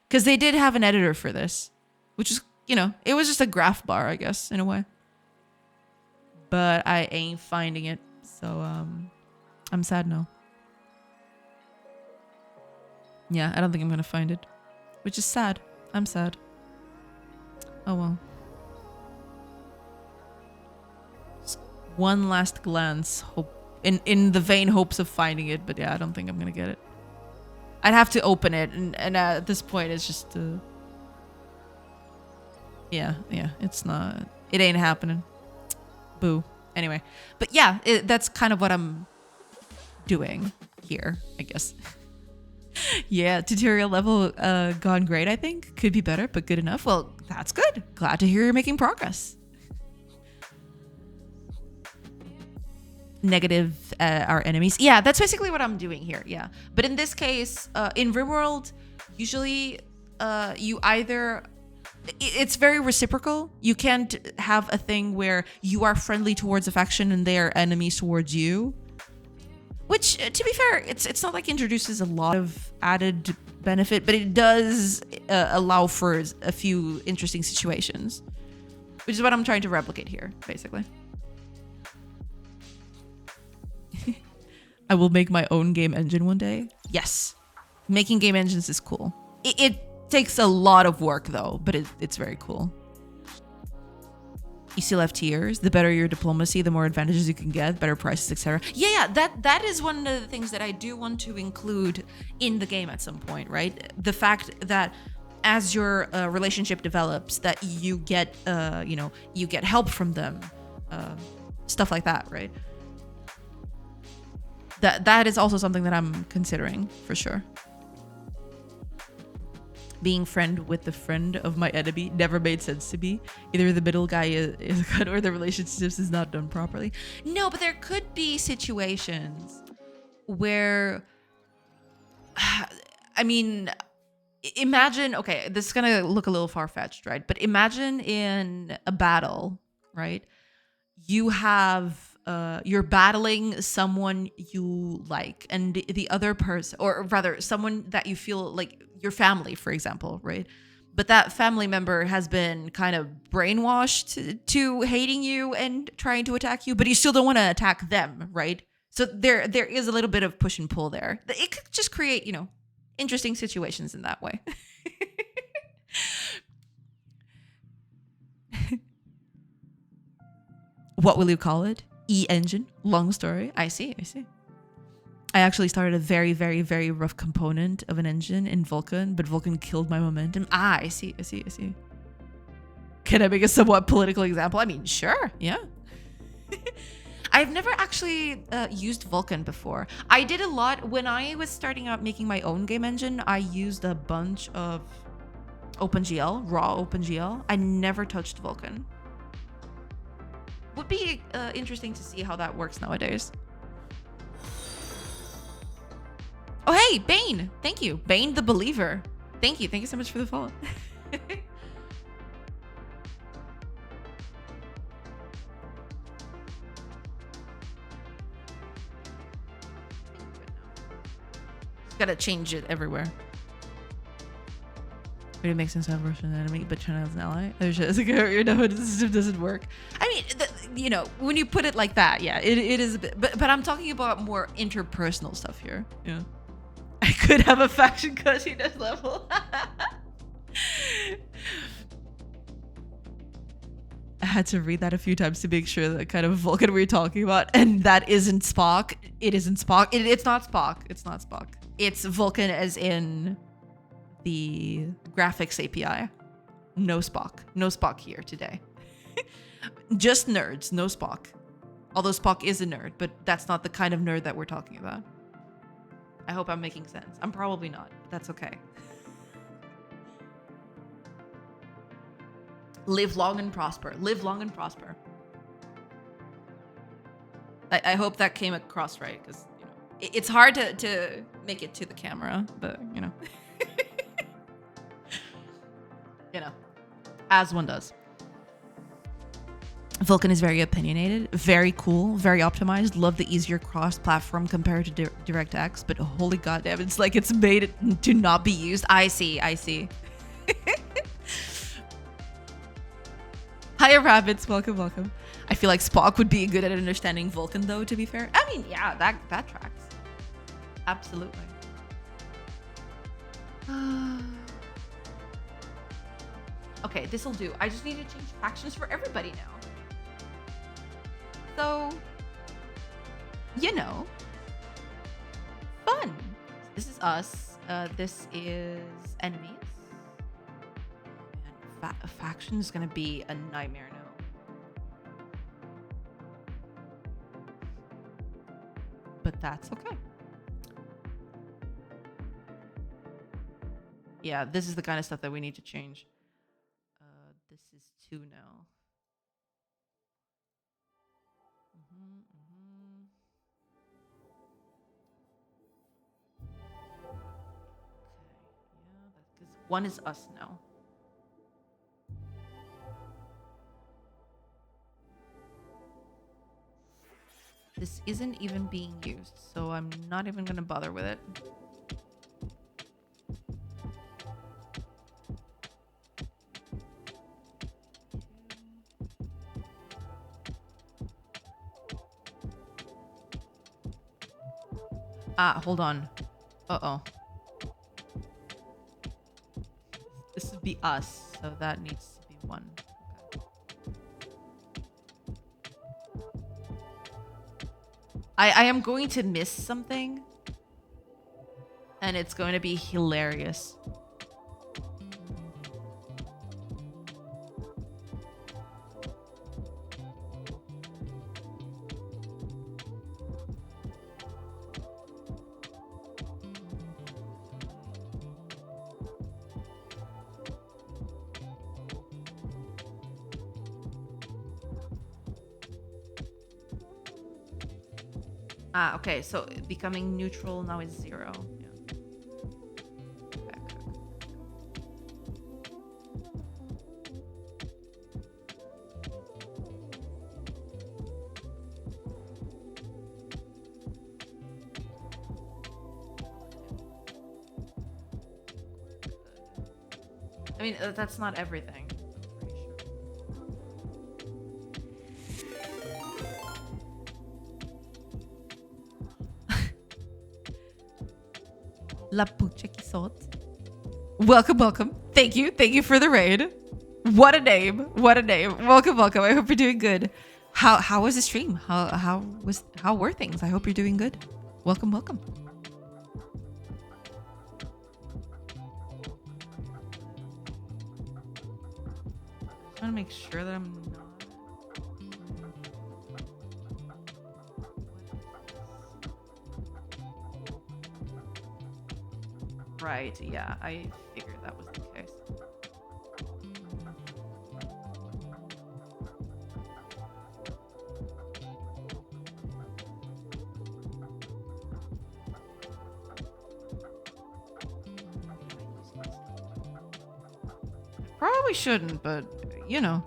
because they did have an editor for this, which is, you know, it was just a graph bar, I guess, in a way. But I ain't finding it, so I'm sad now. Yeah, I don't think I'm gonna find it, which is sad. I'm sad. Oh well. One last glance, hope in the vain hopes of finding it, but yeah, I don't think I'm gonna get it. I'd have to open it, and at this point, it's just yeah, it's not. It ain't happening. Boo. Anyway, but yeah, that's kind of what I'm doing here, I guess. Yeah, tutorial level gone great, I think. Could be better, but good enough. Well, that's good. Glad to hear you're making progress. negative our enemies. Yeah, that's basically what I'm doing here. Yeah, but in this case, in RimWorld, usually you either it's very reciprocal. You can't have a thing where you are friendly towards a faction and they are enemies towards you. Which, to be fair, it's not like introduces a lot of added benefit, but it does allow for a few interesting situations, which is what I'm trying to replicate here, basically. I will make my own game engine one day. Yes, making game engines is cool. It takes a lot of work though, but it's very cool. You still have tiers. The better your diplomacy, the more advantages you can get, better prices, etc. Yeah, that is one of the things that I do want to include in the game at some point, right? The fact that as your relationship develops, that you get, you get help from them, stuff like that, right? That is also something that I'm considering for sure. Being friend with the friend of my enemy never made sense to me. Either the middle guy is good or the relationships is not done properly. No, but there could be situations where, I mean, imagine, okay, this is gonna look a little far-fetched, right? But imagine in a battle, right? You have you're battling someone you like, and the other person, or rather someone that you feel like your family, for example, right? But that family member has been kind of brainwashed to hating you and trying to attack you, but you still don't want to attack them, right? So there is a little bit of push and pull there. It could just create, interesting situations in that way. What will you call it? E-engine? Long story. I see. I actually started a very, very, very rough component of an engine in Vulkan, but Vulkan killed my momentum. I see. Can I make a somewhat political example? I mean, sure, yeah. I've never actually used Vulkan before. I did a lot when I was starting out making my own game engine. I used a bunch of OpenGL, raw OpenGL. I never touched Vulkan. Would be interesting to see how that works nowadays. Oh, hey, Bane. Thank you. Bane the Believer. Thank you. Thank you so much for the follow. Gotta change it everywhere. It makes sense to have Russian enemy, but China is an ally. There's just like, the system doesn't work. I mean, when you put it like that, yeah, it is a bit. But I'm talking about more interpersonal stuff here. Yeah, I could have a faction cushiness level. I had to read that a few times to make sure that kind of Vulcan we were talking about, and that isn't Spock. It isn't Spock. It's not Spock. It's not Spock. It's Vulcan as in the graphics API. No Spock. No Spock here today. Just nerds, no Spock. Although Spock is a nerd, but that's not the kind of nerd that we're talking about. I hope I'm making sense. I'm probably not, but that's okay. Live long and prosper. Live long and prosper. I hope that came across right, because it's hard to make it to the camera, but as one does. Vulkan is very opinionated, very cool, very optimized. Love the easier cross-platform compared to DirectX, but holy goddamn, it's like it's made to not be used. I see. Hiya, rabbits. Welcome. I feel like Spock would be good at understanding Vulkan, though, to be fair. I mean, yeah, that tracks. Absolutely. Okay, this'll do. I just need to change factions for everybody now. So, fun. This is us. This is enemies. Man, a faction is gonna be a nightmare now. But that's okay. Yeah, this is the kind of stuff that we need to change. This is 2 now. One is us now. This isn't even being used, so I'm not even gonna bother with it. Ah, hold on. Uh-oh. This would be us, so that needs to be one. I am going to miss something, and it's going to be hilarious. Ah, okay, so becoming neutral now is 0. Yeah. Okay. I mean, that's not everything. La Pucha Quixote. Welcome, welcome. Thank you for the raid. What a name. What a name. Welcome, welcome. I hope you're doing good. How was the stream? How were things? I hope you're doing good. Welcome, welcome. I want to make sure that I'm not. Right, yeah, I figured that was the case. Probably shouldn't, but you know.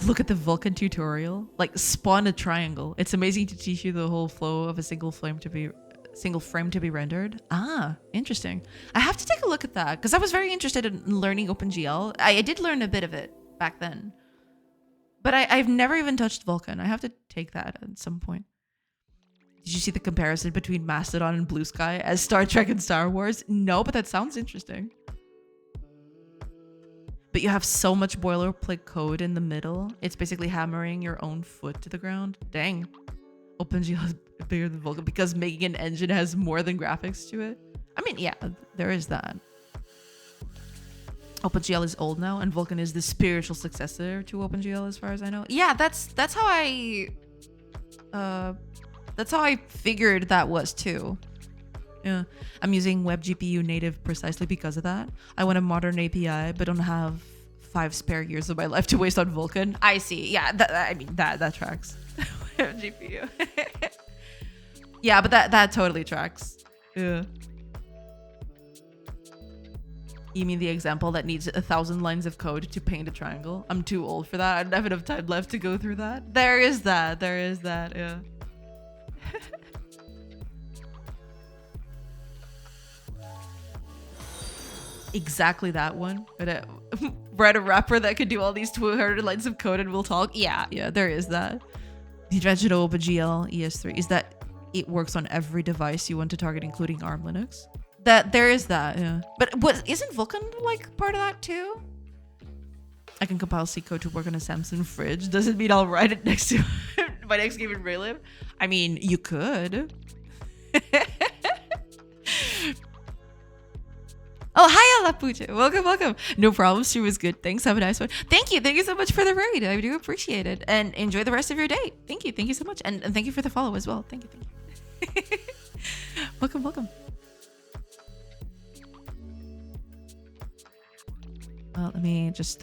Look at the Vulkan tutorial. Like, spawn a triangle. It's amazing to teach you the whole flow of a single frame to be rendered. Ah, interesting. I have to take a look at that because I was very interested in learning OpenGL. I did learn a bit of it back then, but I've never even touched Vulkan. I have to take that at some point. Did you see the comparison between Mastodon and Blue Sky as Star Trek and Star Wars? No, but that sounds interesting. But you have so much boilerplate code in the middle. It's basically hammering your own foot to the ground. Dang. OpenGL is bigger than Vulkan because making an engine has more than graphics to it. I mean, yeah, there is that. OpenGL is old now, and Vulkan is the spiritual successor to OpenGL, as far as I know. Yeah, that's how I figured that was too. Yeah, I'm using WebGPU native precisely because of that. I want a modern API, but don't have 5 spare years of my life to waste on Vulkan. I see. Yeah, that tracks. WebGPU. Yeah, but that totally tracks. Yeah. You mean the example that needs 1,000 lines of code to paint a triangle? I'm too old for that. I don't have enough time left to go through that. There is that. Yeah. Exactly that one. Write a rapper that could do all these 200 lines of code and we'll talk. Yeah, there is that. The advantage of OpenGL ES3 is that it works on every device you want to target, including ARM Linux. That there is that, yeah. But isn't Vulkan like part of that too? I can compile C code to work on a Samsung fridge. Doesn't mean I'll write it next to my next game in Relive. I mean, you could. Oh, hi, Lapucha. Welcome. No problem. Stream was good. Thanks. Have a nice one. Thank you so much for the raid. I do appreciate it. And enjoy the rest of your day. Thank you so much. And thank you for the follow as well. Thank you. Welcome. Well, let me just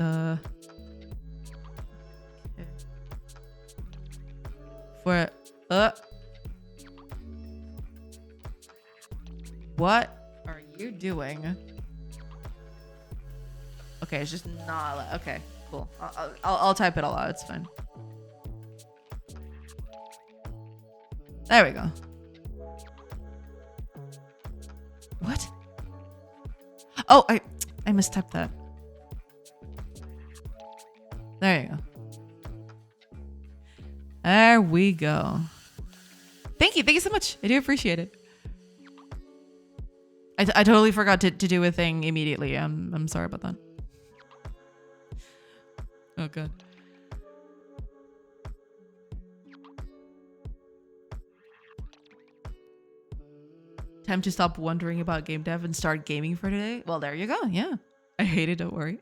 For what are you doing? Okay, it's just not. Okay, cool. I'll type it all out. It's fine. There we go. What? Oh, I mistyped that. There you go. There we go. Thank you so much. I do appreciate it. I totally forgot to do a thing immediately. I'm sorry about that. Oh god. Time to stop wondering about game dev and start gaming for today. Well, there you go. Yeah. I hate it, don't worry.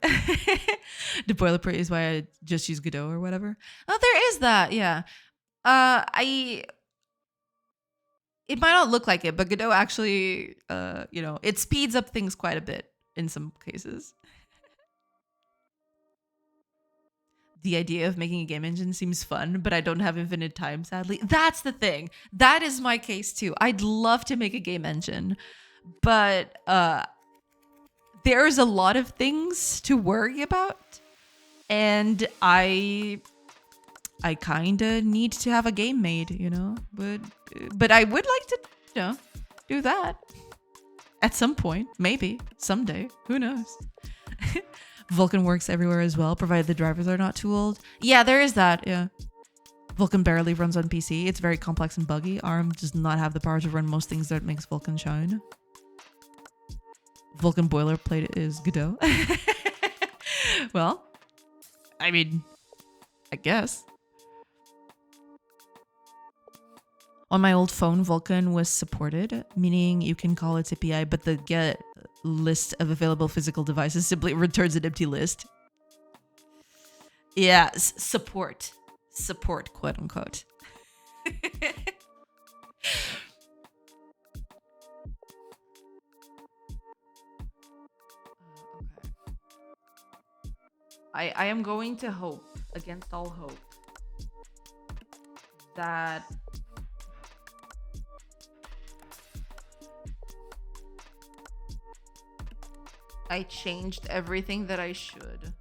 The boilerplate is why I just use Godot or whatever. Oh, there is that. Yeah. It might not look like it, but Godot actually it speeds up things quite a bit in some cases. The idea of making a game engine seems fun, but I don't have infinite time, sadly. That's the thing. That is my case too. I'd love to make a game engine, but there's a lot of things to worry about, and I kind of need to have a game made, but I would like to, do that at some point, maybe someday. Who knows? Vulkan works everywhere as well, provided the drivers are not too old. Yeah, there is that. Yeah. Vulkan barely runs on PC. It's very complex and buggy. ARM does not have the power to run most things that makes Vulkan shine. Vulkan boilerplate is Godot. Well, I mean, I guess. On my old phone, Vulkan was supported, meaning you can call its API, but the get list of available physical devices simply returns an empty list. Yeah, support, quote unquote. I am going to hope, against all hope, that I changed everything that I should.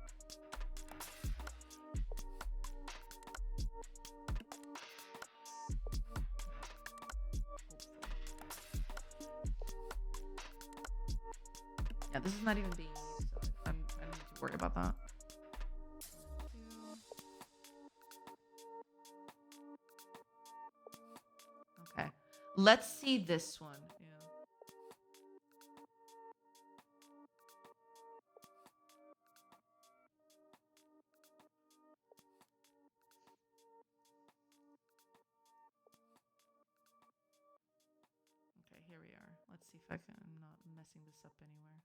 Yeah, this is not even being used, so I don't need to worry about that. Okay, let's see this one. Here we are. Let's see if I'm not messing this up anywhere.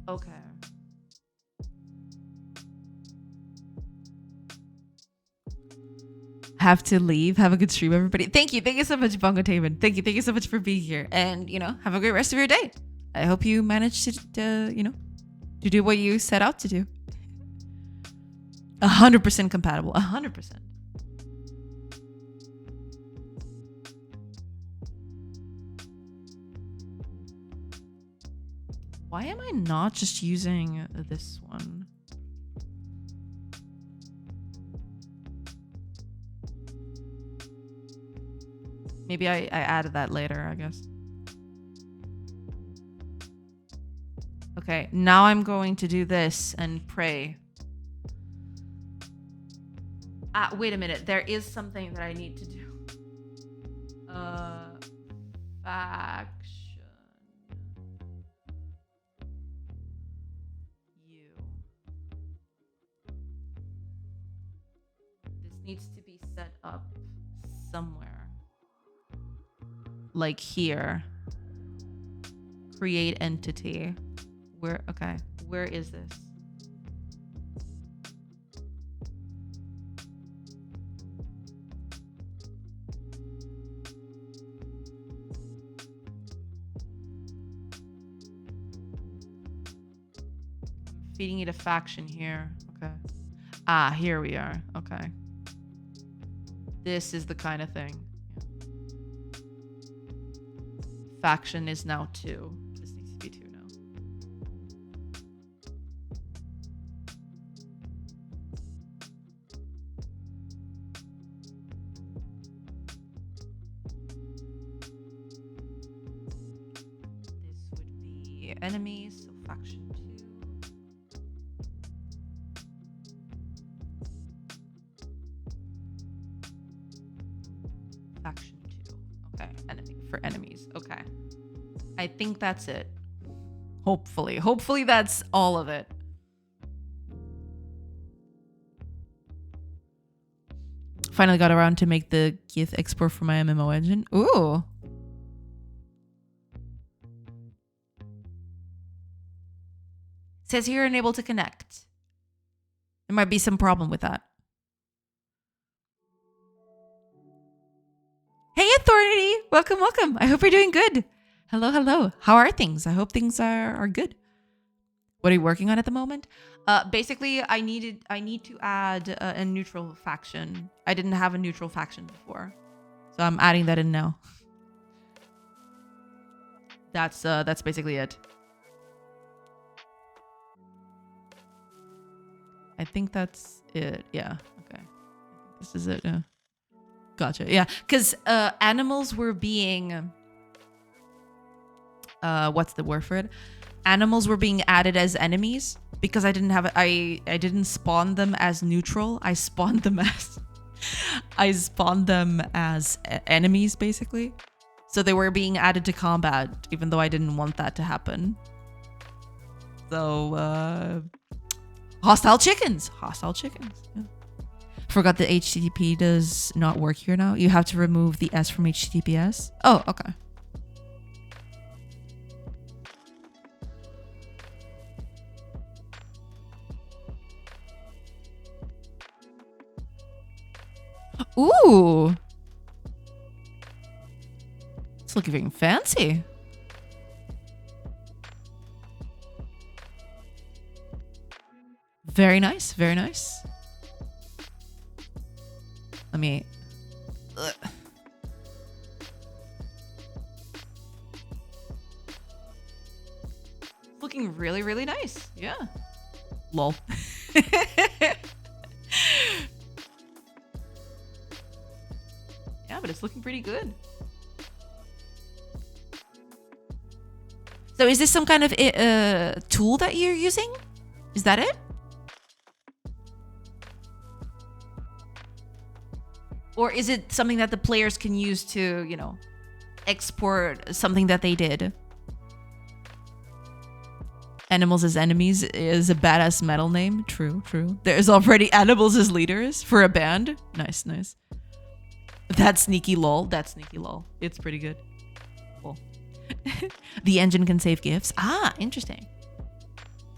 Okay. Have to leave. Have a good stream, everybody. Thank you so much, Bongo Taven. Thank you so much for being here, and have a great rest of your day. I hope you managed to do what you set out to do. 100% compatible. 100%. Why am I not just using this one? Maybe I added that later, I guess. Okay, now I'm going to do this and pray. Wait a minute. There is something that I need to do. Faction. You. This needs to be set up somewhere. Like here. create entity. Okay, where is this? Feeding it a faction here. Okay. Ah, here we are. Okay. This is the kind of thing. Faction is now 2. This needs to be 2 now. This would be enemies, so faction 2. Faction 2. Okay, enemy for enemies. Okay. I think that's it. Hopefully. Hopefully that's all of it. Finally got around to make the GIF export for my MMO engine. Ooh. Says here unable to connect. There might be some problem with that. Hey, Authority! Welcome, welcome. I hope you're doing good. Hello, hello. How are things? I hope things are good. What are you working on at the moment? Basically, I need to add a neutral faction. I didn't have a neutral faction before, so I'm adding that in now. That's basically it. I think that's it. Yeah. Okay. This is it. Yeah. Gotcha. Yeah, because animals were being what's the word for it? Animals were being added as enemies because I didn't have I didn't spawn them as neutral. I spawned them as enemies basically. So they were being added to combat even though I didn't want that to happen. So hostile chickens. Yeah. Forgot the HTTP does not work here now. You have to remove the S from HTTPS. Oh, okay. Ooh. It's looking very fancy. Very nice, very nice. Let me... Looking really, really nice. Yeah. Lol. Yeah, but it's looking pretty good. So is this some kind of tool that you're using? Is that it? Or is it something that the players can use to, you know, export something that they did? Animals as enemies is a badass metal name. True, true. There's already animals as leaders for a band. Nice, nice. That's sneaky lol. That's sneaky lol. It's pretty good. Cool. The engine can save GIFs. Ah, interesting.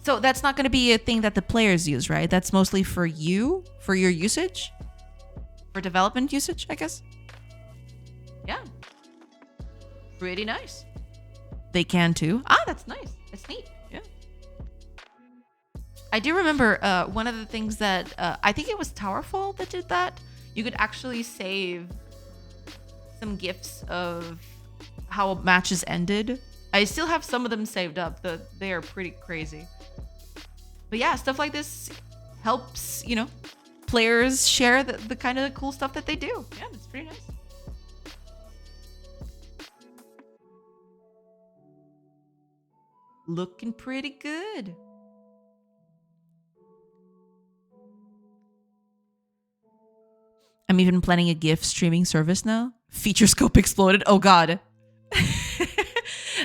So that's not going to be a thing that the players use, right? That's mostly for you, for your usage? For development usage, I guess? Yeah. Pretty nice. They can too. Ah, that's nice. That's neat. Yeah. I do remember one of the things that I think it was Towerfall that did that. You could actually save some GIFs of how matches ended. I still have some of them saved up. They are pretty crazy. But yeah, stuff like this helps, you know, players share the kind of cool stuff that they do. Yeah, it's pretty nice. Looking pretty good. I'm even planning a GIF streaming service now. Feature scope exploded. Oh god.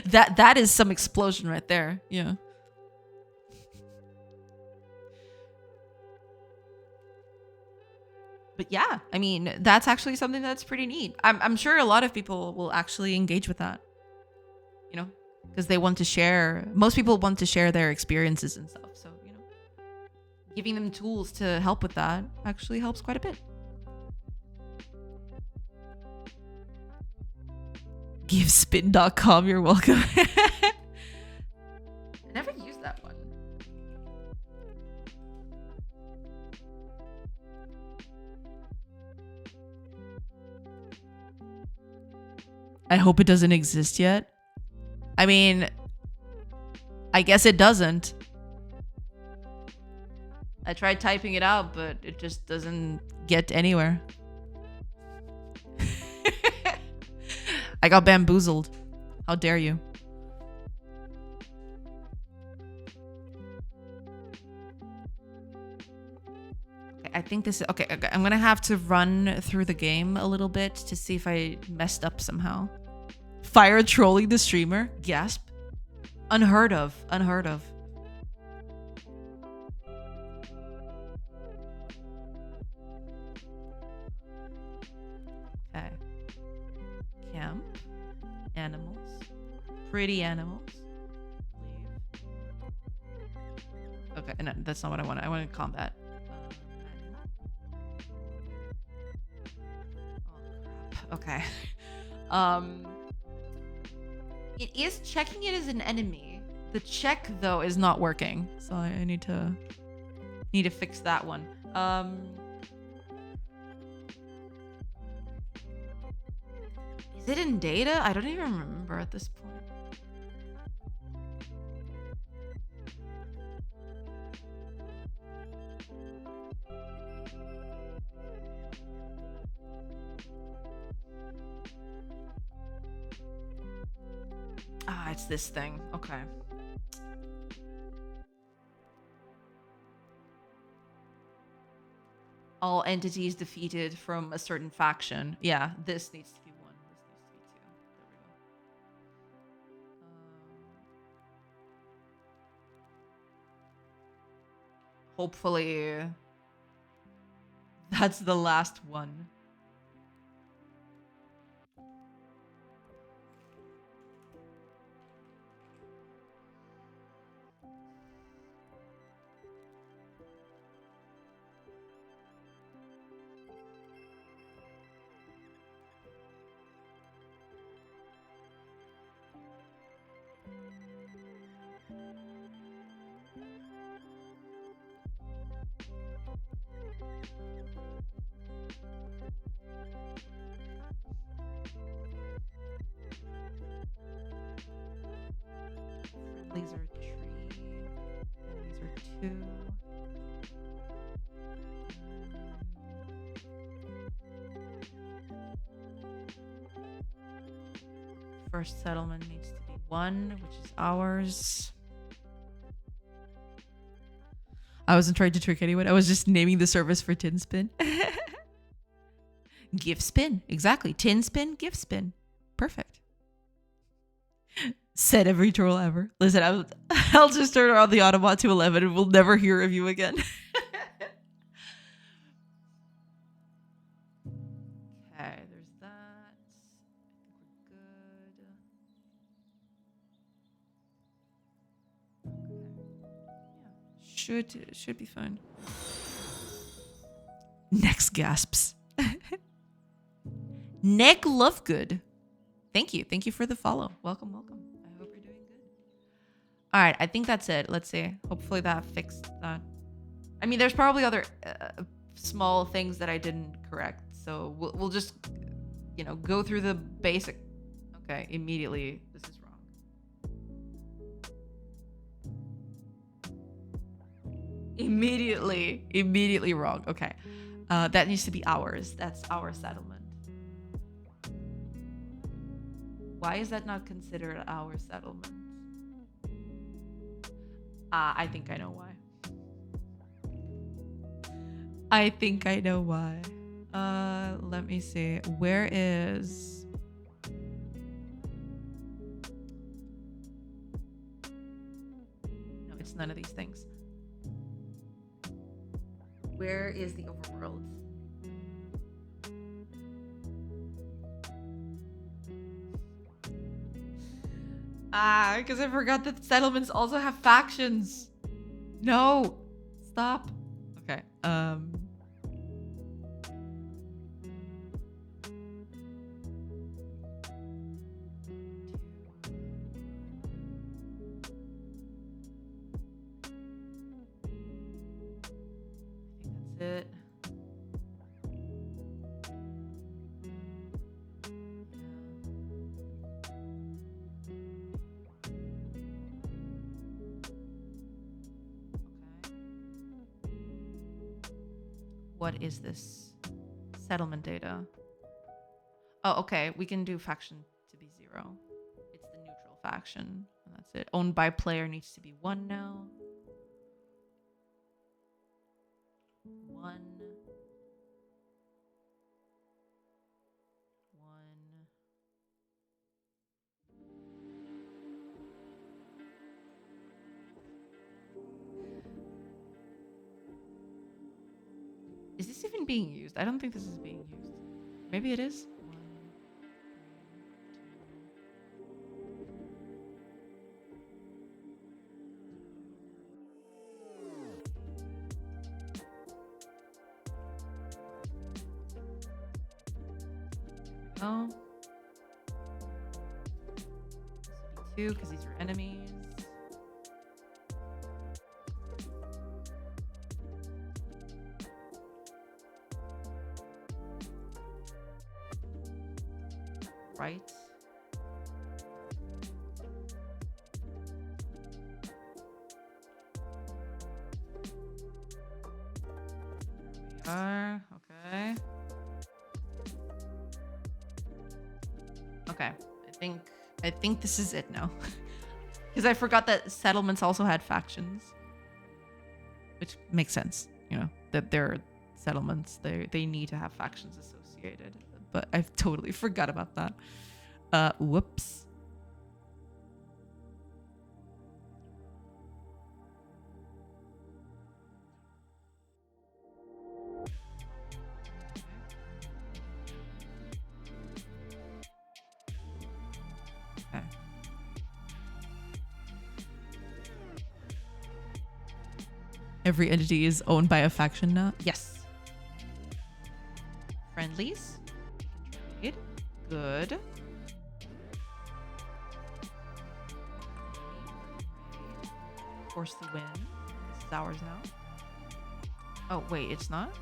That is some explosion right there. Yeah. But yeah, I mean, that's actually something that's pretty neat. I'm sure a lot of people will actually engage with that. You know, because they want to share. Most people want to share their experiences and stuff. So, you know, giving them tools to help with that actually helps quite a bit. Givespin.com, you're welcome. I never used that one. I hope it doesn't exist yet. I mean, I guess it doesn't. I tried typing it out, but it just doesn't get anywhere. I got bamboozled. How dare you? Okay, I think this is... Okay, I'm gonna have to run through the game a little bit to see if I messed up somehow. Fire trolling the streamer? Gasp. Unheard of. Unheard of. Okay. Camp. Animals. Pretty animals. Leave. Okay, no, that's not what I want. I want combat. Oh, crap. Okay. It is checking it as an enemy. The check though is not working, so I need to fix that one. Is it in data? I don't even remember at this point. Ah, it's this thing. Okay. All entities defeated from a certain faction. Yeah, this needs to be 1. This needs to be 2. There we go. Hopefully, that's the last one. These are 3. These are 2. First settlement needs to be 1, which is ours. I wasn't trying to trick anyone. I was just naming the service for Tin Spin. Gift spin. Exactly. Tin Spin, gift spin. Perfect. Said every troll ever. Listen, I'll just turn around the Autobot to 11 and we'll never hear of you again. Okay, there's that. I think we're good. Okay. Yeah, should be fine. Next gasps. Neg Lovegood. Thank you. Thank you for the follow. Welcome, welcome. I hope you're doing good. All right, I think that's it. Let's see. Hopefully that fixed that. I mean, there's probably other small things that I didn't correct. So we'll just, you know, go through the basic. Okay, immediately. This is wrong. Immediately wrong. Okay. That needs to be ours. That's our settlement. Why is that not considered our settlement? I think I know why. I think I know why. Let me see. Where is... No, it's none of these things. Where is the overworld? Ah, because I forgot that settlements also have factions. No. Stop. Okay. I think that's it. What is this? Settlement data. Oh, okay. We can do faction to be 0. It's the neutral faction. And that's it. Owned by player needs to be 1 now. 1. 1. Is this even being used? I don't think this is being used. Maybe it is. 1, 3, 2. Oh. This would be 2 because these are enemies. Right. We are. Okay. Okay. I think this is it now. Because I forgot that settlements also had factions. Which makes sense, you know, that they're settlements. They need to have factions associated. But I totally forgot about that. Whoops. Okay. Every entity is owned by a faction now? Yes. Friendlies. Trade. Good. Force the win. This is ours now. Oh, wait, it's not?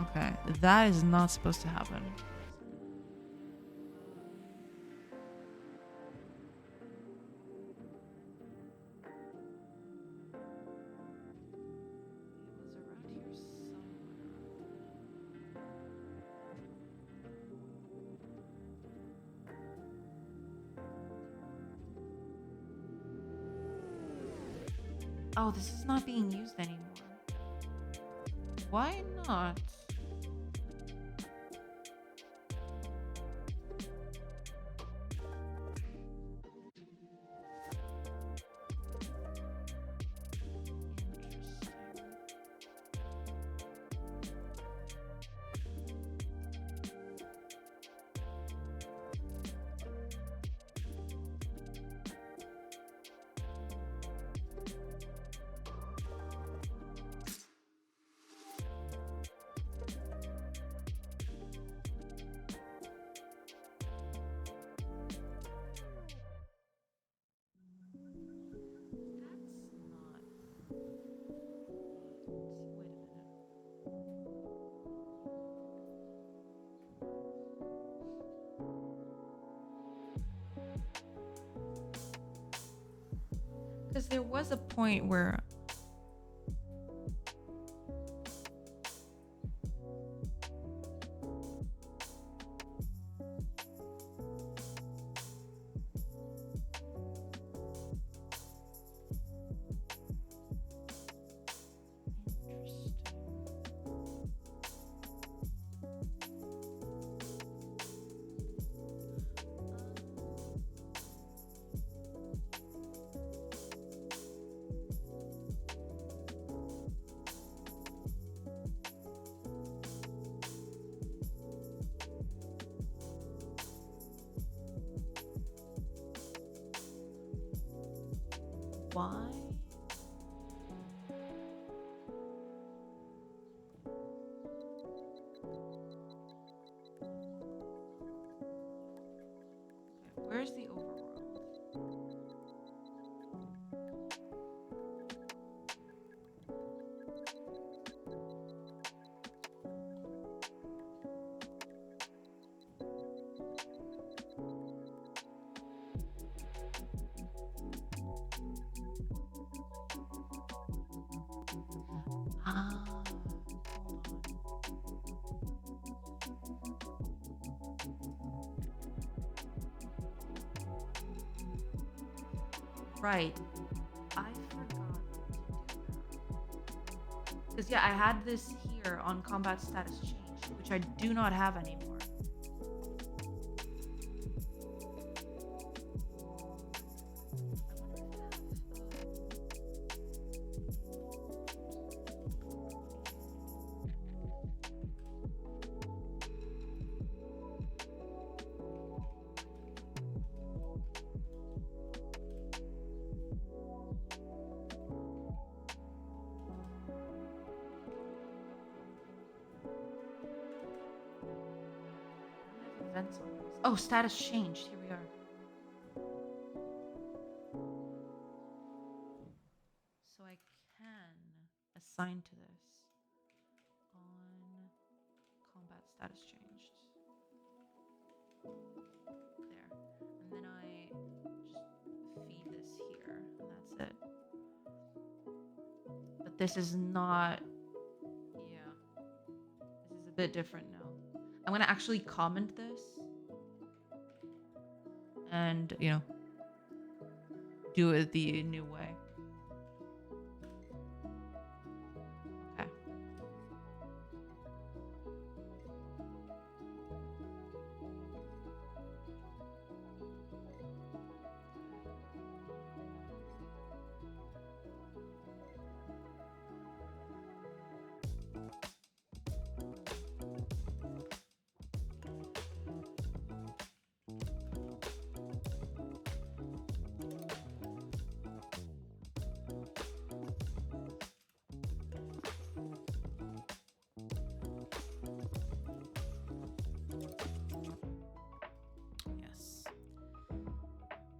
Okay, that is not supposed to happen. Oh, this is not being used anymore. Why not? Because there was a point where why. Where's the overworld? Ah, hold on. Right. I forgot to do that. Because, yeah, I had this here on combat status change, which I do not have anymore. Events on this. Oh, status changed. Here we are. So I can assign to this on combat status changed. There. And then I just feed this here, and that's it. But this is not, yeah. This is a bit different now. I'm gonna actually comment this and, you know, do it the new way. Okay.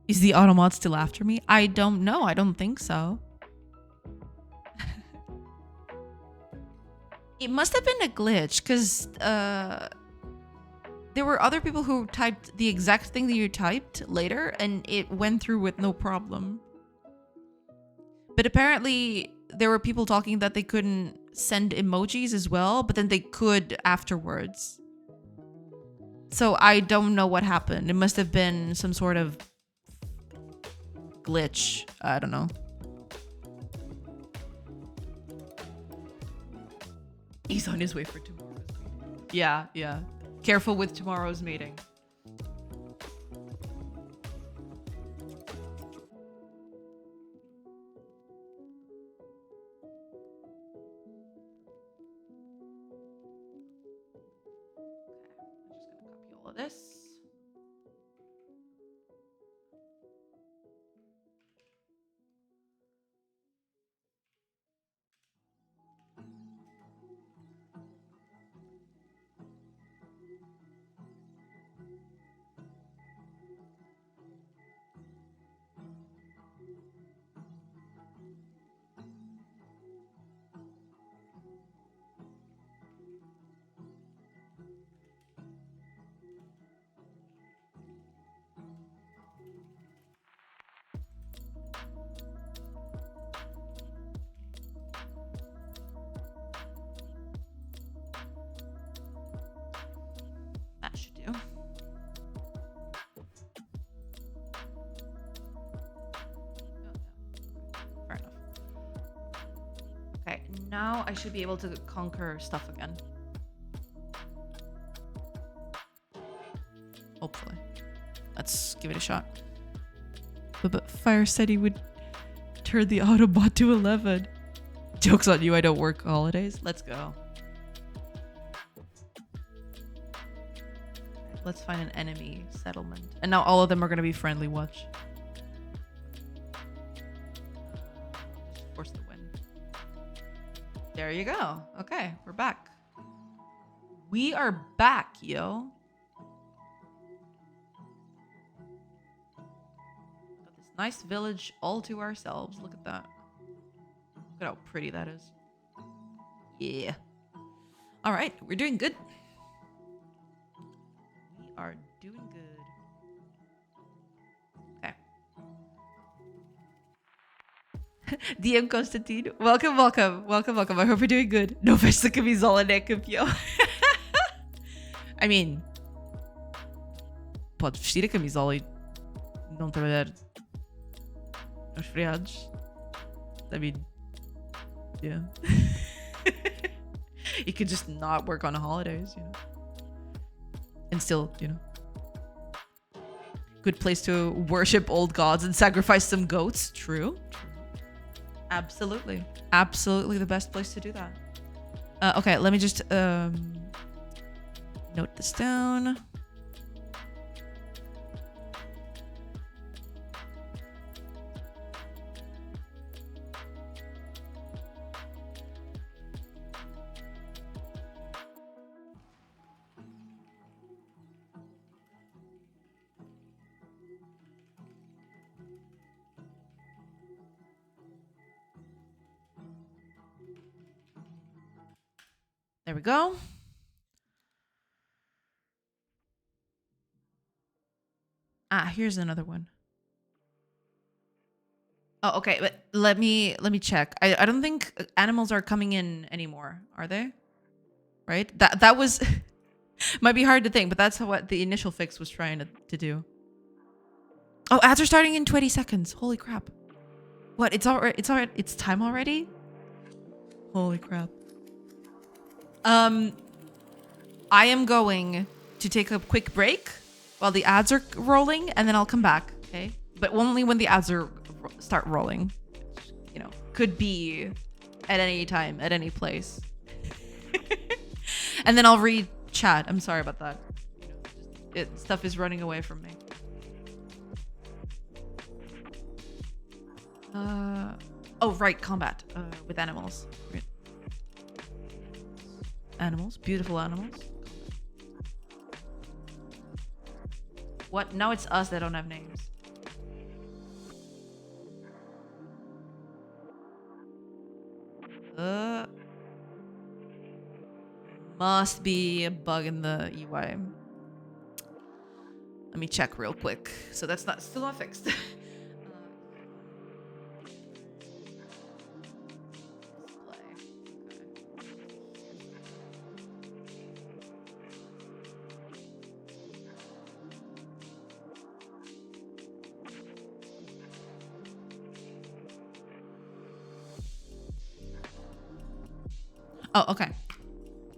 Is the Automod still after me? I don't know. I don't think so. It must have been a glitch because there were other people who typed the exact thing that you typed later and it went through with no problem. But apparently there were people talking that they couldn't send emojis as well, but then they could afterwards. So I don't know what happened. It must have been some sort of glitch. I don't know. He's on his way for tomorrow's meeting. Yeah. Careful with tomorrow's meeting. Okay, I'm just gonna copy all of this. That should do. Fair enough. Okay, now I should be able to conquer stuff again. Hopefully. Let's give it a shot. But Fire said he would turn the Autobot to 11. Joke's on you, I don't work holidays. Let's go. Let's find an enemy settlement. And now all of them are going to be friendly, watch. There you go. Okay, we're back. We are back, yo. Got this nice village all to ourselves. Look at that. Look at how pretty that is. Yeah. All right, we're doing good. We are doing good. Okay. DM Konstantin, welcome. I hope you're doing good. No vesh sa camisola na campeão. I mean, pode vestir a camisola e não trabalhar nos feriados. I mean, yeah. You could just not work on holidays, you know. And still, you know. Good place to worship old gods and sacrifice some goats. True. Absolutely. Absolutely the best place to do that. Okay, let me just note this down. There we go. Here's another one. Oh, okay, but let me check. I don't think animals are coming in anymore, are they? Right? That was might be hard to think, but that's what the initial fix was trying to do. Oh, ads are starting in 20 seconds. Holy crap. What? It's already it's time already? Holy crap. I am going to take a quick break while the ads are rolling, and then I'll come back, okay? But only when the ads start rolling. You know, could be at any time, at any place. And then I'll read chat. I'm sorry about that. Stuff is running away from me. Oh, right, combat with animals. Right. Animals, beautiful animals. What? Now it's us that don't have names. Must be a bug in the UI. Let me check real quick. So that's still not fixed. Oh, okay.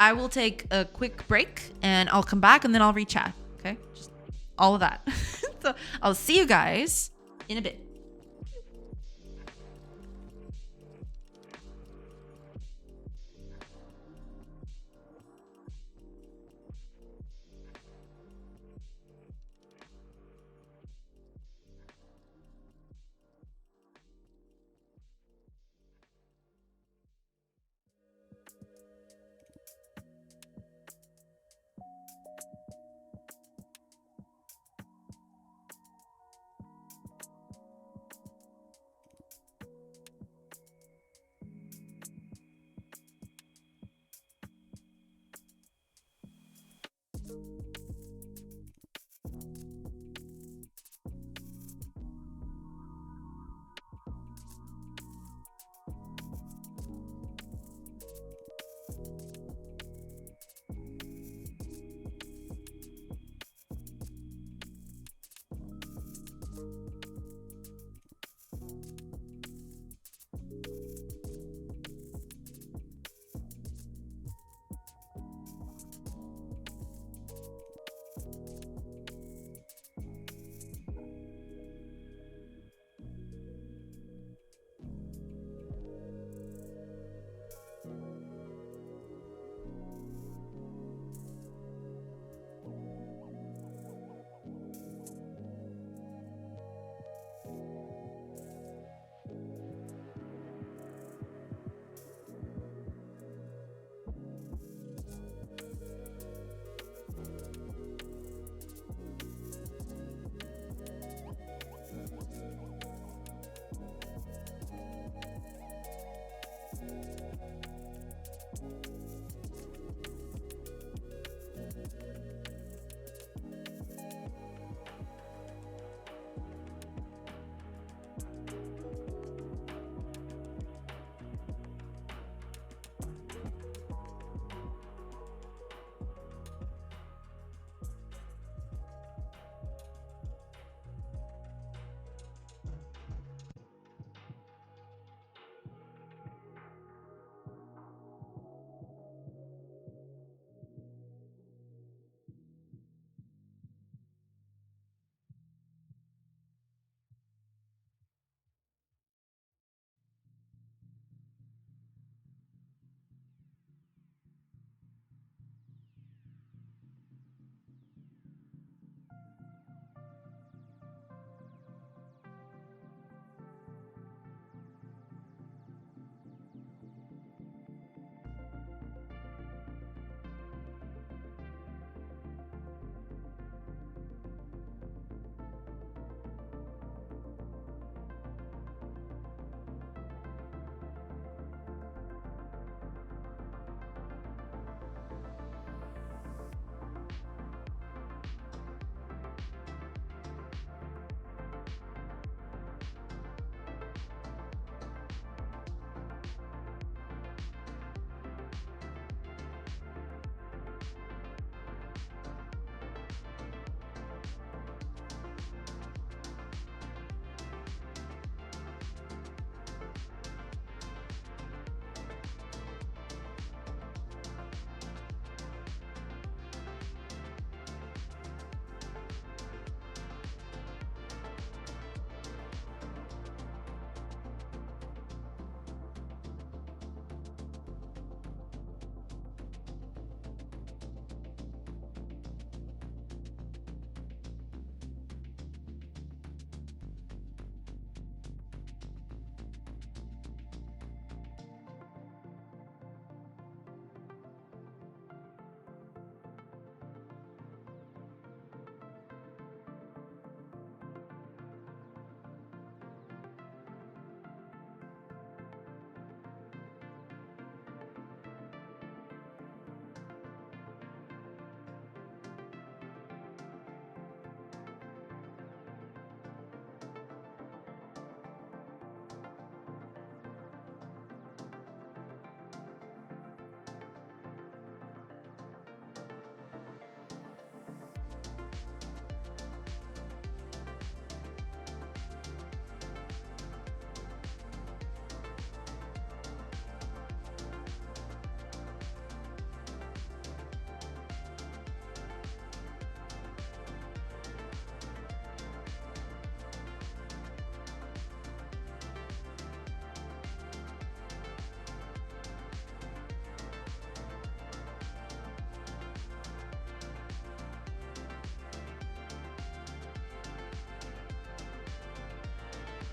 I will take a quick break and I'll come back and then I'll re-chat. Okay? Just all of that. So I'll see you guys in a bit.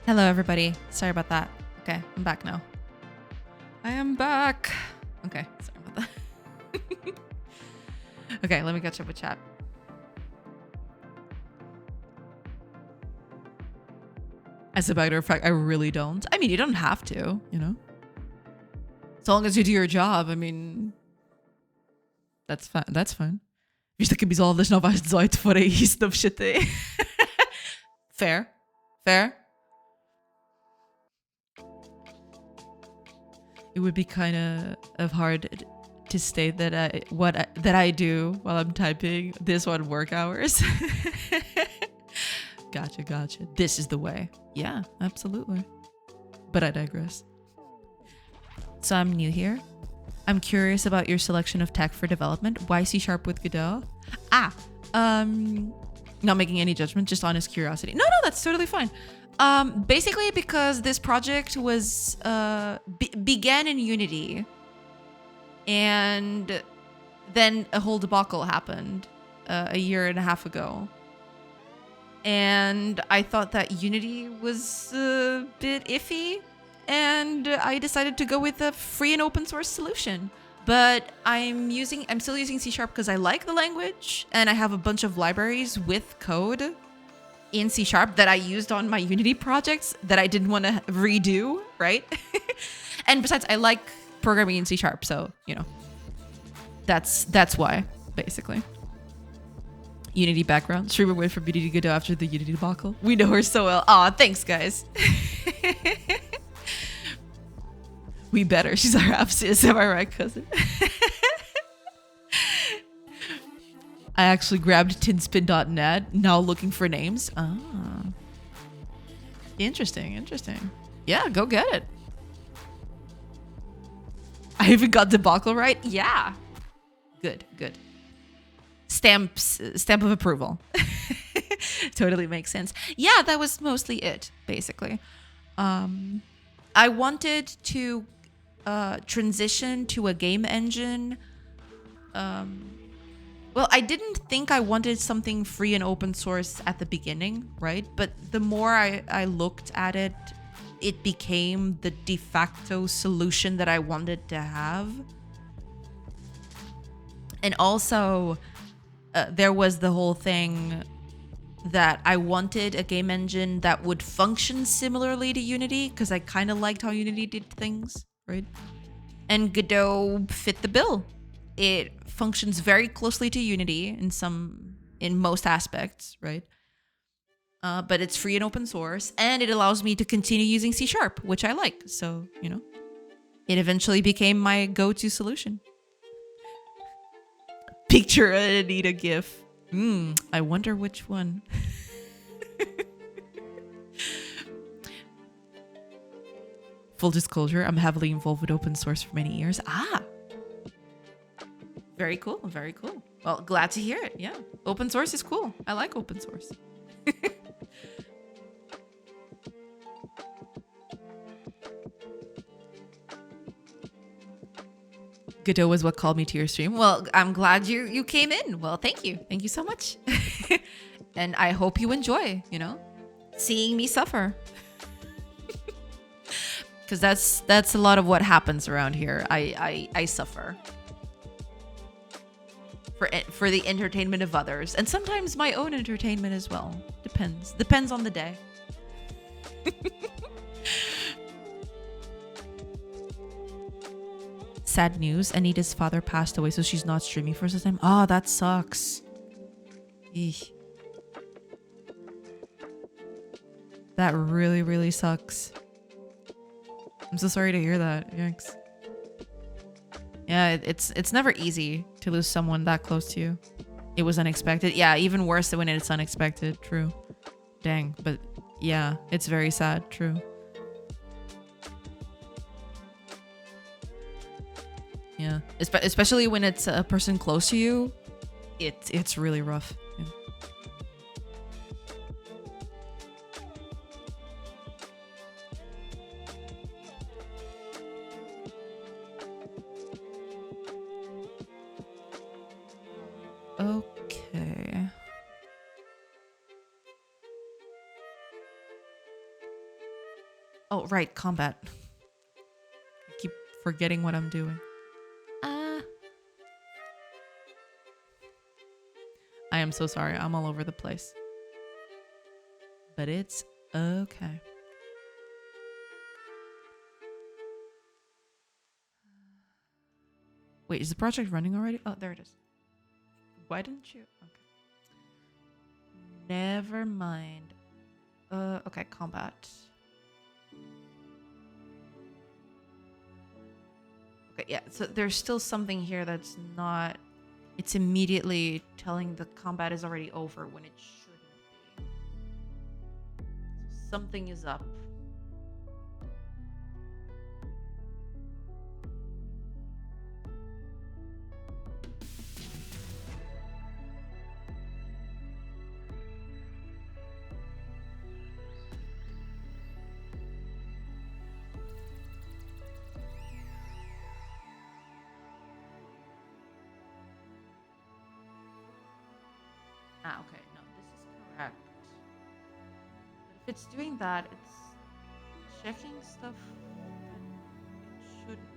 Hello, everybody. Sorry about that. Okay, I'm back now. I am back. Okay, sorry about that. Okay, let me catch up with chat. As a matter of fact, I really don't. I mean, you don't have to, you know? As long as you do your job, I mean... That's fine. That's fine. Hvis det ikke blir så aldri snart vært Zeit for det i stuff shit. Fair. Fair. It would be kind of hard to state that I do while I'm typing this on work hours. Gotcha. This is the way. Yeah, absolutely. But I digress. So I'm new here. I'm curious about your selection of tech for development. Why C# with Godot? Not making any judgment, just honest curiosity. No, that's totally fine. Basically because this project was began in Unity, and then a whole debacle happened a year and a half ago. And I thought that Unity was a bit iffy, and I decided to go with a free and open source solution. But I'm still using C# because I like the language, and I have a bunch of libraries with code in C# that I used on my Unity projects that I didn't want to redo, right? And besides, I like programming in C#, so, you know, that's why, basically. Unity background. Streamer went from Unity to Godot after the Unity debacle. We know her so well. Aw, thanks, guys. We better. She's our app sis. Am I right, cousin? I actually grabbed tinspin.net, now looking for names. Ah. Interesting. Yeah, go get it. I even got debacle right? Yeah. Good. Stamp of approval. Totally makes sense. Yeah, that was mostly it, basically. I wanted to transition to a game engine. Well, I didn't think I wanted something free and open source at the beginning, right? But the more I looked at it, it became the de facto solution that I wanted to have. And also, there was the whole thing that I wanted a game engine that would function similarly to Unity, because I kind of liked how Unity did things, right? And Godot fit the bill. It functions very closely to Unity in most aspects, right? But it's free and open source, and it allows me to continue using C#, which I like. So, you know, it eventually became my go-to solution. Picture an Anita gif. I wonder which one. Full disclosure, I'm heavily involved with open source for many years. Very cool. Well, glad to hear it. Yeah. Open source is cool. I like open source. Godot was what called me to your stream. Well, I'm glad you came in. Well, thank you. Thank you so much. And I hope you enjoy, you know, seeing me suffer. Because that's a lot of what happens around here. I suffer. For the entertainment of others. And sometimes my own entertainment as well. Depends on the day. Sad news. Anita's father passed away, so she's not streaming for some time. Oh, that sucks. Eesh. That really, really sucks. I'm so sorry to hear that. Yikes. Yeah, it's never easy to lose someone that close to you. It was unexpected. Yeah, even worse than when it's unexpected. True. Dang. But yeah, it's very sad. True. Yeah, especially when it's a person close to you, it's really rough. Yeah. Okay. Oh, right, combat. I keep forgetting what I'm doing. I am so sorry. I'm all over the place. But it's okay. Wait, is the project running already? Oh, there it is. Why didn't you? Okay. Never mind. Okay, combat. Okay, yeah, so there's still something here that's not... It's immediately telling the combat is already over when it shouldn't be. Something is up. Ah, okay, no, this is correct. But if it's doing that, it's checking stuff that it shouldn't.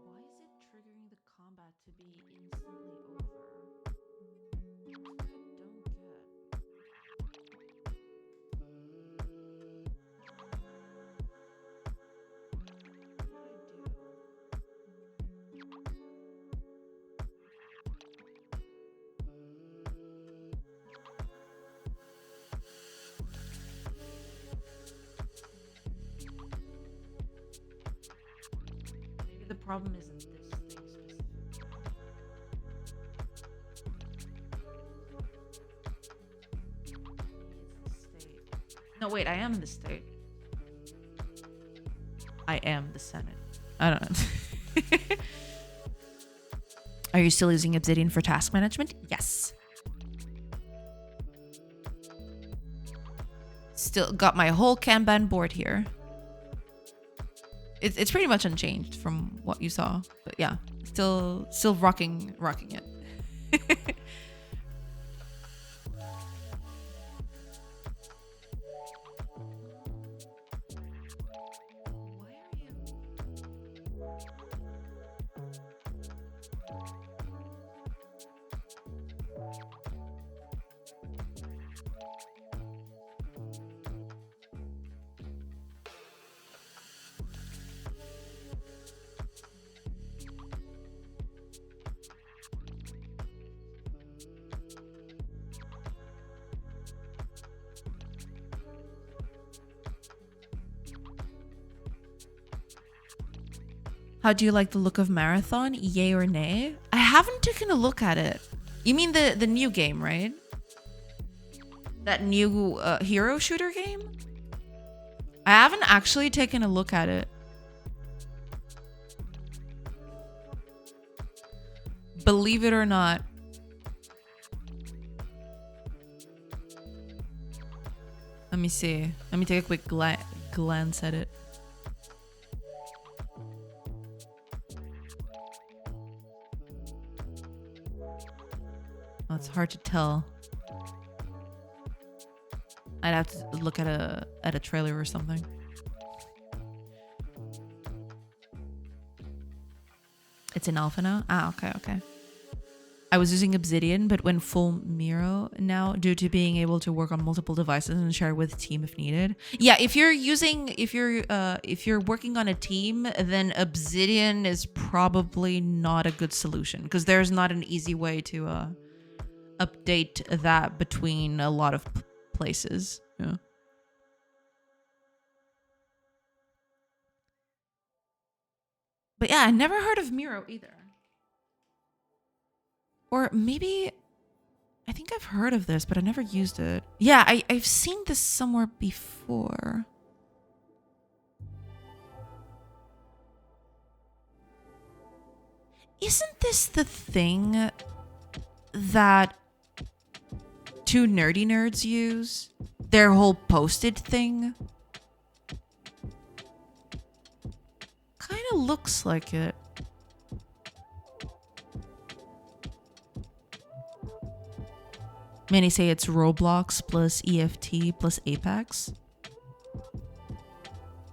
Why is it triggering the combat to be instantly over? I don't get. Maybe the problem isn't this thing specifically. It's the state. No, wait, I am the state. I am the Senate. I don't know. Are you still using Obsidian for task management? Yes. Still got my whole Kanban board here. It's pretty much unchanged from what you saw, but yeah, still rocking it. Why are you? How do you like the look of Marathon? Yay or nay? I haven't taken a look at it. You mean the new game, right? That new hero shooter game? I haven't actually taken a look at it. Believe it or not. Let me see. Let me take a quick glance at it. Oh, it's hard to tell. I'd have to look at a trailer or something. It's in alpha now? Ah, okay. I was using Obsidian, but went full Miro now due to being able to work on multiple devices and share with team if needed. Yeah, if you're working on a team, then Obsidian is probably not a good solution because there's not an easy way to update that between a lot of places. Yeah. But yeah, I never heard of Miro either. Or maybe I think I've heard of this, but I never used it. Yeah, I've seen this somewhere before. Isn't this the thing that two nerdy nerds use? Their whole posted thing? Kind of looks like it. Many say it's Roblox plus EFT plus Apex.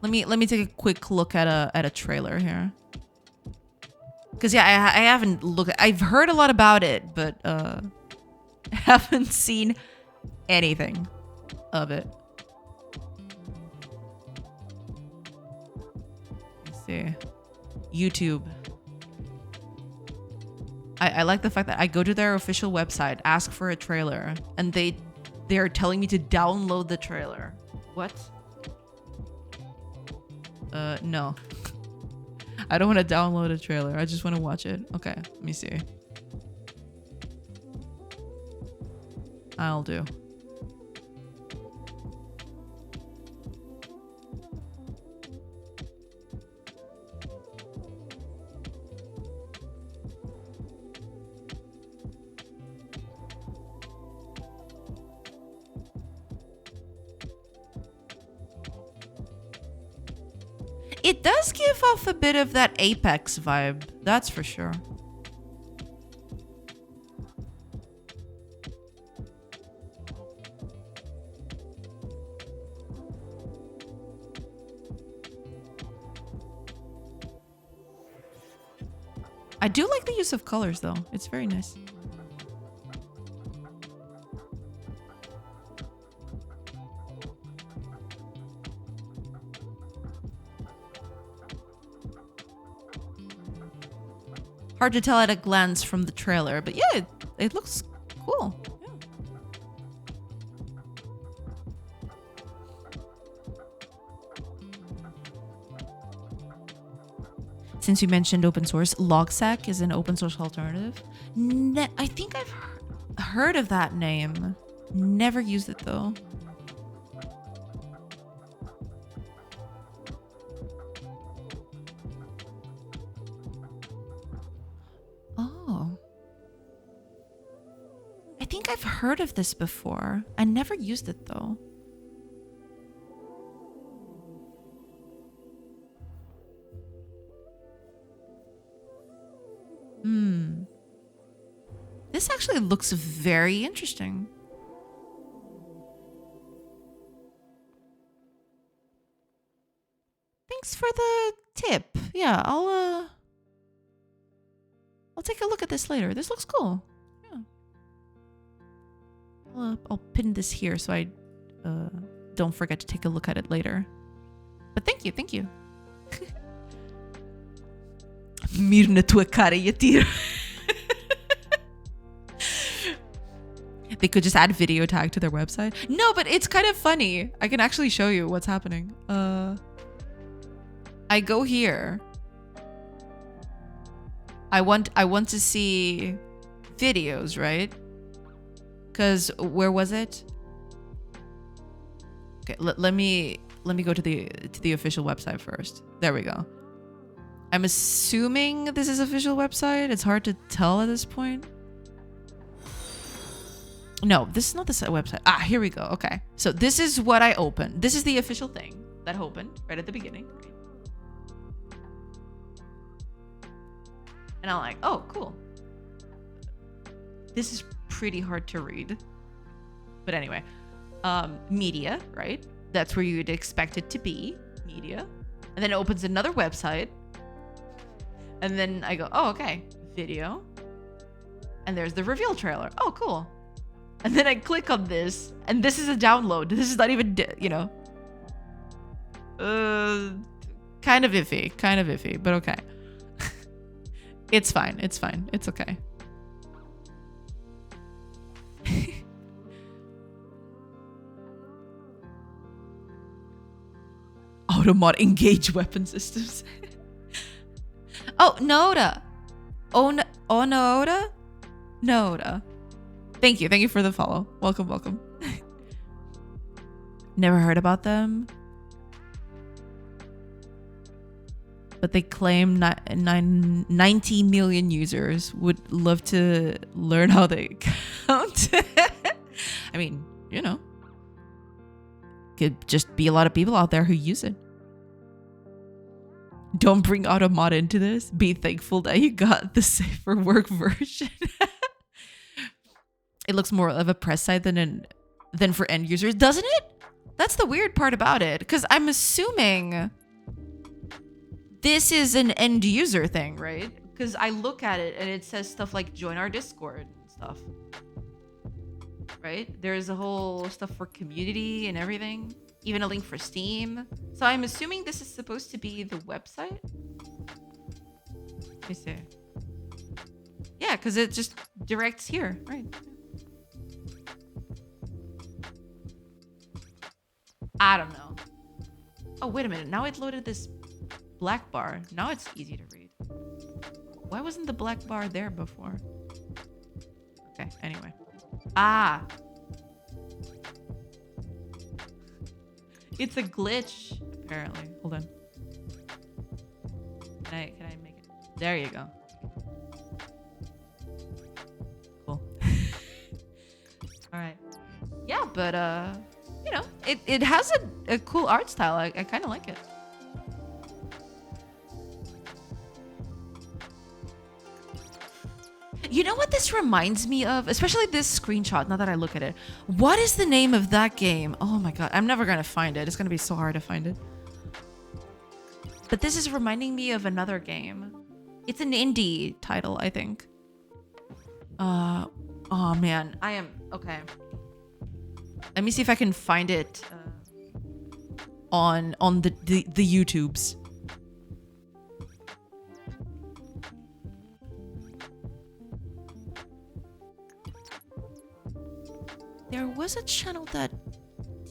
Let me take a quick look at a trailer here. Cause yeah, I haven't looked. I've heard a lot about it, but haven't seen anything of it. Let's see, YouTube. I like the fact that I go to their official website, ask for a trailer, and they're telling me to download the trailer. What? No. I don't want to download a trailer. I just want to watch it. Okay, let me see. I'll do. It does give off a bit of that Apex vibe, that's for sure. I do like the use of colors though. It's very nice. Hard to tell at a glance from the trailer, but yeah, it looks cool. Yeah. Since you mentioned open source, Logsac is an open source alternative. I think I've heard of that name. Never used it though. I've heard of this before. I never used it though. This actually looks very interesting. Thanks for the tip. Yeah, I'll take a look at this later. This looks cool. I'll pin this here so I don't forget to take a look at it later. But thank you. Mir na tua cara e atira. They could just add video tag to their website. No, but it's kind of funny. I can actually show you what's happening. I go here. I want to see videos, right? Because where was it? Okay, let me go to the official website first. There we go. I'm assuming this is official website. It's hard to tell at this point. No, this is not the website. Ah, here we go. Okay, so this is what I opened. This is the official thing that opened right at the beginning. And I'm like, oh, cool. This is pretty hard to read. But anyway, media, right? That's where you'd expect it to be, media. And then it opens another website And then I go, oh, okay, video. And there's the reveal trailer. Oh, cool. And then I click on this, and this is a download. This is not even, kind of iffy, but okay. It's fine. It's fine. It's okay. Automod engage weapon systems. Oh, Noda. Oh, Noda? Noda. Thank you for the follow. Welcome. Never heard about them. But they claim 90 million users would love to learn how they count. I mean, you know. Could just be a lot of people out there who use it. Don't bring Automod into this. Be thankful that you got the safer work version. It looks more of a press site than for end users, doesn't it? That's the weird part about it, because I'm assuming this is an end user thing, right? Because I look at it and it says stuff like join our Discord and stuff. Right? There's a whole stuff for community and everything. Even a link for Steam. So I'm assuming this is supposed to be the website. Let me see. Yeah, because it just directs here. Right. I don't know. Oh, wait a minute. Now it loaded this black bar. Now it's easy to read. Why wasn't the black bar there before? Okay, anyway. Ah. It's a glitch, apparently. Hold on. Can I make it? There you go. Cool. All right. Yeah, but you know, it has a cool art style. I kind of like it. You know what this reminds me of? Especially this screenshot, now that I look at it. What is the name of that game? Oh my god, I'm never gonna find it. It's gonna be so hard to find it. But this is reminding me of another game. It's an indie title, I think. Oh man, I am... Okay. Let me see if I can find it on the YouTubes. There was a channel that...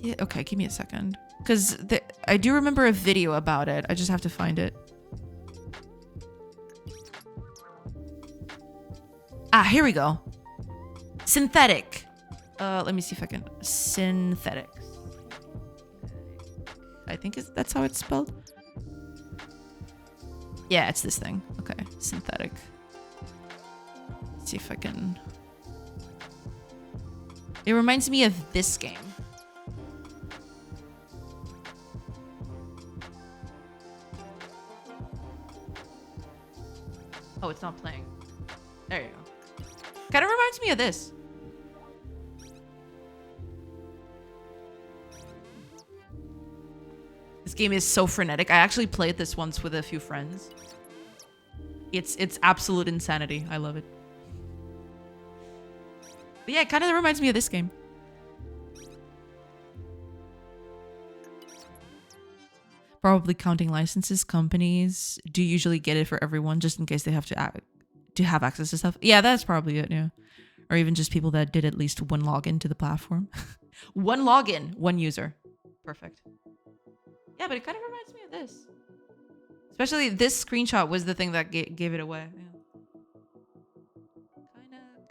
Yeah, okay, give me a second. Because I do remember a video about it. I just have to find it. Ah, here we go. Synthetic. Let me see if I can... Synthetic. I think that's how it's spelled. Yeah, it's this thing. Okay, synthetic. Let's see if I can... It reminds me of this game. Oh, it's not playing. There you go. Kind of reminds me of this. This game is so frenetic. I actually played this once with a few friends. It's absolute insanity. I love it. But yeah, it kind of reminds me of this game. Probably counting licenses. Companies do usually get it for everyone just in case they have to have access to stuff. Yeah, that's probably it, yeah. Or even just people that did at least one login to the platform. One login, one user. Perfect. Yeah, but it kind of reminds me of this. Especially this screenshot was the thing that gave it away. Yeah.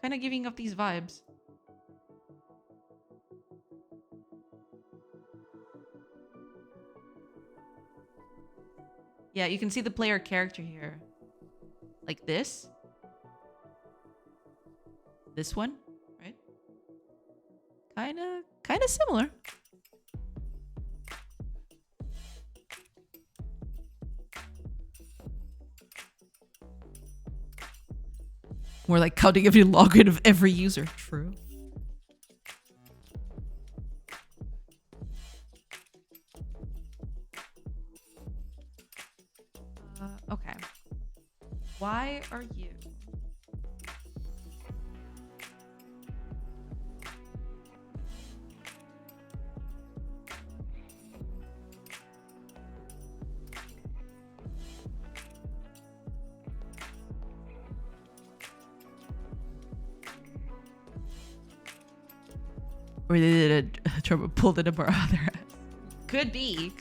Kind of giving up these vibes. Yeah, you can see the player character here. Like this. This one, right? Kind of similar. More like counting every login of every user. True. Okay. Why are you? Or they did a trouble pulled it up our other ass. Could be,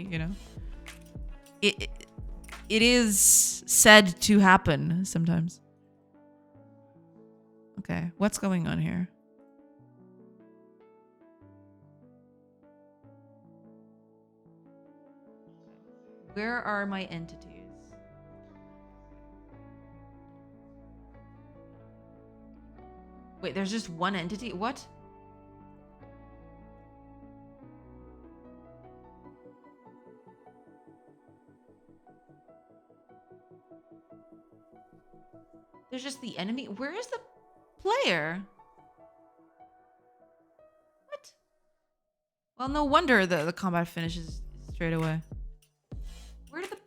you know. It it is said to happen sometimes. Okay, what's going on here? Where are my entities? Wait, there's just one entity? What? There's just the enemy? Where is the player? What? Well, no wonder the combat finishes straight away. Where did the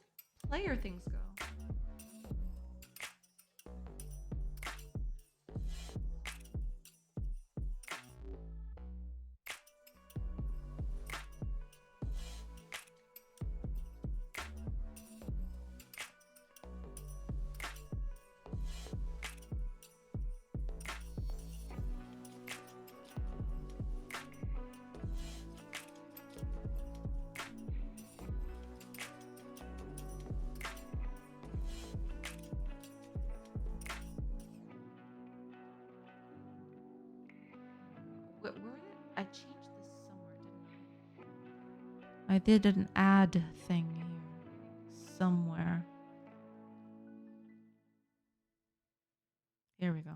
player things go? Where did I changed this somewhere, didn't I? I did an add thing here somewhere. Here we go.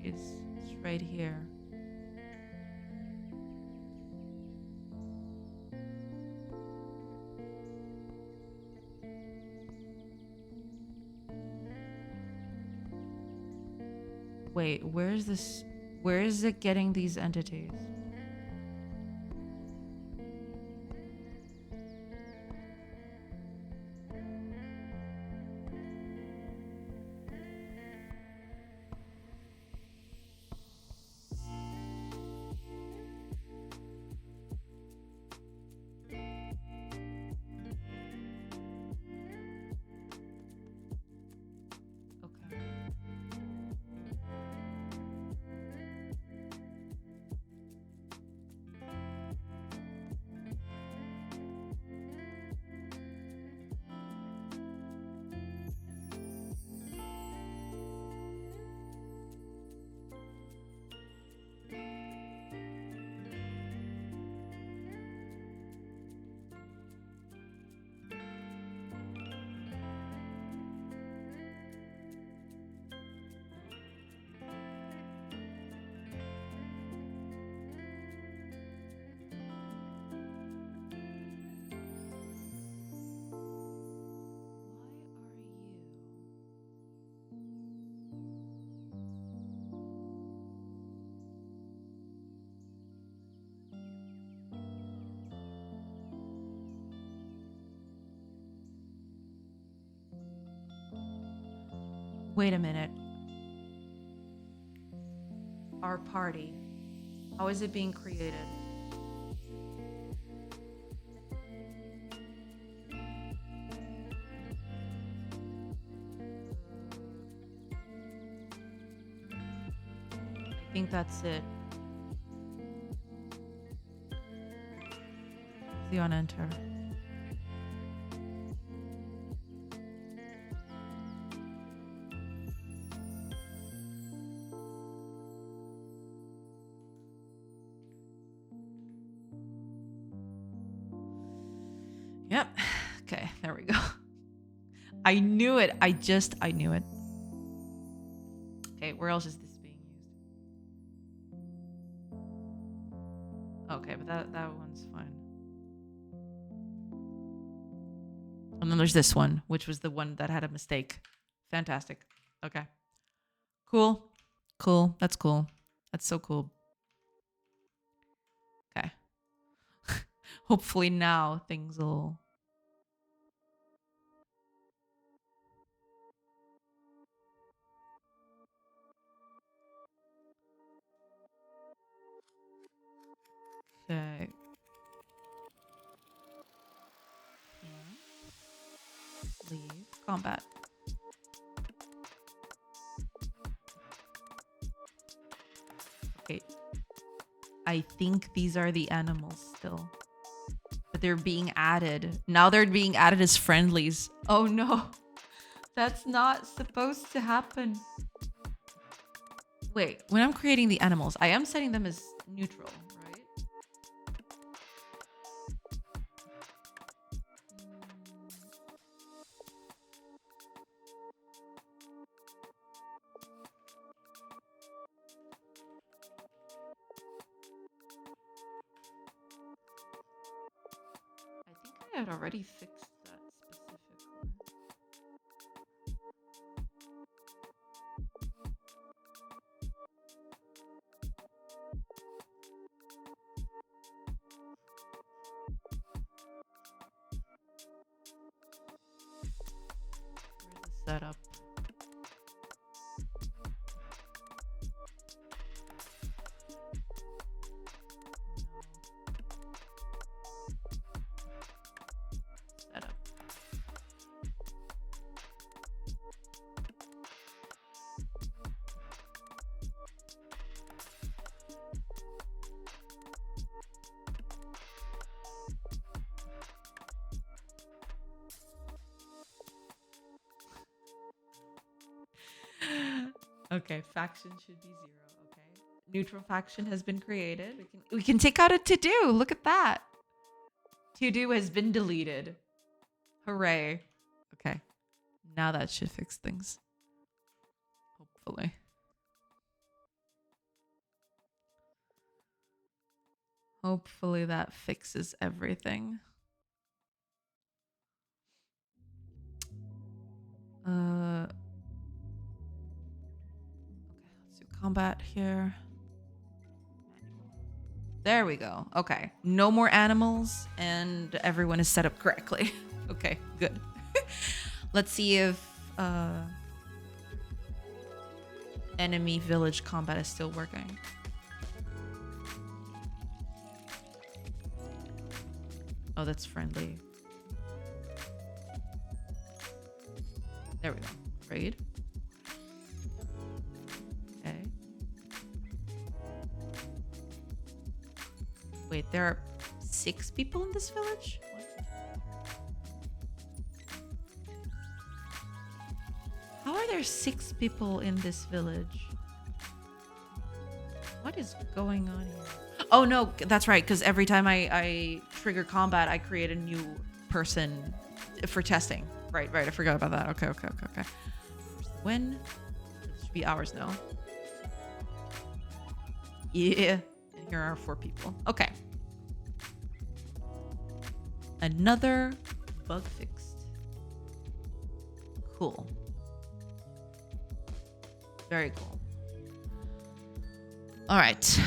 It's right here. Wait, where's this? Where is it getting these entities? Wait a minute. Our party. How is it being created? I think that's it. See on enter. Yep. Okay, there we go. I knew it. I knew it. Okay, where else is this being used? Okay, but that one's fine. And then there's this one, which was the one that had a mistake. Fantastic. Okay. Cool. Cool. That's cool. That's so cool. Okay. Hopefully now things will... Okay. Leave. Combat. Okay. I think these are the animals still. But they're being added. Now they're being added as friendlies. Oh no. That's not supposed to happen. Wait, when I'm creating the animals, I am setting them as neutral, right? I think I had already fixed that specifically. Where's the setup? Setup. Okay, faction should be 0. Okay, neutral faction has been created. We can take out a to-do. Look at that. To-do has been deleted. Hooray. Okay, now that should fix things. Hopefully. Hopefully that fixes everything. Okay, let's do combat here. There we go. Okay. No more animals and everyone is set up correctly. Okay, good. Let's see if enemy village combat is still working. Oh, that's friendly. There we go. Raid. Okay. Wait, there are 6 people in this village? How are there 6 people in this village? What is going on here? Oh no, that's right, because every time I trigger combat, I create a new person for testing. Right, I forgot about that. Okay. When? This should be ours now. Yeah. And here are 4 people. Okay. Another bug fixed. Cool. Very cool. All right.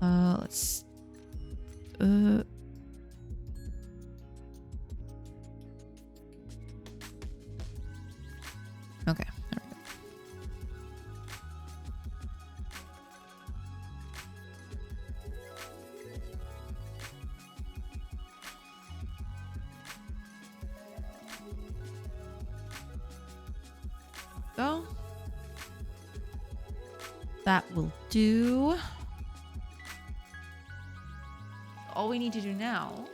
Let's... Okay. There we go. Go. That will do. All we need to do now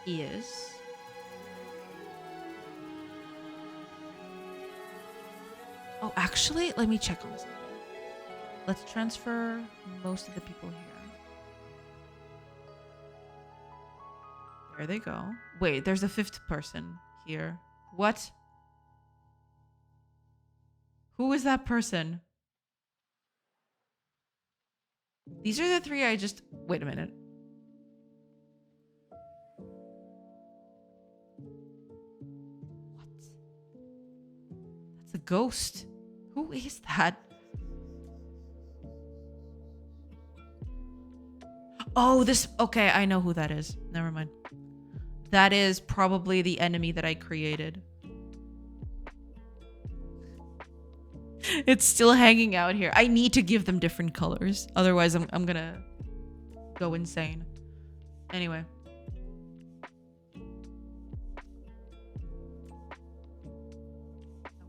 is actually, let me check on this. Let's transfer most of the people here. There they go. Wait, there's a 5th person here. What? Who is that person? These are the three I just... Wait a minute. What? That's a ghost. Who is that? Oh, this... Okay, I know who that is. Never mind. That is probably the enemy that I created. It's still hanging out here. I need to give them different colors. Otherwise, I'm gonna go insane. Anyway. I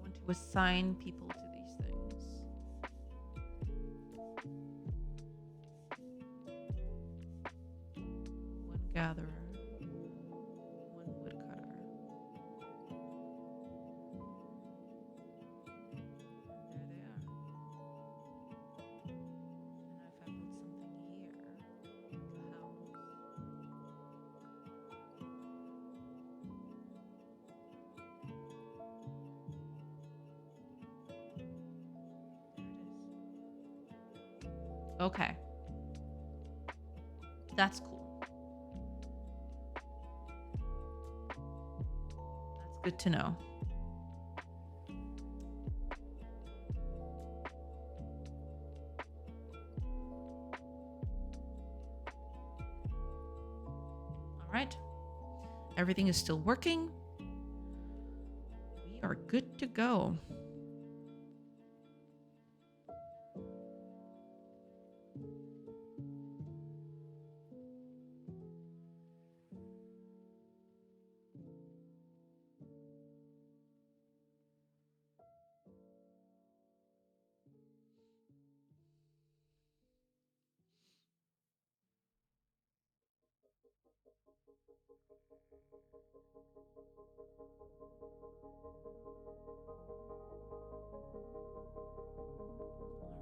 want to assign people to these things. One gatherer. One woodcutter. There they are. And now if I put something here, like a house. Okay. That's cool. That's good to know. All right. Everything is still working. We are good to go.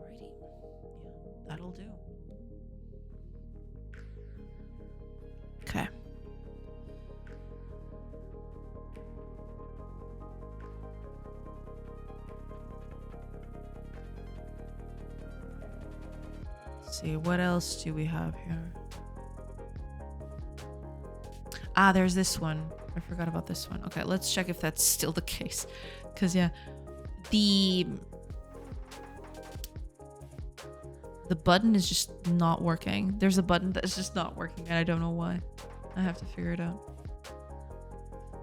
Alrighty. Yeah, that'll do. Okay. Let's see, what else do we have here? Ah, there's this one. I forgot about this one. Okay, let's check if that's still the case. Because, yeah, the button is just not working. There's a button that's just not working, and I don't know why. I have to figure it out.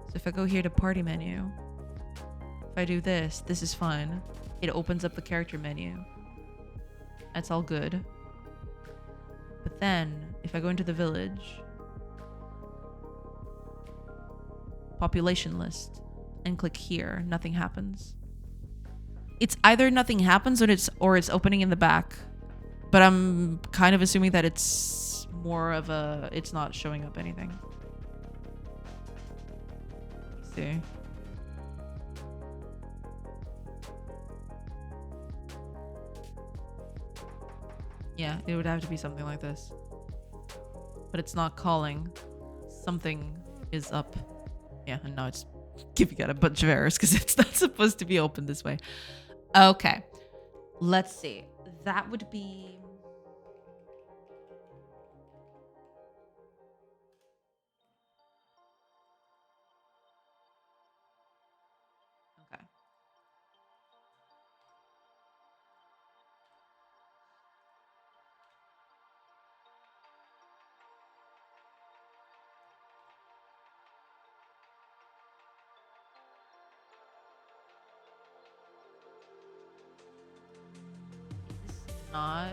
So if I go here to party menu, if I do this, this is fine. It opens up the character menu. That's all good. But then, if I go into the village, population list, and click here, nothing happens. It's either nothing happens or it's opening in the back. But I'm kind of assuming that it's more of a... It's not showing up anything. Let's see. Yeah, it would have to be something like this. But it's not calling. Something is up. Yeah, and now it's giving out a bunch of errors because it's not supposed to be open this way. Okay. Let's see. That would be... Okay. This is not...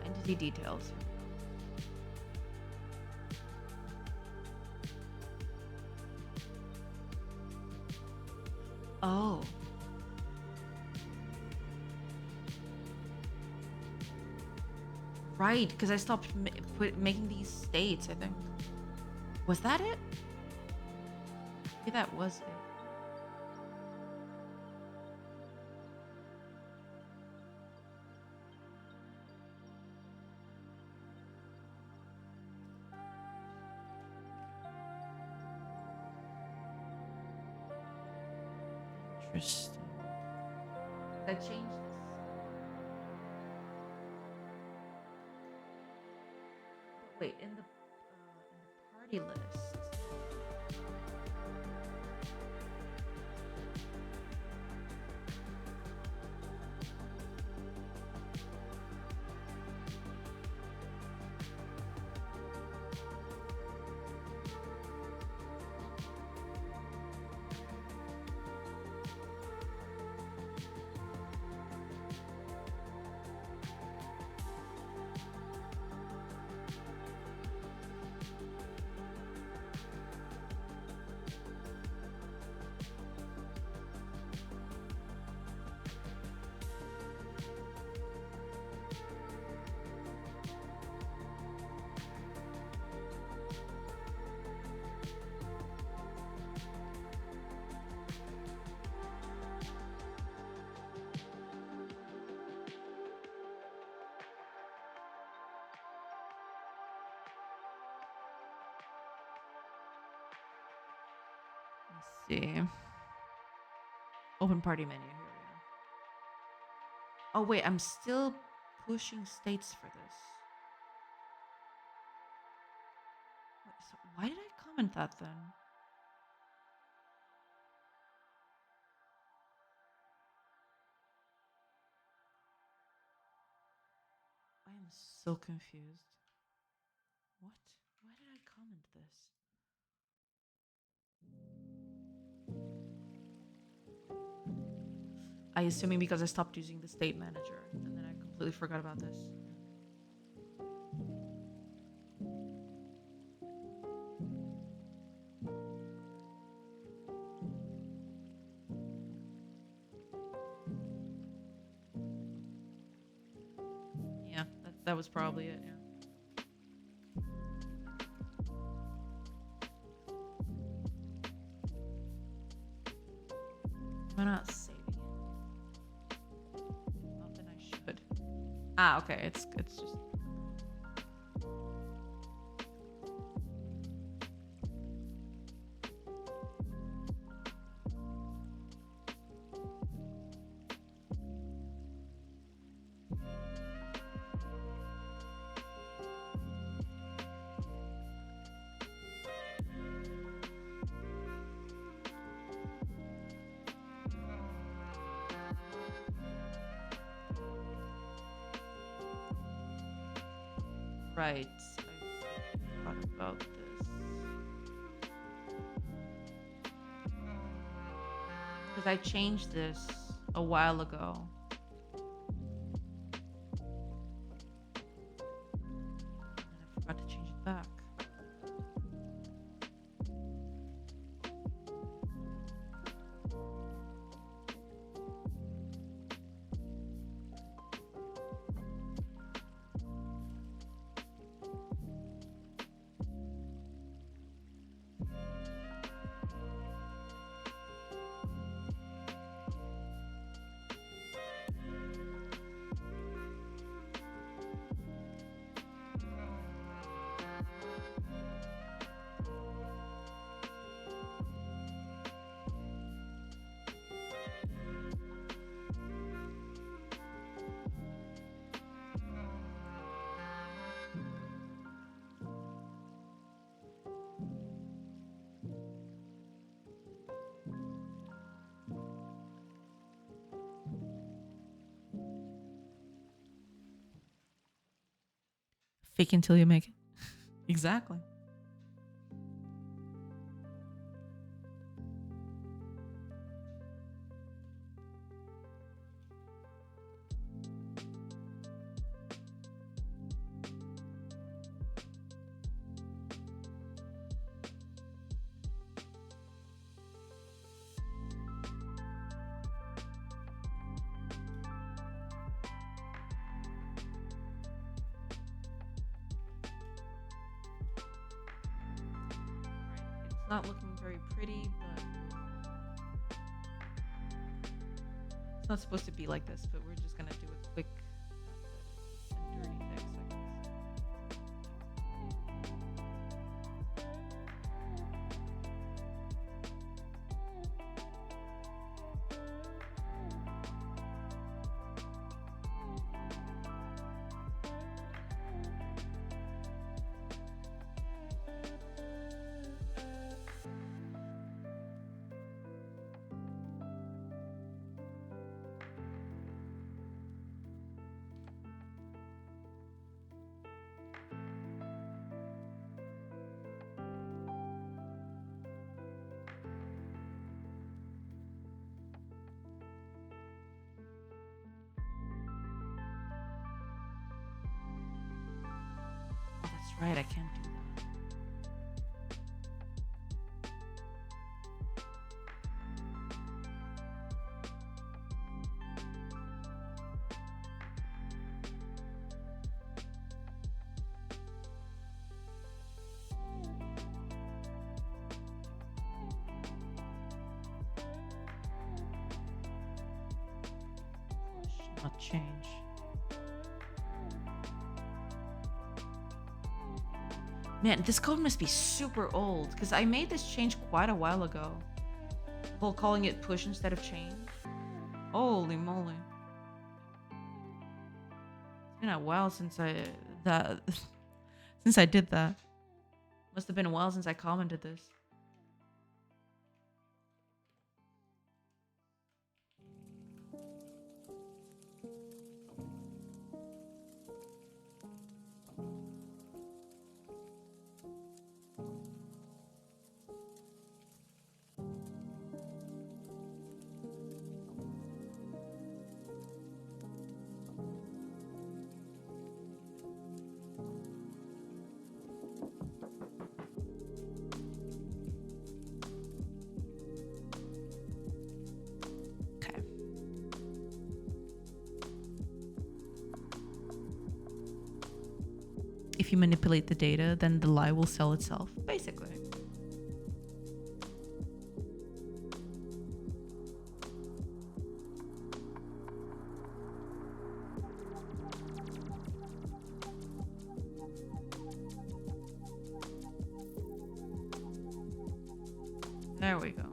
entity details. Oh. Right, because I stopped making these states, I think. Was that it? Maybe that was it. Interesting. I changed this. But wait, in the party list. Let's see. Open party menu. Here we go. Oh wait, I'm still pushing states for this. So why did I comment that then? I am so confused. What? Why did I comment this? I assuming because I stopped using the state manager and then I completely forgot about this. Yeah, that was probably it, yeah. Am I not saving it? Not that I should. Ah, okay, it's just right. I forgot about this. Because I changed this a while ago. And I forgot to change it back. Fake until you make it. Exactly. Not looking very pretty, but it's not supposed to be like this, but we're just gonna do a quick and dirty fix, I guess. Oh, that's right, I can't do that. Push, not change. Man, this code must be super old because I made this change quite a while ago. Well, calling it push instead of change. Holy moly! It's been a while since since I did that. Must have been a while since I commented this. Okay. If you manipulate the data, then the lie will sell itself, basically. There we go.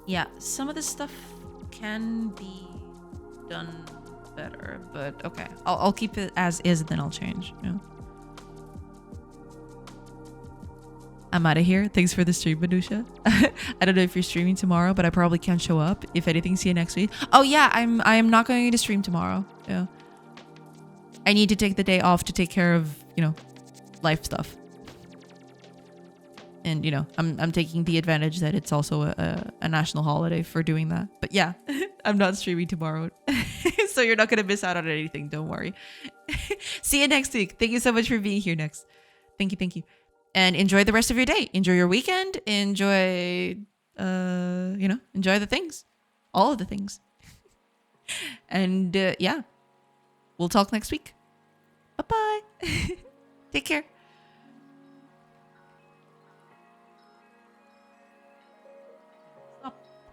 Yeah, some of this stuff can be done better, but okay. I'll keep it as is, then I'll change. Yeah. I'm out of here. Thanks for the stream, Manusha. I don't know if you're streaming tomorrow, but I probably can't show up. If anything, see you next week. Oh yeah, I am not going to stream tomorrow. Yeah. I need to take the day off to take care of, life stuff. And, I'm taking the advantage that it's also a national holiday for doing that. But yeah, I'm not streaming tomorrow. So you're not going to miss out on anything. Don't worry. See you next week. Thank you so much for being here next. Thank you. Thank you. And enjoy the rest of your day. Enjoy your weekend. Enjoy, enjoy the things. All of the things. And yeah, we'll talk next week. Bye-bye. Take care.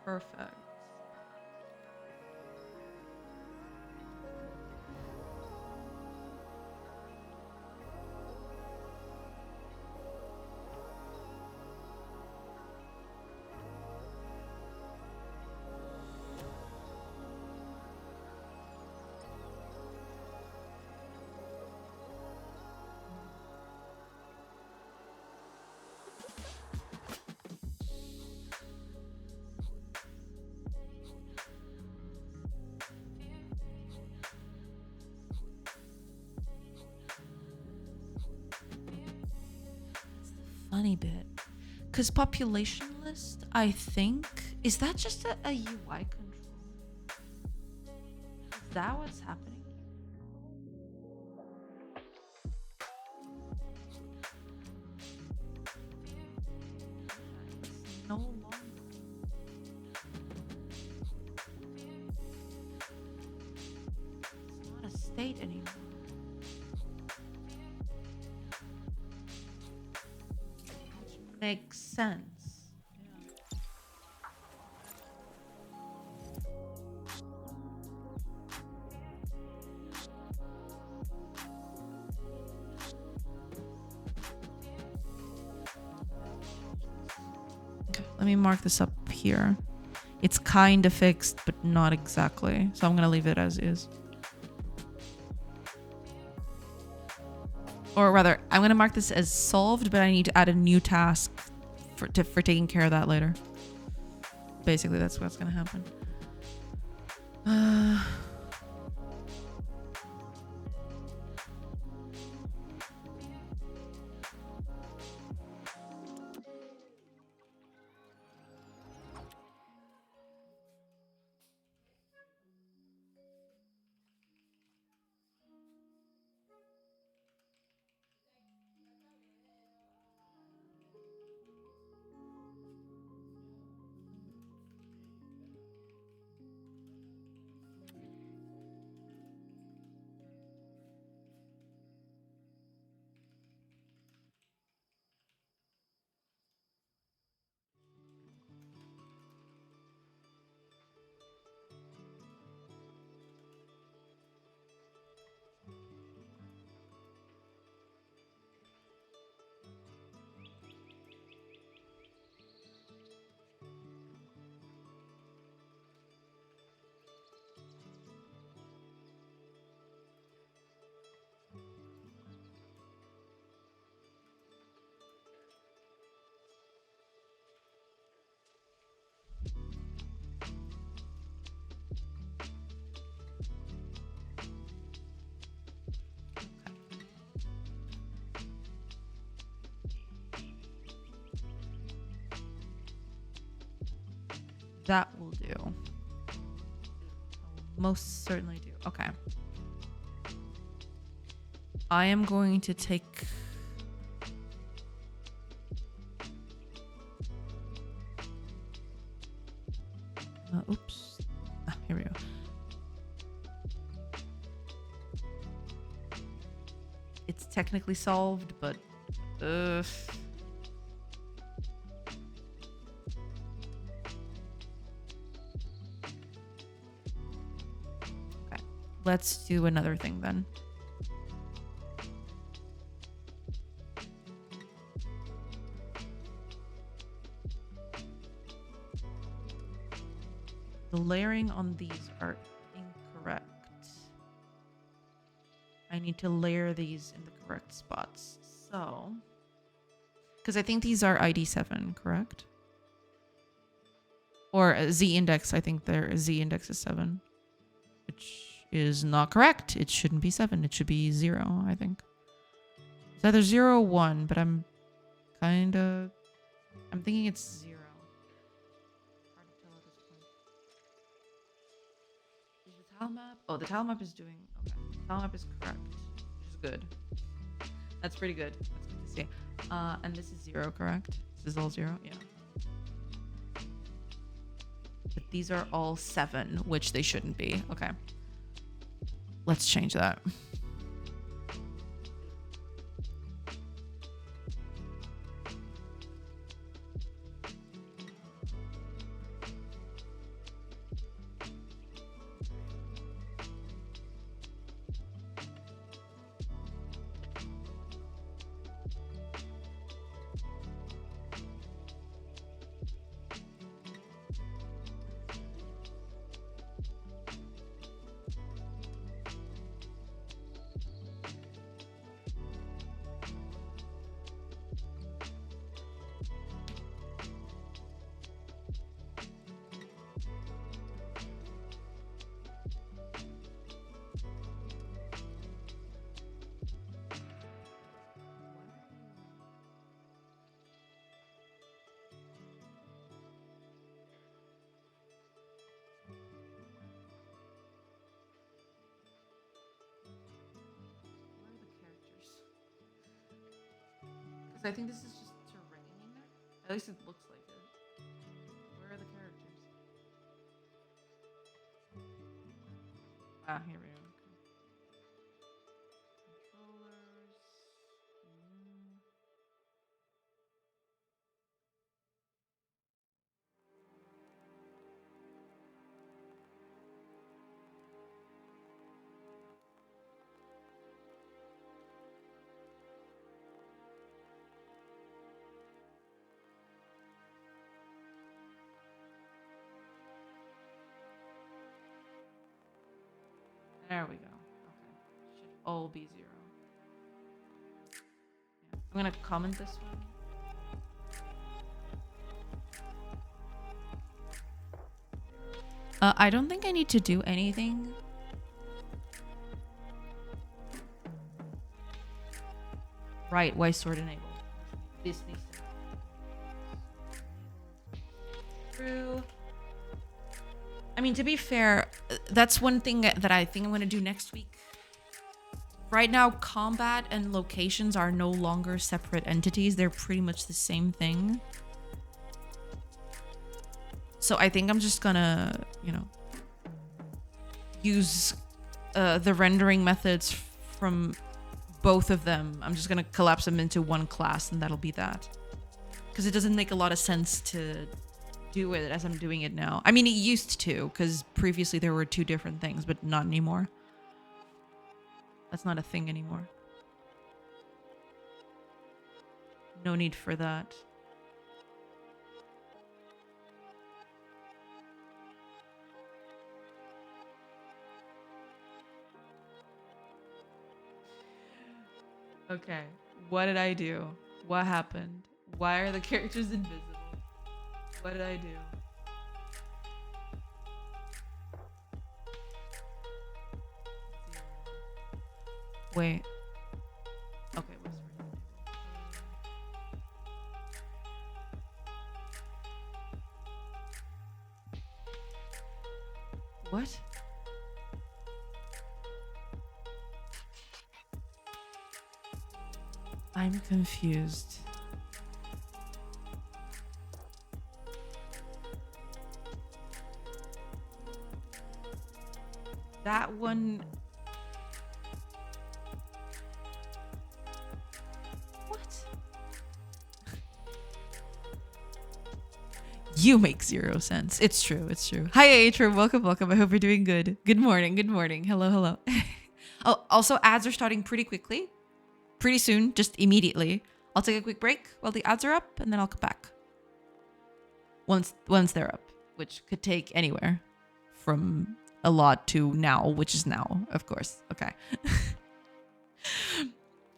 Perfect. tiny bit. Because population list, I think, is that just a UI control? Is that what's happening? It's no longer. It's not a state anymore. Which makes sense. Okay, let me mark this up here. It's kind of fixed, but not exactly. So I'm going to leave it as is. Or rather, I'm going to mark this as solved, but I need to add a new task for taking care of that later. Basically, that's what's going to happen. That will do. I will most certainly do. Okay. I am going to take... oops. Here we go. It's technically solved, but... Okay. Let's do another thing then. The layering on these are incorrect. I need to layer these in the correct spots. So, because I think these are ID7, correct? Or Z index, I think their Z index is 7, which is not correct. It shouldn't be 7. It should be 0, I think. It's either 0 or 1, but I'm thinking it's 0. Hard to tell at this point. Is the tile map? Oh, the tile map is doing... Okay. The tile map is correct, which is good. That's pretty good. That's good to see. And this is 0, correct? This is all 0? Yeah. But these are all 7, which they shouldn't be. Okay. Let's change that. I think this is just terrain. At least it looks like it. Where are the characters? Ah, here we go. Controllers. There we go. Okay. Should all be 0. Yeah. I'm gonna comment this one. I don't think I need to do anything. Right, why sword enable? This needs to true. I mean, to be fair, that's one thing that I think I'm going to do next week. Right now, combat and locations are no longer separate entities. They're pretty much the same thing. So I think I'm just gonna, use the rendering methods from both of them. I'm just gonna collapse them into one class and that'll be that. Because it doesn't make a lot of sense to do it as I'm doing it now. I mean, it used to, because previously there were 2 different things, but not anymore. That's not a thing anymore. No need for that. Okay, what did I do? What happened? Why are the characters invisible? What did I do? Wait. Okay, what's what? I'm confused. That one... What? You make 0 sense. It's true. It's true. Hi, Atrum. Welcome, welcome. I hope you're doing good. Good morning. Good morning. Hello, hello. Oh, also, ads are starting pretty quickly. Pretty soon. Just immediately. I'll take a quick break while the ads are up, and then I'll come back. Once they're up, which could take anywhere from a lot to now, which is now, of course. Okay.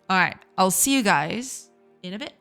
All right. I'll see you guys in a bit.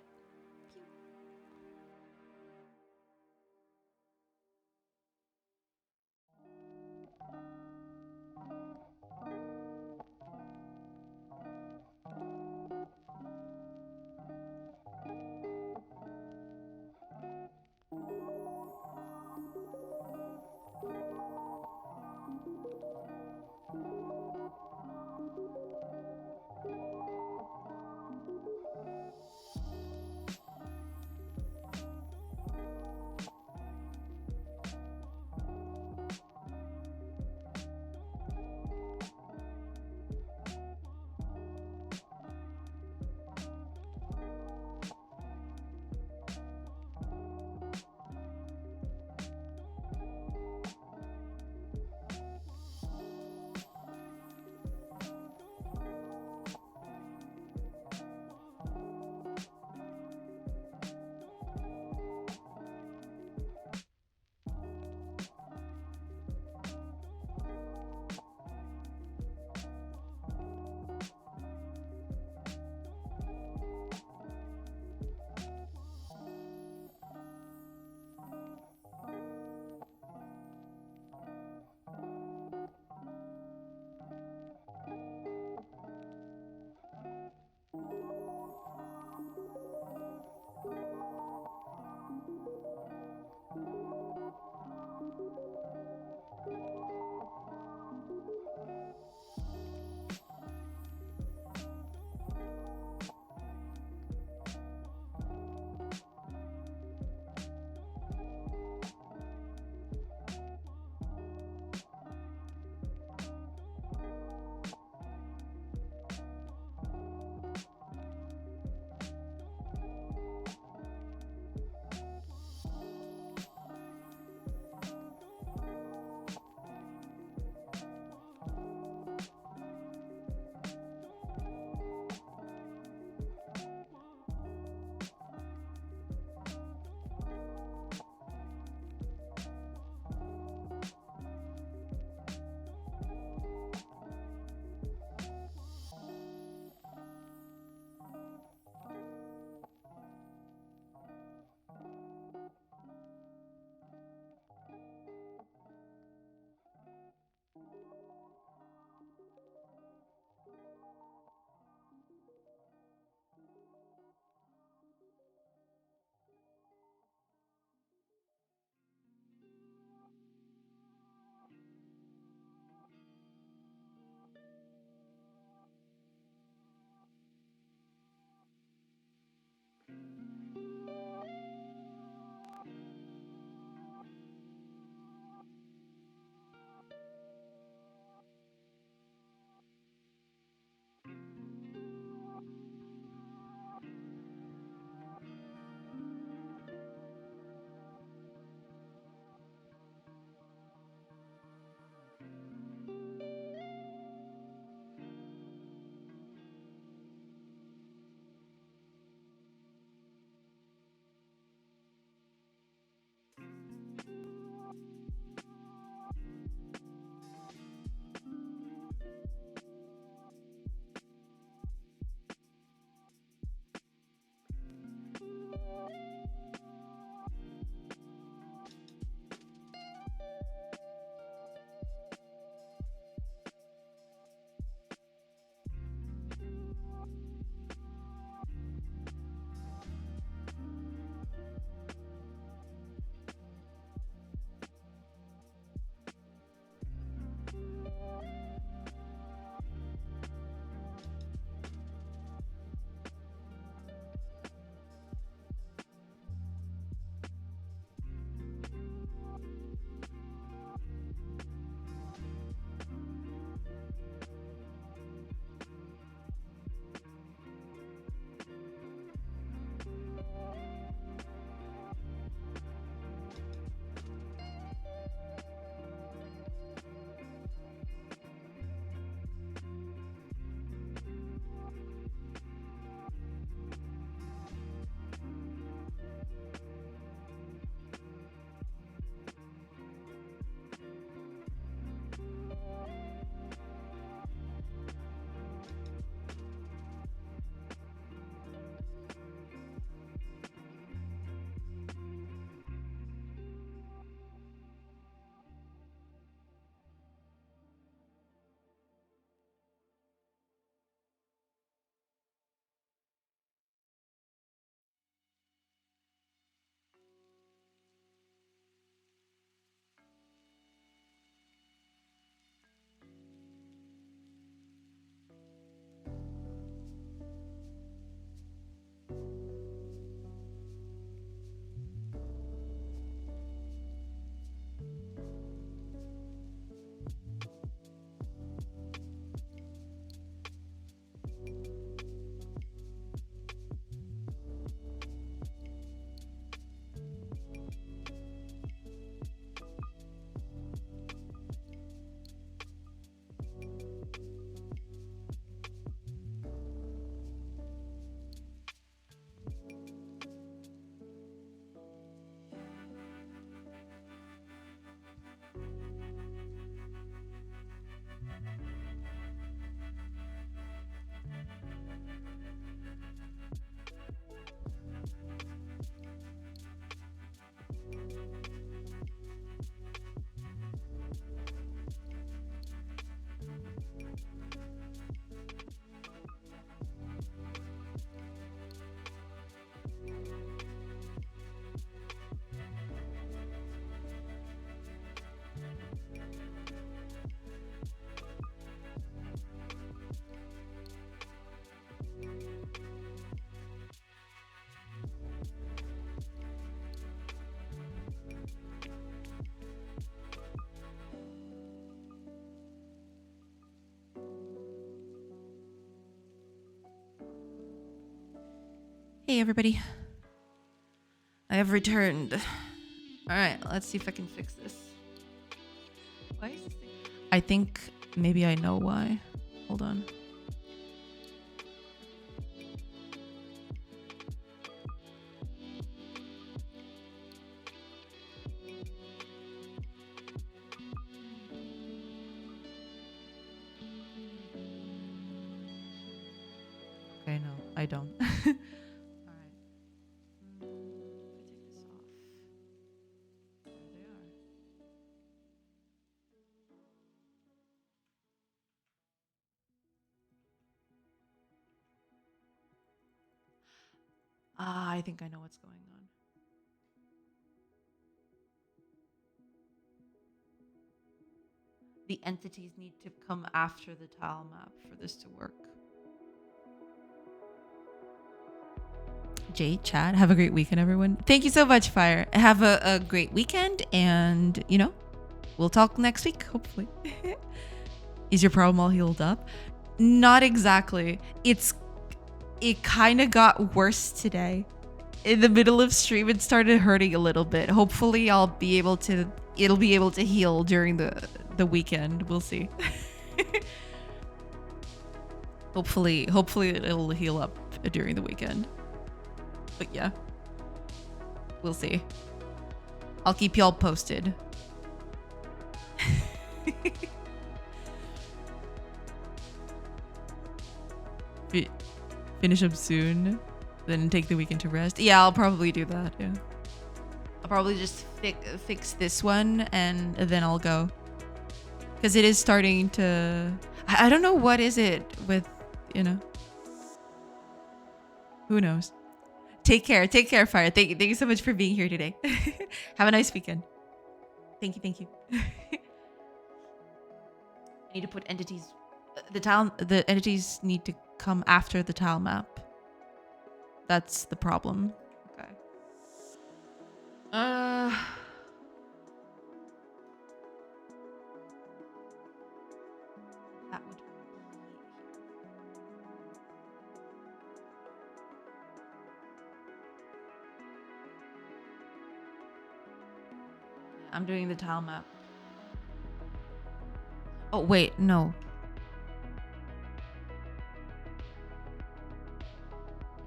Hey everybody. I have returned. Alright, let's see if I can fix this. Why is this thing? I think maybe I know why. Hold on. Okay, no, I don't. Alright. If I take this off. There they are. Ah, I think I know what's going on. The entities need to come after the tile map for this to work. Jay, Chad, have a great weekend, everyone. Thank you so much, Fire. Have a great weekend, and, you know, we'll talk next week, hopefully. Is your problem all healed up? Not exactly. It kind of got worse today. In the middle of stream, it started hurting a little bit. Hopefully, it'll be able to heal during the weekend. We'll see. Hopefully it'll heal up during the weekend. But yeah, we'll see. I'll keep y'all posted. Finish up soon, then take the weekend to rest. Yeah, I'll probably do that. Yeah, I'll probably just fix this one and then I'll go, because it is starting to. I don't know what is it with, you know. Who knows? Take care, Fire. Thank you so much for being here today. Have a nice weekend. Thank you. I need to put entities. The entities need to come after the tile map. That's the problem. Okay. That would be. I'm doing the tile map. Oh wait, no.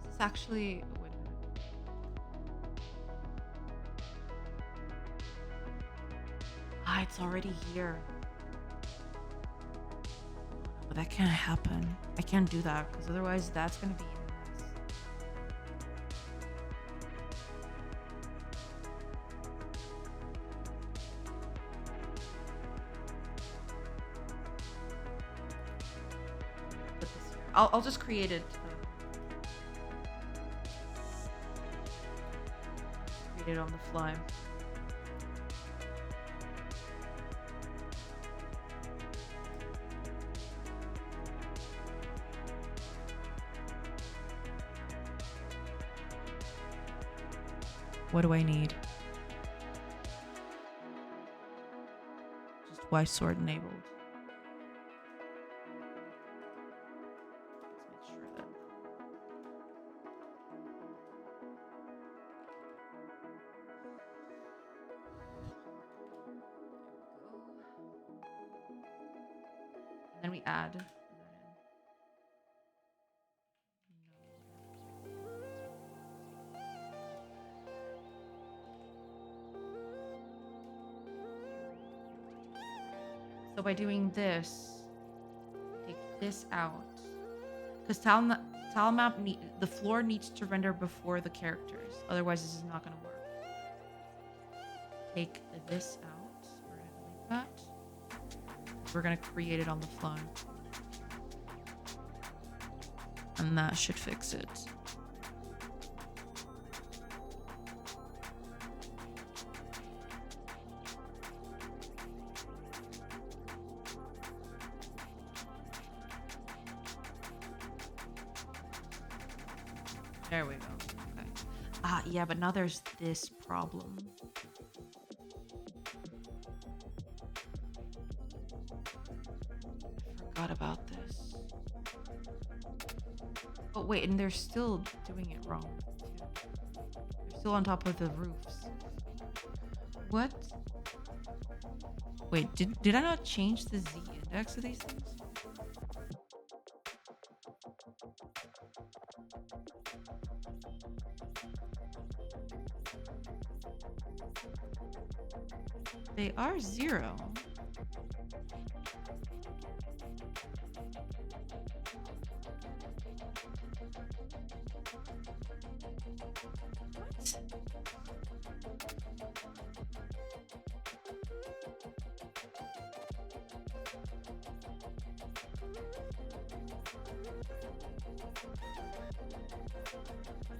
Is this actually? Oh, wait a minute. Ah, it's already here. But that can't happen. I can't do that because otherwise that's gonna be. I'll just create it. Create it on the fly. What do I need? Just Y sword enabled. Then we add that in. So by doing this, take this out, because tile map the floor needs to render before the characters, otherwise this is not going to work. Take this out. We're going to delete that. We're going to create it on the fly. And that should fix it. There we go. Okay. Ah, yeah, but now there's this problem. Forgot about this. Oh wait, and they're still doing it wrong. Still on top of the roofs. What? Wait, did I not change the Z index of these things? They are 0. What?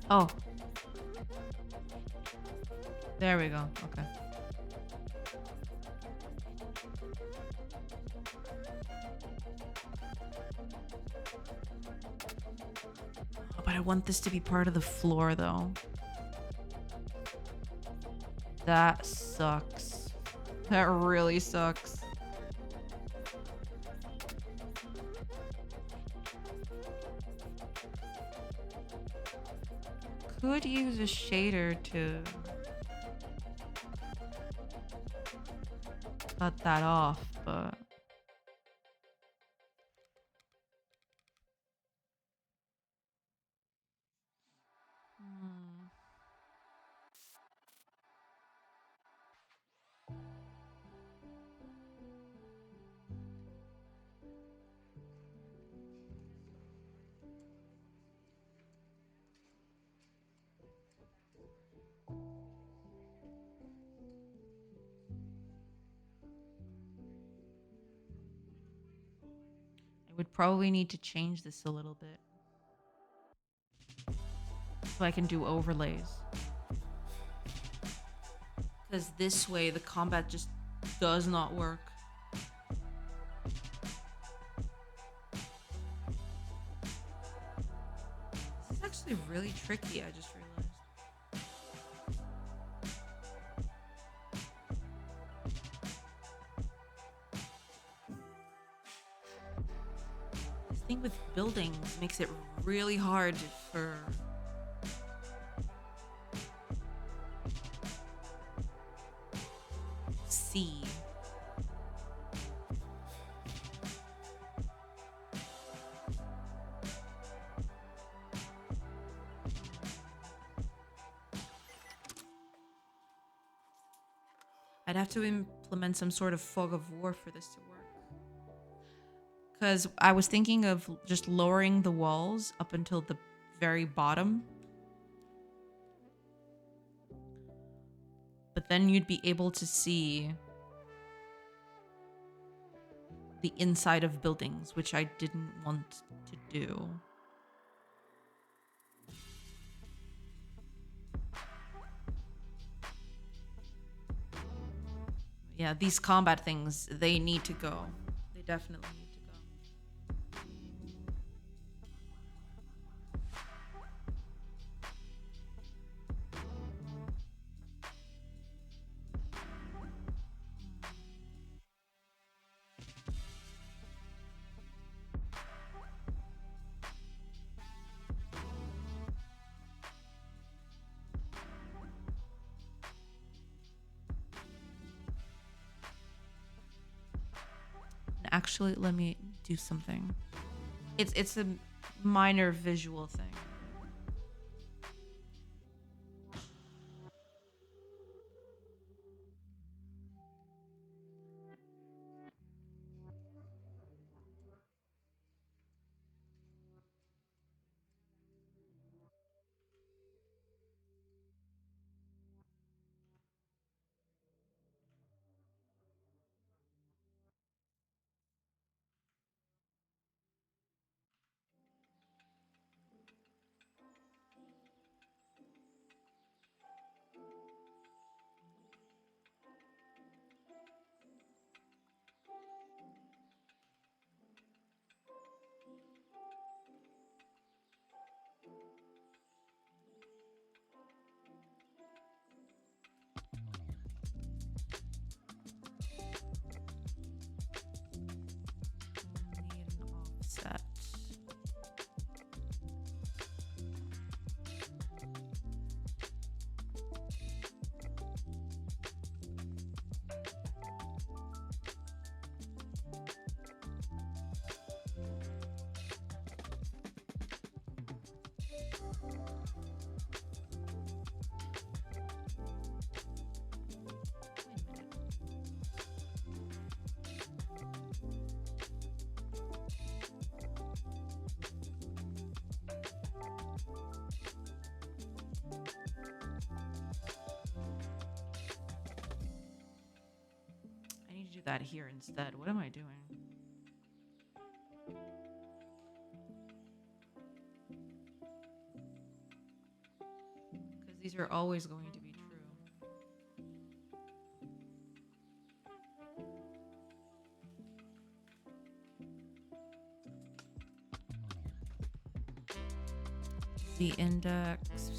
Oh. There we go. Okay. Oh, but I want this to be part of the floor, though. That sucks. That really sucks. Could use a shader to cut that off, but hmm. I would probably need to change this a little bit so I can do overlays. Because this way the combat just does not work. This is actually really tricky, I just realized. This thing with buildings makes it really hard for C. I'd have to implement some sort of fog of war for this to work. Because I was thinking of just lowering the walls up until the very bottom. But then you'd be able to see the inside of buildings, which I didn't want to do. Yeah, these combat things, they need to go. They definitely need to go. Actually, let me do something. It's a minor visual thing. that here instead. What am I doing? Because these are always going to be true. The index.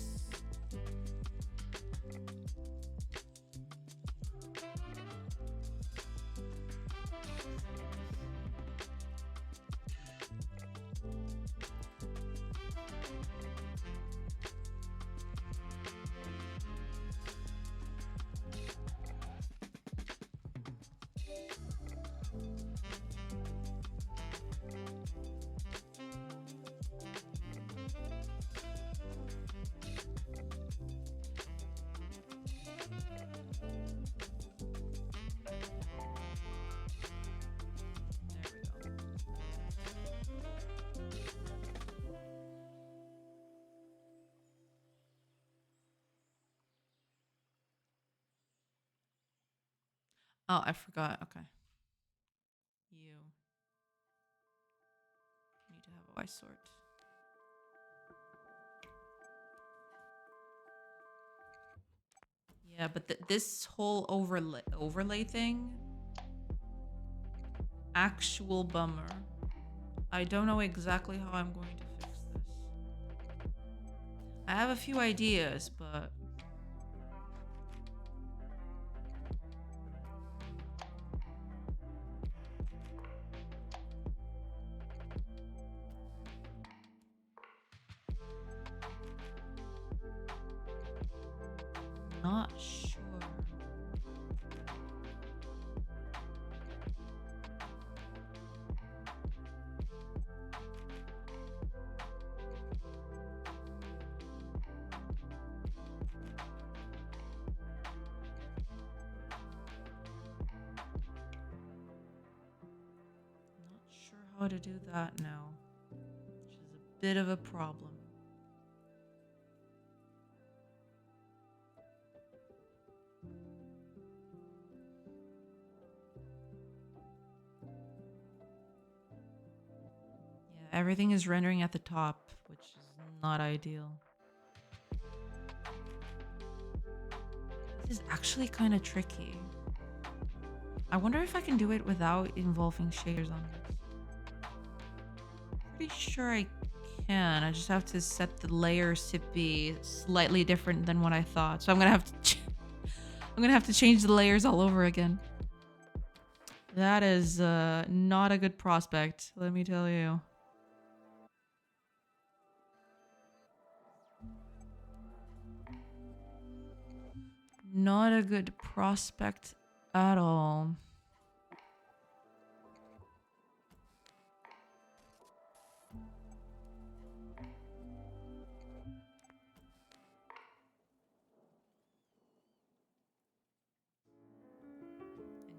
Oh, I forgot. Okay. You need to have a Y sort. Yeah, but this whole overlay thing, actual bummer. I don't know exactly how I'm going to fix this. I have a few ideas, but not sure. Not sure how to do that now, which is a bit of a problem. Yeah, everything is rendering at the top, which is not ideal. This is actually kind of tricky. I wonder if I can do it without involving shaders on this. Pretty sure I can. I just have to set the layers to be slightly different than what I thought. So I'm gonna have to I'm gonna have to change the layers all over again. That is not a good prospect, let me tell you. Not a good prospect at all.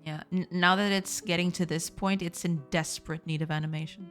Yeah, now that it's getting to this point, it's in desperate need of animations.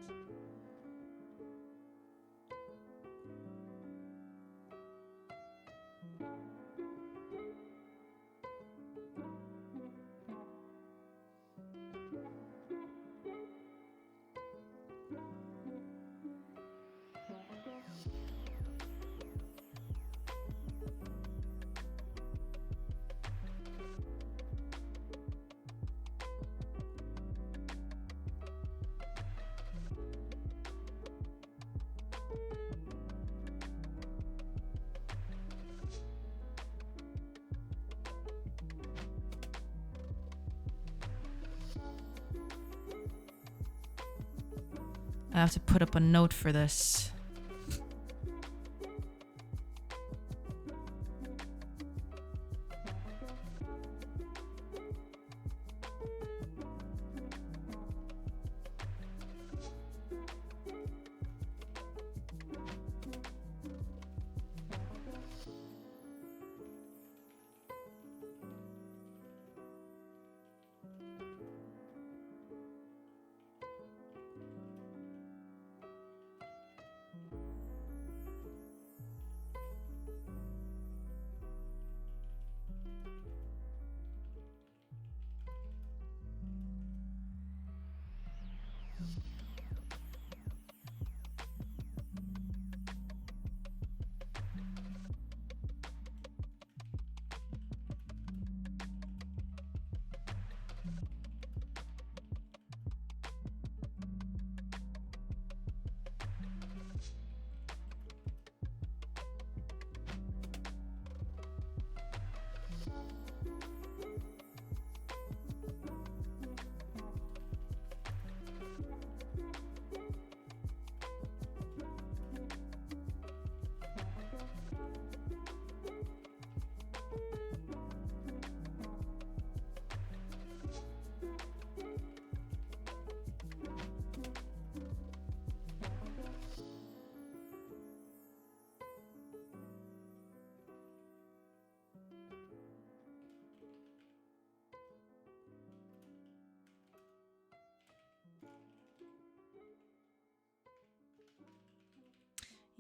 I have to put up a note for this.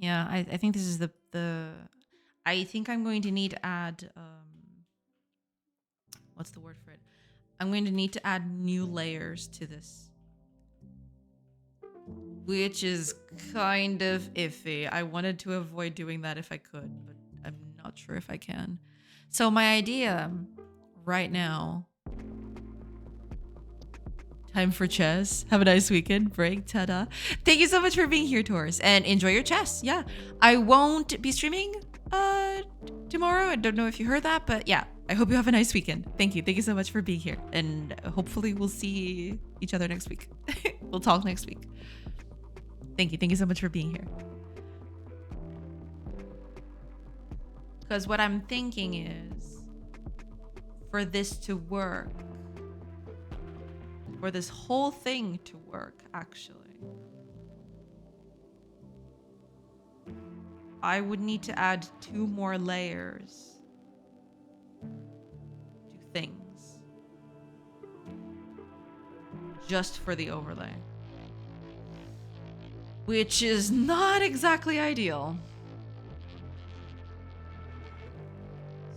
Yeah, I think this is the I think I'm going to need to add what's the word for it? I'm going to need to add new layers to this, which is kind of iffy. I wanted to avoid doing that if I could, but I'm not sure if I can. So my idea right now, time for chess. Have a nice weekend. Break. Ta-da. Thank you so much for being here, Taurus. And enjoy your chess. Yeah. I won't be streaming tomorrow. I don't know if you heard that, but yeah. I hope you have a nice weekend. Thank you. Thank you so much for being here. And hopefully we'll see each other next week. We'll talk next week. Thank you. Thank you so much for being here. Because what I'm thinking is, for this to work, for this whole thing to work, actually, I would need to add 2 more layers to things just for the overlay, which is not exactly ideal.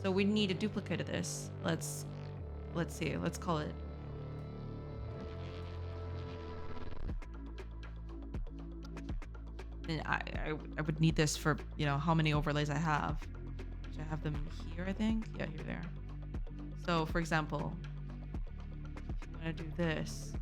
So we need a duplicate of this. Let's see. Let's call it. And I would need this for, you know, how many overlays I have. Which I have them here, I think. Yeah, here, there. So, for example, if you want to do this,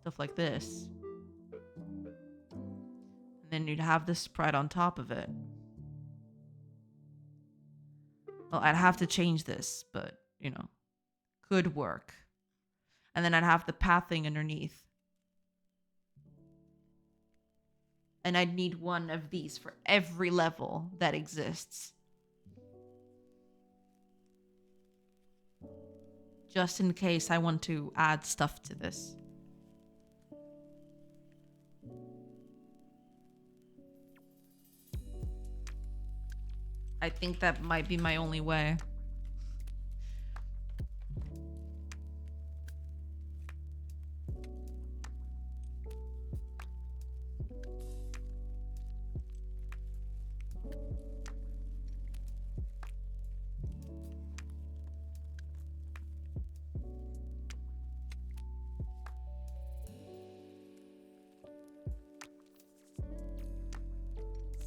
stuff like this. And then you'd have this sprite on top of it. Well, I'd have to change this, but, you know, could work. And then I'd have the pathing underneath. And I'd need one of these for every level that exists. Just in case I want to add stuff to this. I think that might be my only way.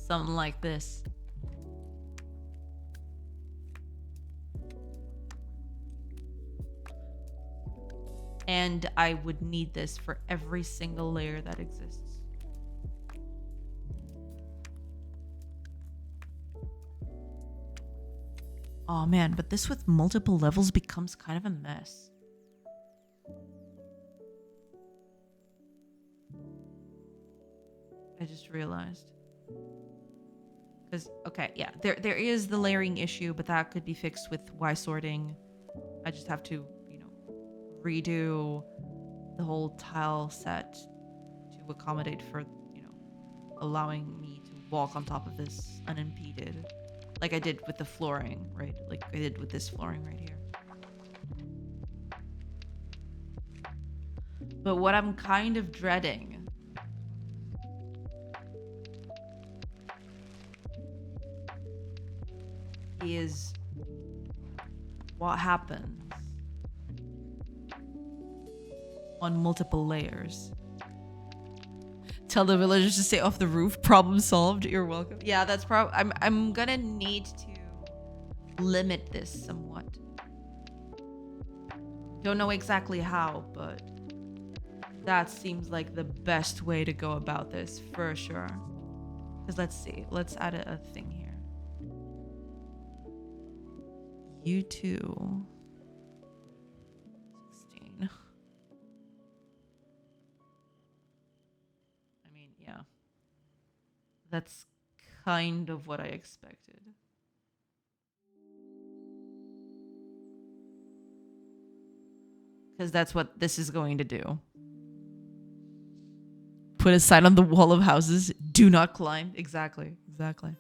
Something like this. And I would need this for every single layer that exists. Oh man, but this with multiple levels becomes kind of a mess. I just realized. Because, okay, yeah, there is the layering issue, but that could be fixed with Y sorting. I just have to, you know, redo the whole tile set to accommodate for, you know, allowing me to walk on top of this unimpeded. Like I did with the flooring, right? Like I did with this flooring right here. But what I'm kind of dreading is what happens on multiple layers. Tell the villagers to stay off the roof. Problem solved. You're welcome. Yeah, that's I'm gonna need to limit this somewhat. Don't know exactly how, but that seems like the best way to go about this for sure. Because let's see. Let's add a thing here. U2 16. I mean, yeah. That's kind of what I expected. Because that's what this is going to do. Put a sign on the wall of houses. Do not climb. Exactly. Exactly.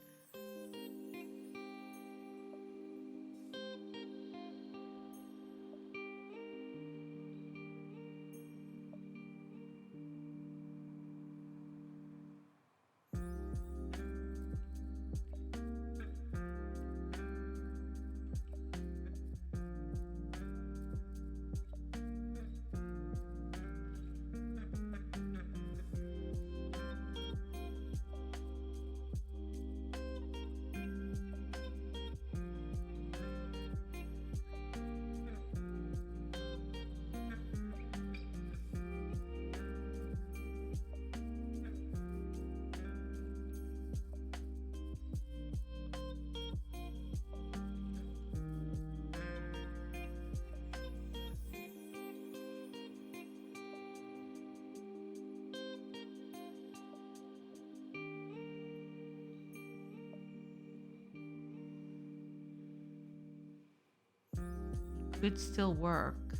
Could still work.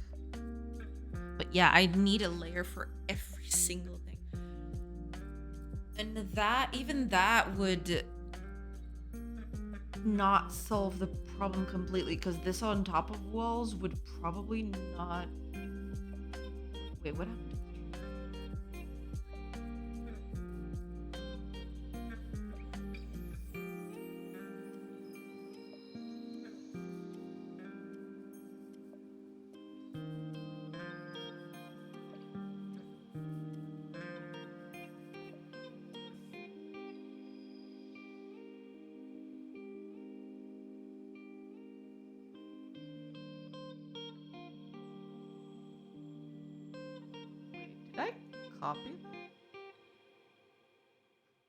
But yeah, I need a layer for every single thing. And that, even that would not solve the problem completely, because this on top of walls would probably not... Wait, what happened? Did I copy that?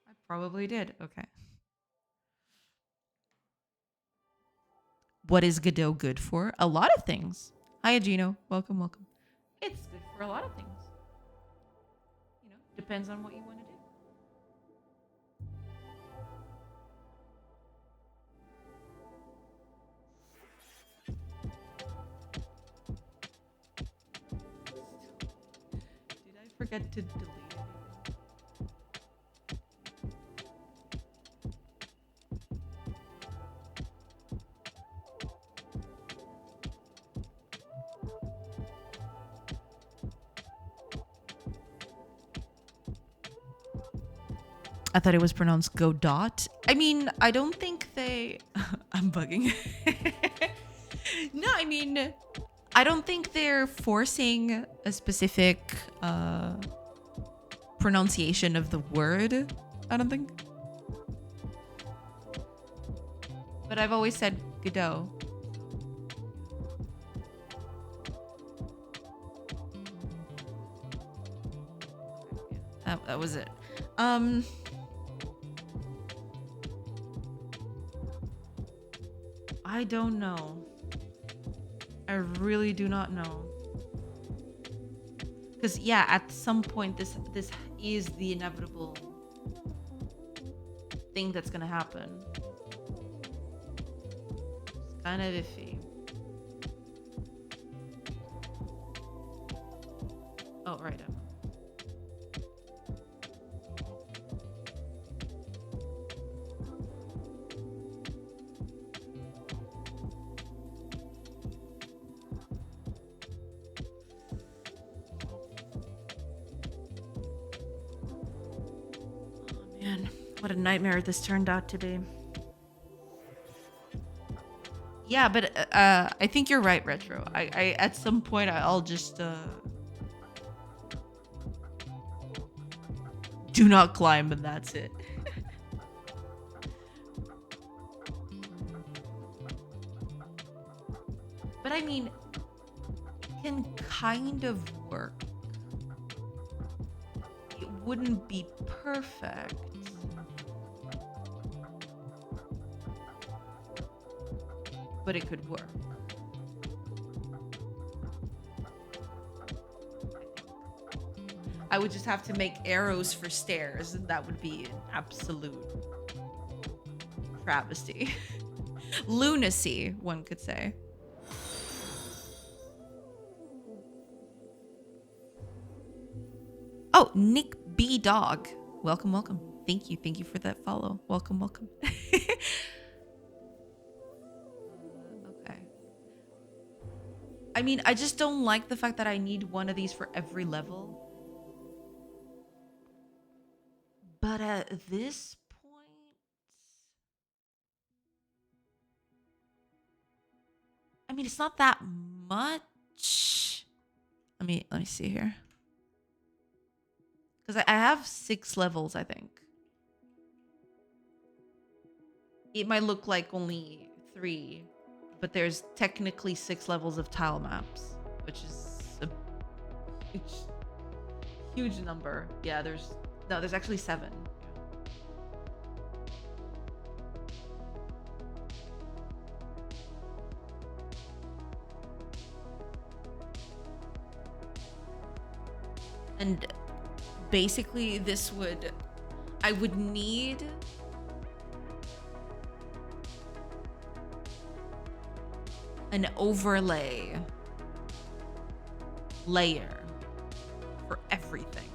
I probably did. Okay. What is Godot good for? A lot of things. Hi, Gino. Welcome, welcome. It's good for a lot of things. You know, depends on what you want to do. Did I forget to delete it? I thought it was pronounced Godot. I mean, I don't think they... I'm bugging. No, I mean, I don't think they're forcing a specific pronunciation of the word. I don't think. But I've always said Godot. That was it. I don't know. I really do not know. Because yeah, at some point this is the inevitable thing that's gonna happen. It's kind of iffy. Oh, right. What a nightmare this turned out to be. Yeah, but I think you're right, Retro. I at some point I'll just do not climb, and that's it. But I mean, it can kind of work. It wouldn't be perfect. But it could work. I would just have to make arrows for stairs, and that would be an absolute travesty. Lunacy, one could say. Nick B Dog. Welcome, welcome. Thank you. Thank you for that follow. Welcome, welcome. Okay. I mean, I just don't like the fact that I need one of these for every level. But at this point, I mean, it's not that much. Let me see here. Because I have 6 levels, I think. It might look like only 3, but there's technically 6 levels of tile maps, which is a huge number. Yeah, there's actually 7. And basically I would need an overlay layer for everything.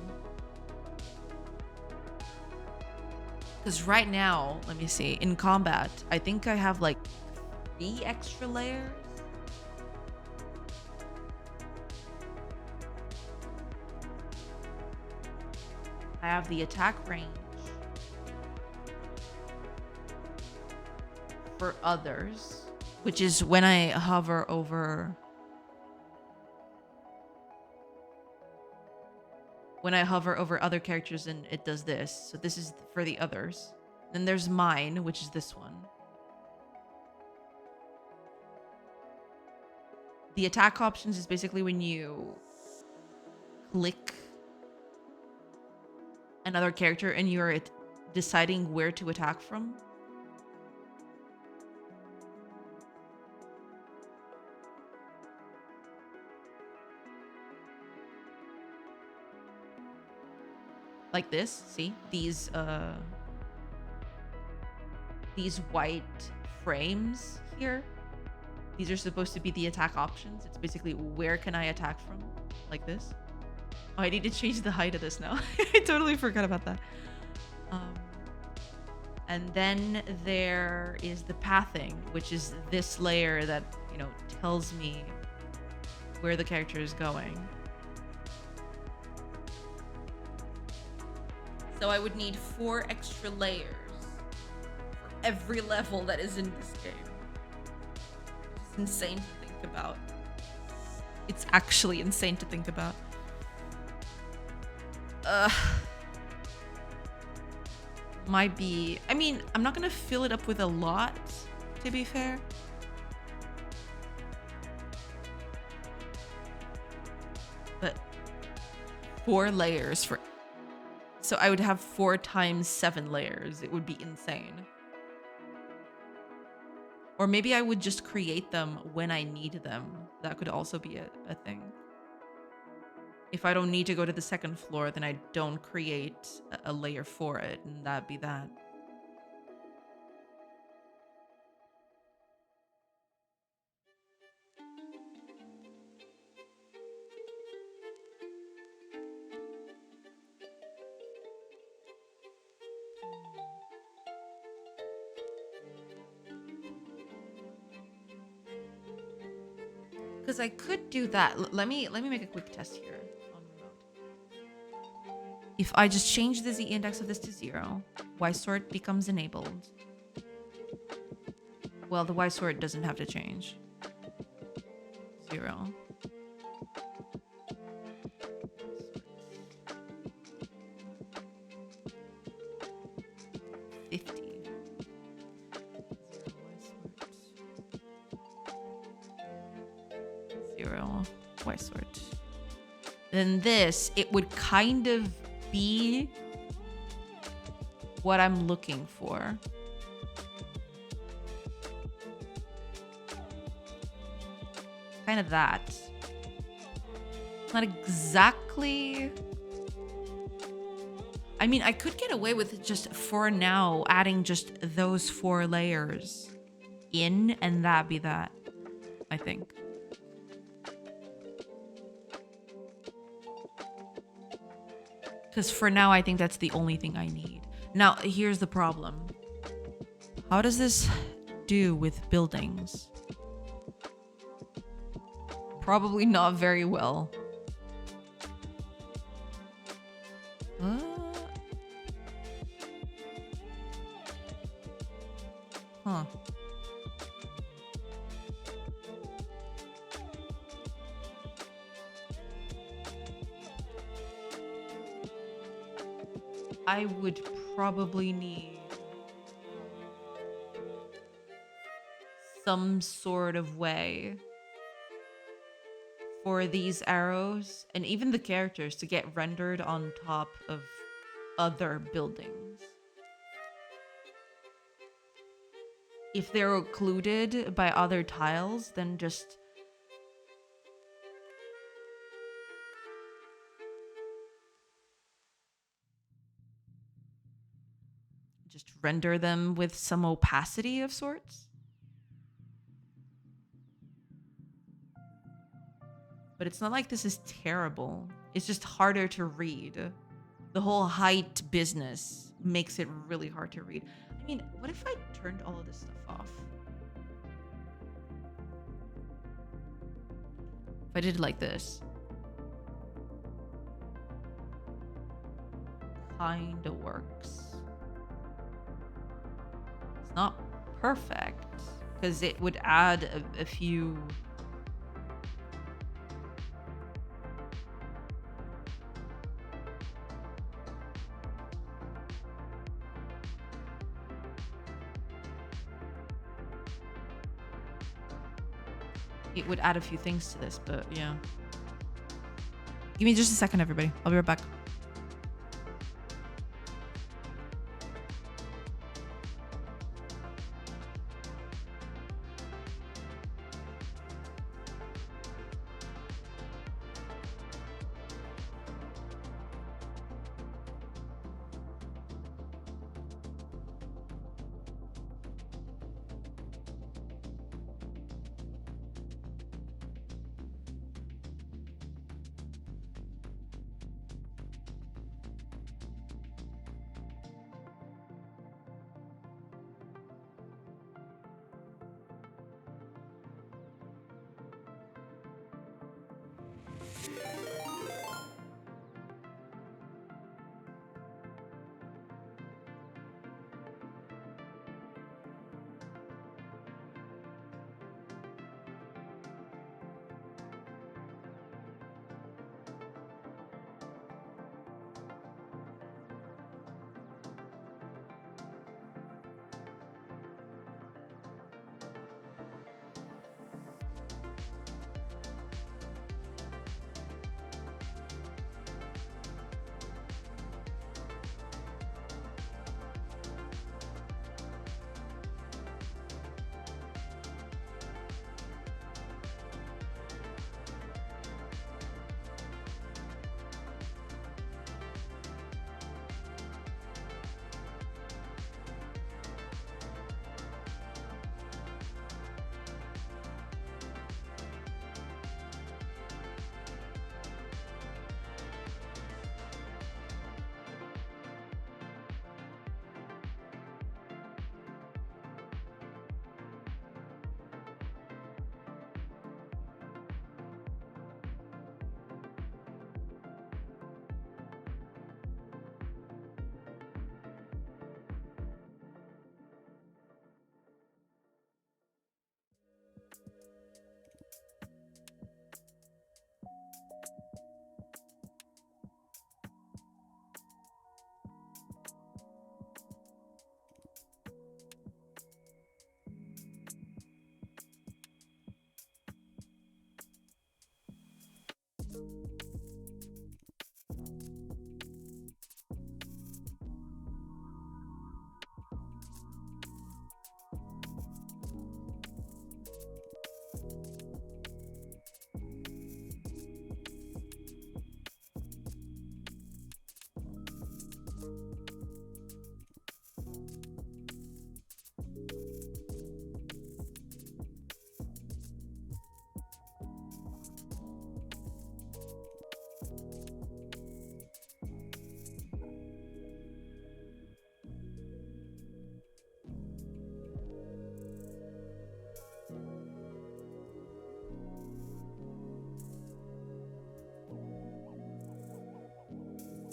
Because right now, let me see, in combat, I think I have like 3 extra layers. I have the attack range for others, which is when I hover over other characters and it does this. So this is for the others. Then there's mine, which is this one. The attack options is basically when you click another character and you're deciding where to attack from. Like this, see? These white frames here. These are supposed to be the attack options. It's basically where can I attack from? Like this. Oh, I need to change the height of this now. I totally forgot about that. And then there is the pathing, which is this layer that, you know, tells me where the character is going. So I would need 4 extra layers for every level that is in this game. It's insane to think about. It's actually insane to think about. Might be, I mean, I'm not gonna fill it up with a lot, to be fair. But 4 layers for, so I would have 4 times 7 layers. It would be insane. Or maybe I would just create them when I need them. That could also be a thing. If I don't need to go to the 2nd floor, then I don't create a layer for it, and that'd be that. Because I could do that. Let me make a quick test here. If I just change the Z index of this to 0, Y sort becomes enabled. Well, the Y sort doesn't have to change. 0. Y sort. Then this, it would kind of be what I'm looking for. Kind of that. Not exactly. I mean, I could get away with just for now adding just those 4 layers in, and that'd be that, I think. Because for now, I think that's the only thing I need. Now, here's the problem. How does this do with buildings? Probably not very well. Huh. I would probably need some sort of way for these arrows and even the characters to get rendered on top of other buildings. If they're occluded by other tiles, then just render them with some opacity of sorts. But it's not like this is terrible. It's just harder to read. The whole height business makes it really hard to read. I mean, what if I turned all of this stuff off? If I did it like this. Kinda works. It's not perfect, because it would add a few... It would add a few things to this, but yeah. Give me just a second, everybody. I'll be right back.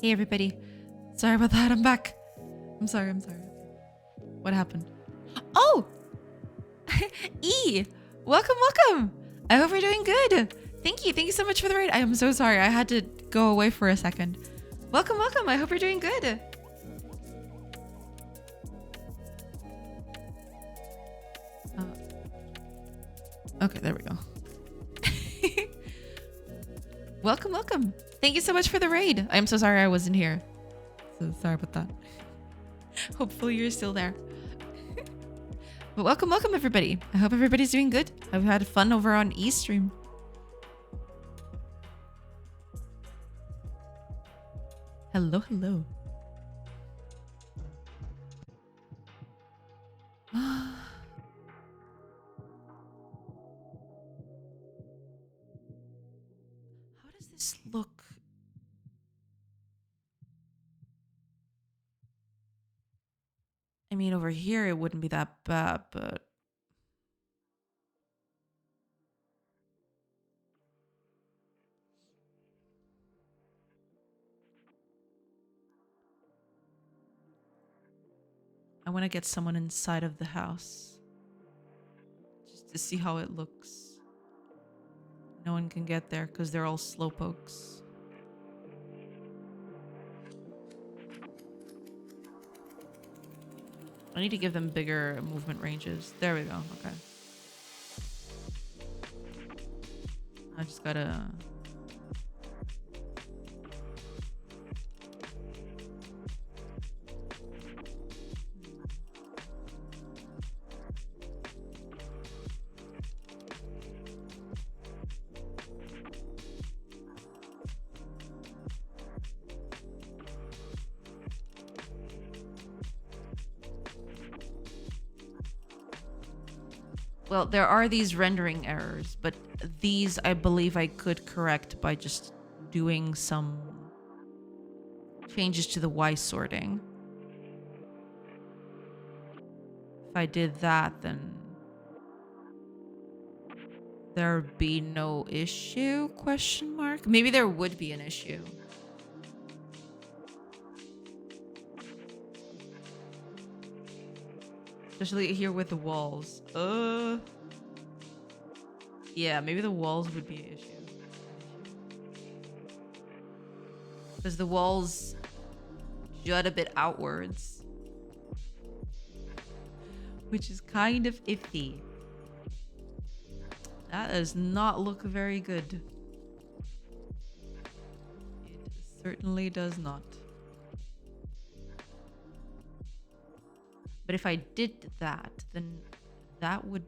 Hey everybody. Sorry about that. I'm back. I'm sorry. What happened? Oh! E! Welcome. I hope you're doing good. Thank you. Thank you so much for the raid. I am so sorry. I had to go away for a second. Welcome. I hope you're doing good. Okay, there we go. Welcome. Thank you so much for the raid. I'm so sorry I wasn't here. So sorry about that. Hopefully you're still there. But welcome everybody. I hope everybody's doing good. I've had fun over on eStream. Hello. How does this look? I mean, over here it wouldn't be that bad, but I want to get someone inside of the house just to see how it looks. No one can get there because they're all slowpokes. I need to give them bigger movement ranges. There we go. Okay. I just gotta... Well, there are these rendering errors, but these I believe I could correct by just doing some changes to the Y sorting. If I did that, then there'd be no issue, question mark? Maybe there would be an issue. Especially here with the walls. Yeah, maybe the walls would be an issue. Because the walls jut a bit outwards. Which is kind of iffy. That does not look very good. It certainly does not. But if I did that, then that would...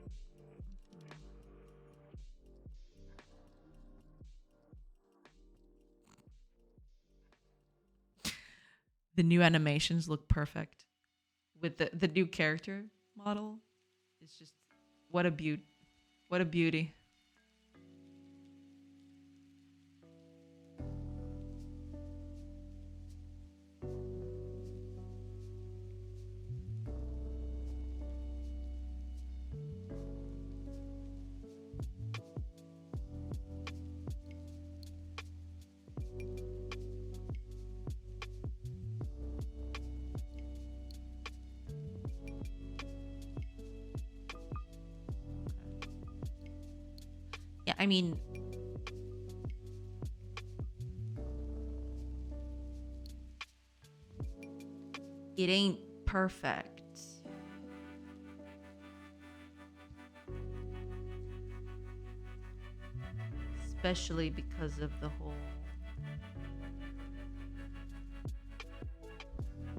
The new animations look perfect. With the new character model. It's just... What a beaut. What a beauty. Yeah, I mean... It ain't perfect. Especially because of the whole...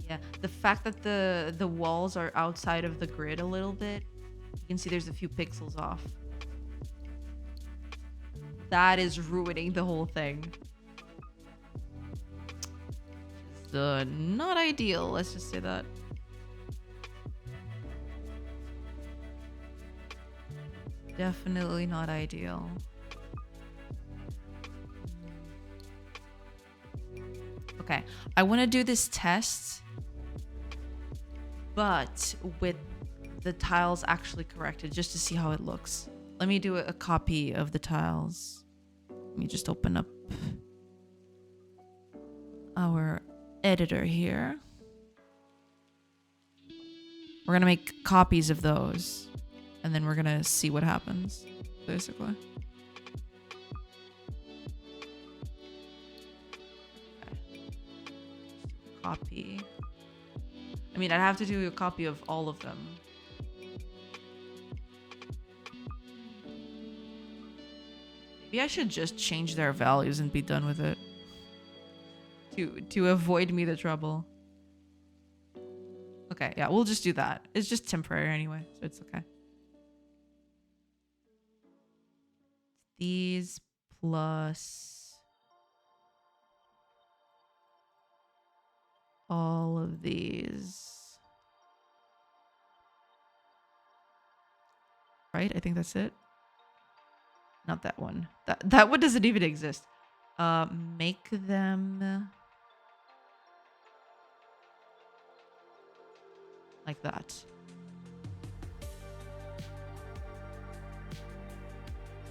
Yeah, the fact that the walls are outside of the grid a little bit. You can see there's a few pixels off. That is ruining the whole thing. Just, not ideal, let's just say that. Definitely not ideal. Okay, I want to do this test, but with the tiles actually corrected, just to see how it looks. Let me do a copy of the tiles. Let me just open up our editor here. We're gonna make copies of those, and then we're gonna see what happens, basically. Okay. Copy. I mean, I'd have to do a copy of all of them. Maybe I should just change their values and be done with it. To avoid me the trouble. Okay, yeah, we'll just do that. It's just temporary anyway, so it's okay. These plus all of these. Right? I think that's it. Not that one. That one doesn't even exist. Make them like that.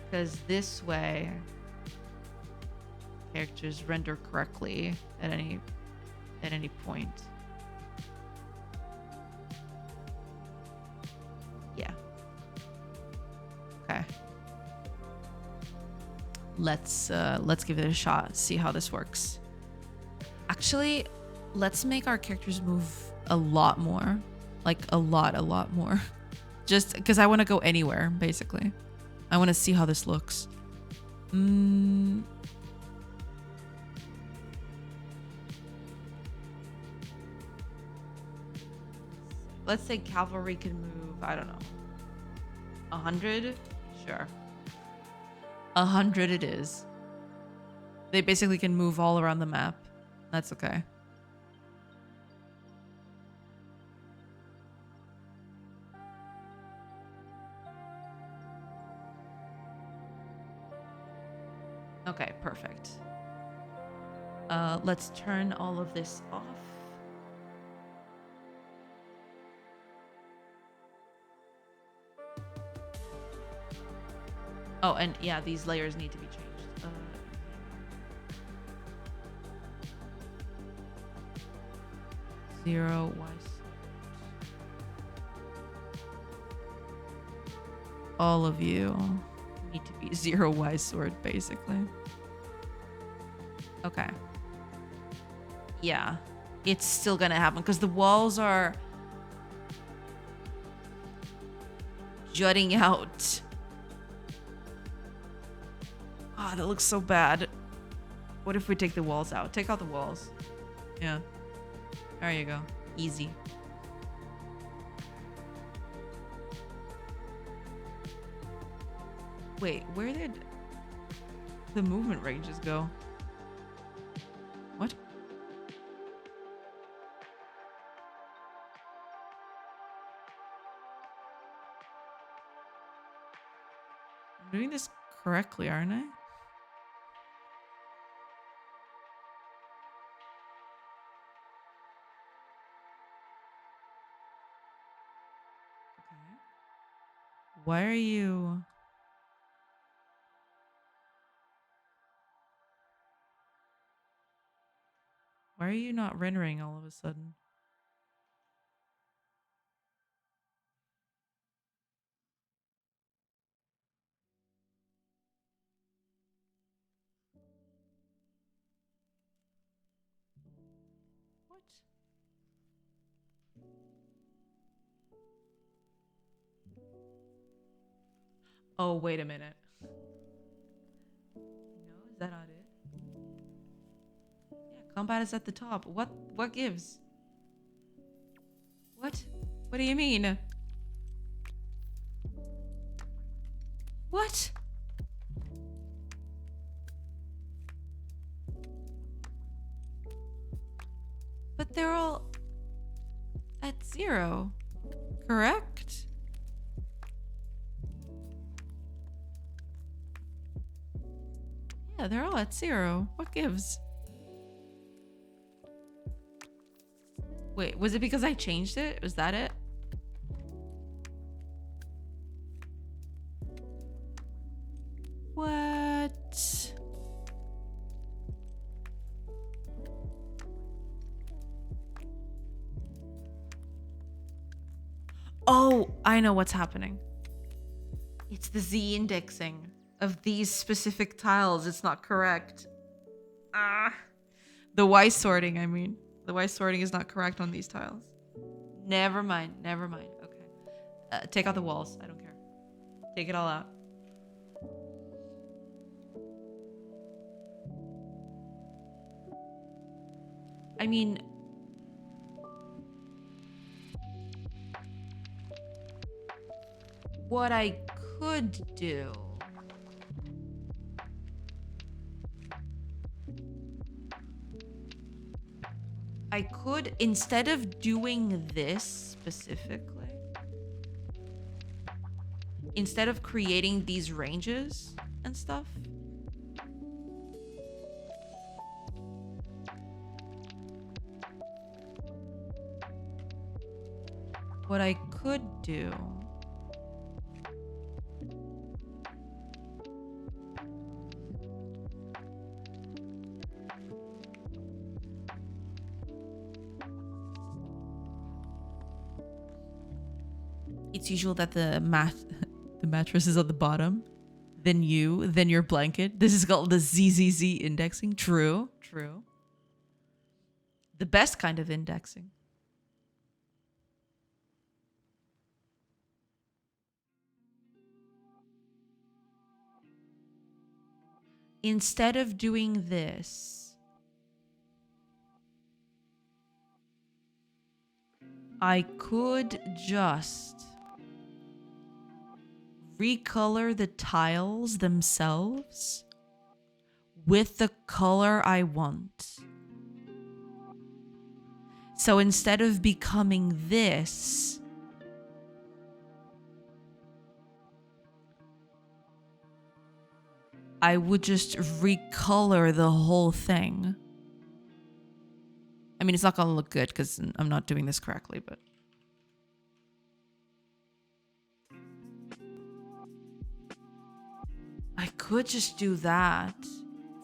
Because this way characters render correctly at any point. Yeah. Okay. Let's give it a shot. See how this works. Actually, let's make our characters move a lot more. Like a lot more. Just because I want to go anywhere, basically. I want to see how this looks. Let's say cavalry can move, I don't know, 100? Sure. 100 it is. They basically can move all around the map. That's okay. Okay, perfect. Let's turn all of this off. Oh, and yeah, these layers need to be changed. 0 Y. All of you need to be 0 Y sword, basically. Okay. Yeah, it's still gonna happen because the walls are jutting out. Ah, that looks so bad. What if we take the walls out? Take out the walls. Yeah. There you go. Easy. Wait, where did the movement ranges go? What? I'm doing this correctly, aren't I? Why are you... Why are you not rendering all of a sudden? What? Oh, wait a minute. No, is that not it? Yeah, combat is at the top. What gives? What? What do you mean? What? But they're all at 0, correct? Yeah, they're all at 0. What gives? Wait, was it because I changed it? Was that it? What? Oh, I know what's happening. It's the Z indexing of these specific tiles. It's not correct. Ah. The Y sorting, I mean. The Y sorting is not correct on these tiles. Never mind. Never mind. Okay. Take out the walls. I don't care. Take it all out. I mean... what I could do... I could, instead of doing this specifically, instead of creating these ranges and stuff, what I could do it's usual that the mattress is at the bottom, then your blanket. This is called the ZZZ indexing. True. The best kind of indexing. Instead of doing this, I could just recolor the tiles themselves with the color I want. So instead of becoming this, I would just recolor the whole thing. I mean, it's not gonna look good because I'm not doing this correctly, but... I could just do that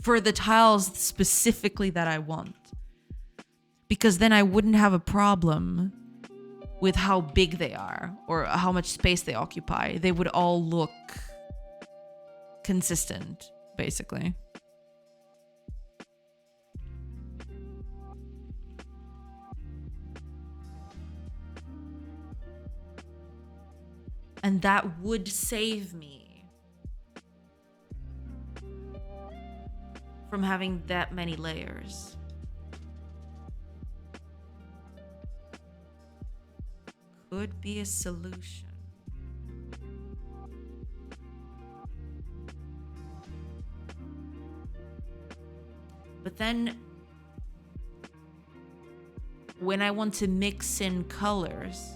for the tiles specifically that I want. Because then I wouldn't have a problem with how big they are or how much space they occupy. They would all look consistent, basically. And that would save me from having that many layers. Could be a solution. But then when I want to mix in colors,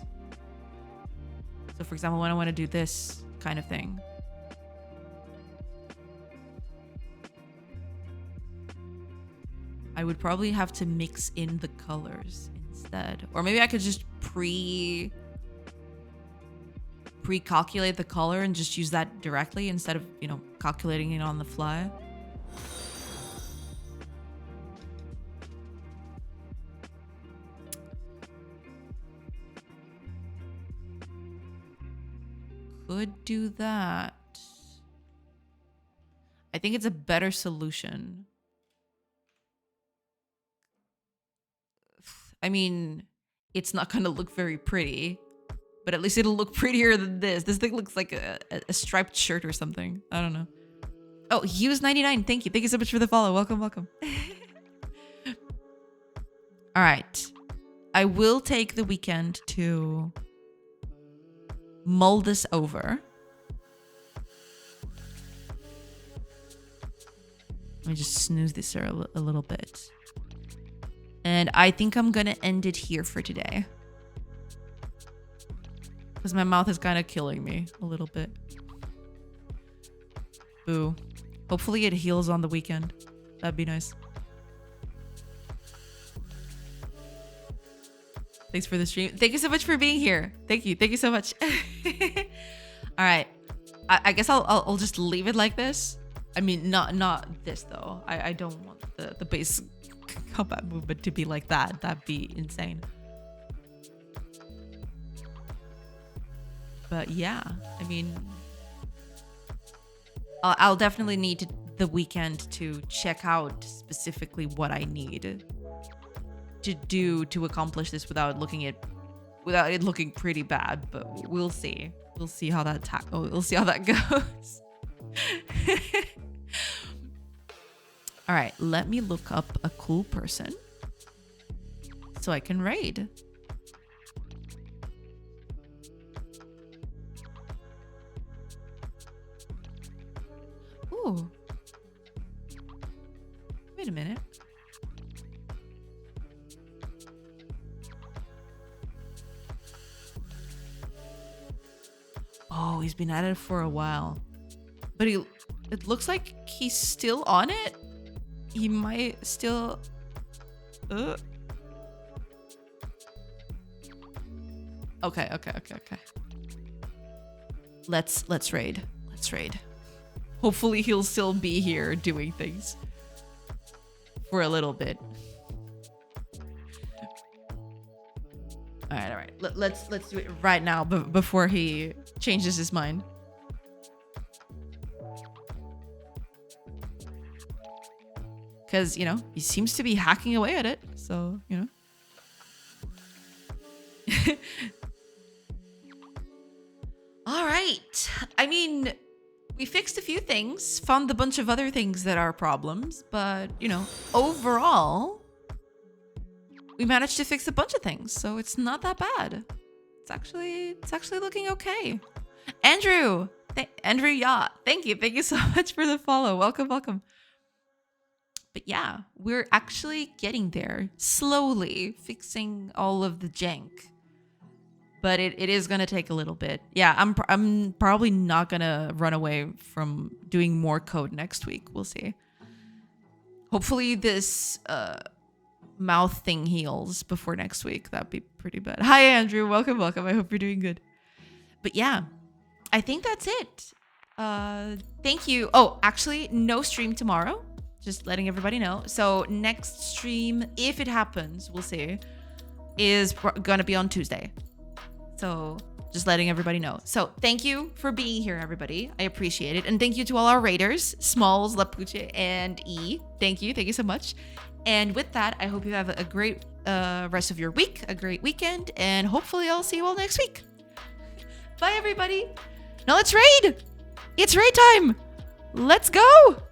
so for example, when I want to do this kind of thing, I would probably have to mix in the colors instead. Or maybe I could just pre-calculate the color and just use that directly instead of, you know, calculating it on the fly. Could do that. I think it's a better solution. I mean, it's not gonna look very pretty, but at least it'll look prettier than this. This thing looks like a striped shirt or something. I don't know. Oh, Hughes99, thank you. Thank you so much for the follow. Welcome. All right. I will take the weekend to mull this over. Let me just snooze this a little bit. And I think I'm gonna end it here for today. Because my mouth is kind of killing me a little bit. Boo. Hopefully it heals on the weekend. That'd be nice. Thanks for the stream. Thank you so much for being here. Thank you. Thank you so much. All right. I guess I'll just leave it like this. I mean, not this though. I don't want the base combat movement to be like that. That'd be insane. But yeah, I mean, I'll definitely need the weekend to check out specifically what I need to do to accomplish this without it looking pretty bad. But we'll see. We'll see how that we'll see how that goes. All right, let me look up a cool person so I can raid. Ooh. Wait a minute. Oh, he's been at it for a while. But it looks like he's still on it. He might still Okay. Let's raid. Let's raid. Hopefully he'll still be here doing things for a little bit. All right. Let's do it right now before he changes his mind. Because, you know, he seems to be hacking away at it. So, you know. All right. I mean, we fixed a few things, found a bunch of other things that are problems. But, you know, overall, we managed to fix a bunch of things. So it's not that bad. It's actually looking okay. Andrew, yeah. Thank you so much for the follow. Welcome. But yeah, we're actually getting there, slowly fixing all of the jank. But it is gonna take a little bit. Yeah, I'm probably not gonna run away from doing more code next week. We'll see. Hopefully this mouth thing heals before next week. That'd be pretty bad. Hi Andrew, welcome. I hope you're doing good. But yeah, I think that's it. Thank you. Oh, actually, no stream tomorrow. Just letting everybody know. So next stream, if it happens, we'll see, is gonna be on Tuesday. So just letting everybody know. So thank you for being here, everybody. I appreciate it. And thank you to all our raiders, Smalls, Lapuche, and E. Thank you so much. And with that, I hope you have a great rest of your week, a great weekend, and hopefully I'll see you all next week. Bye, everybody. Now let's raid. It's raid time. Let's go.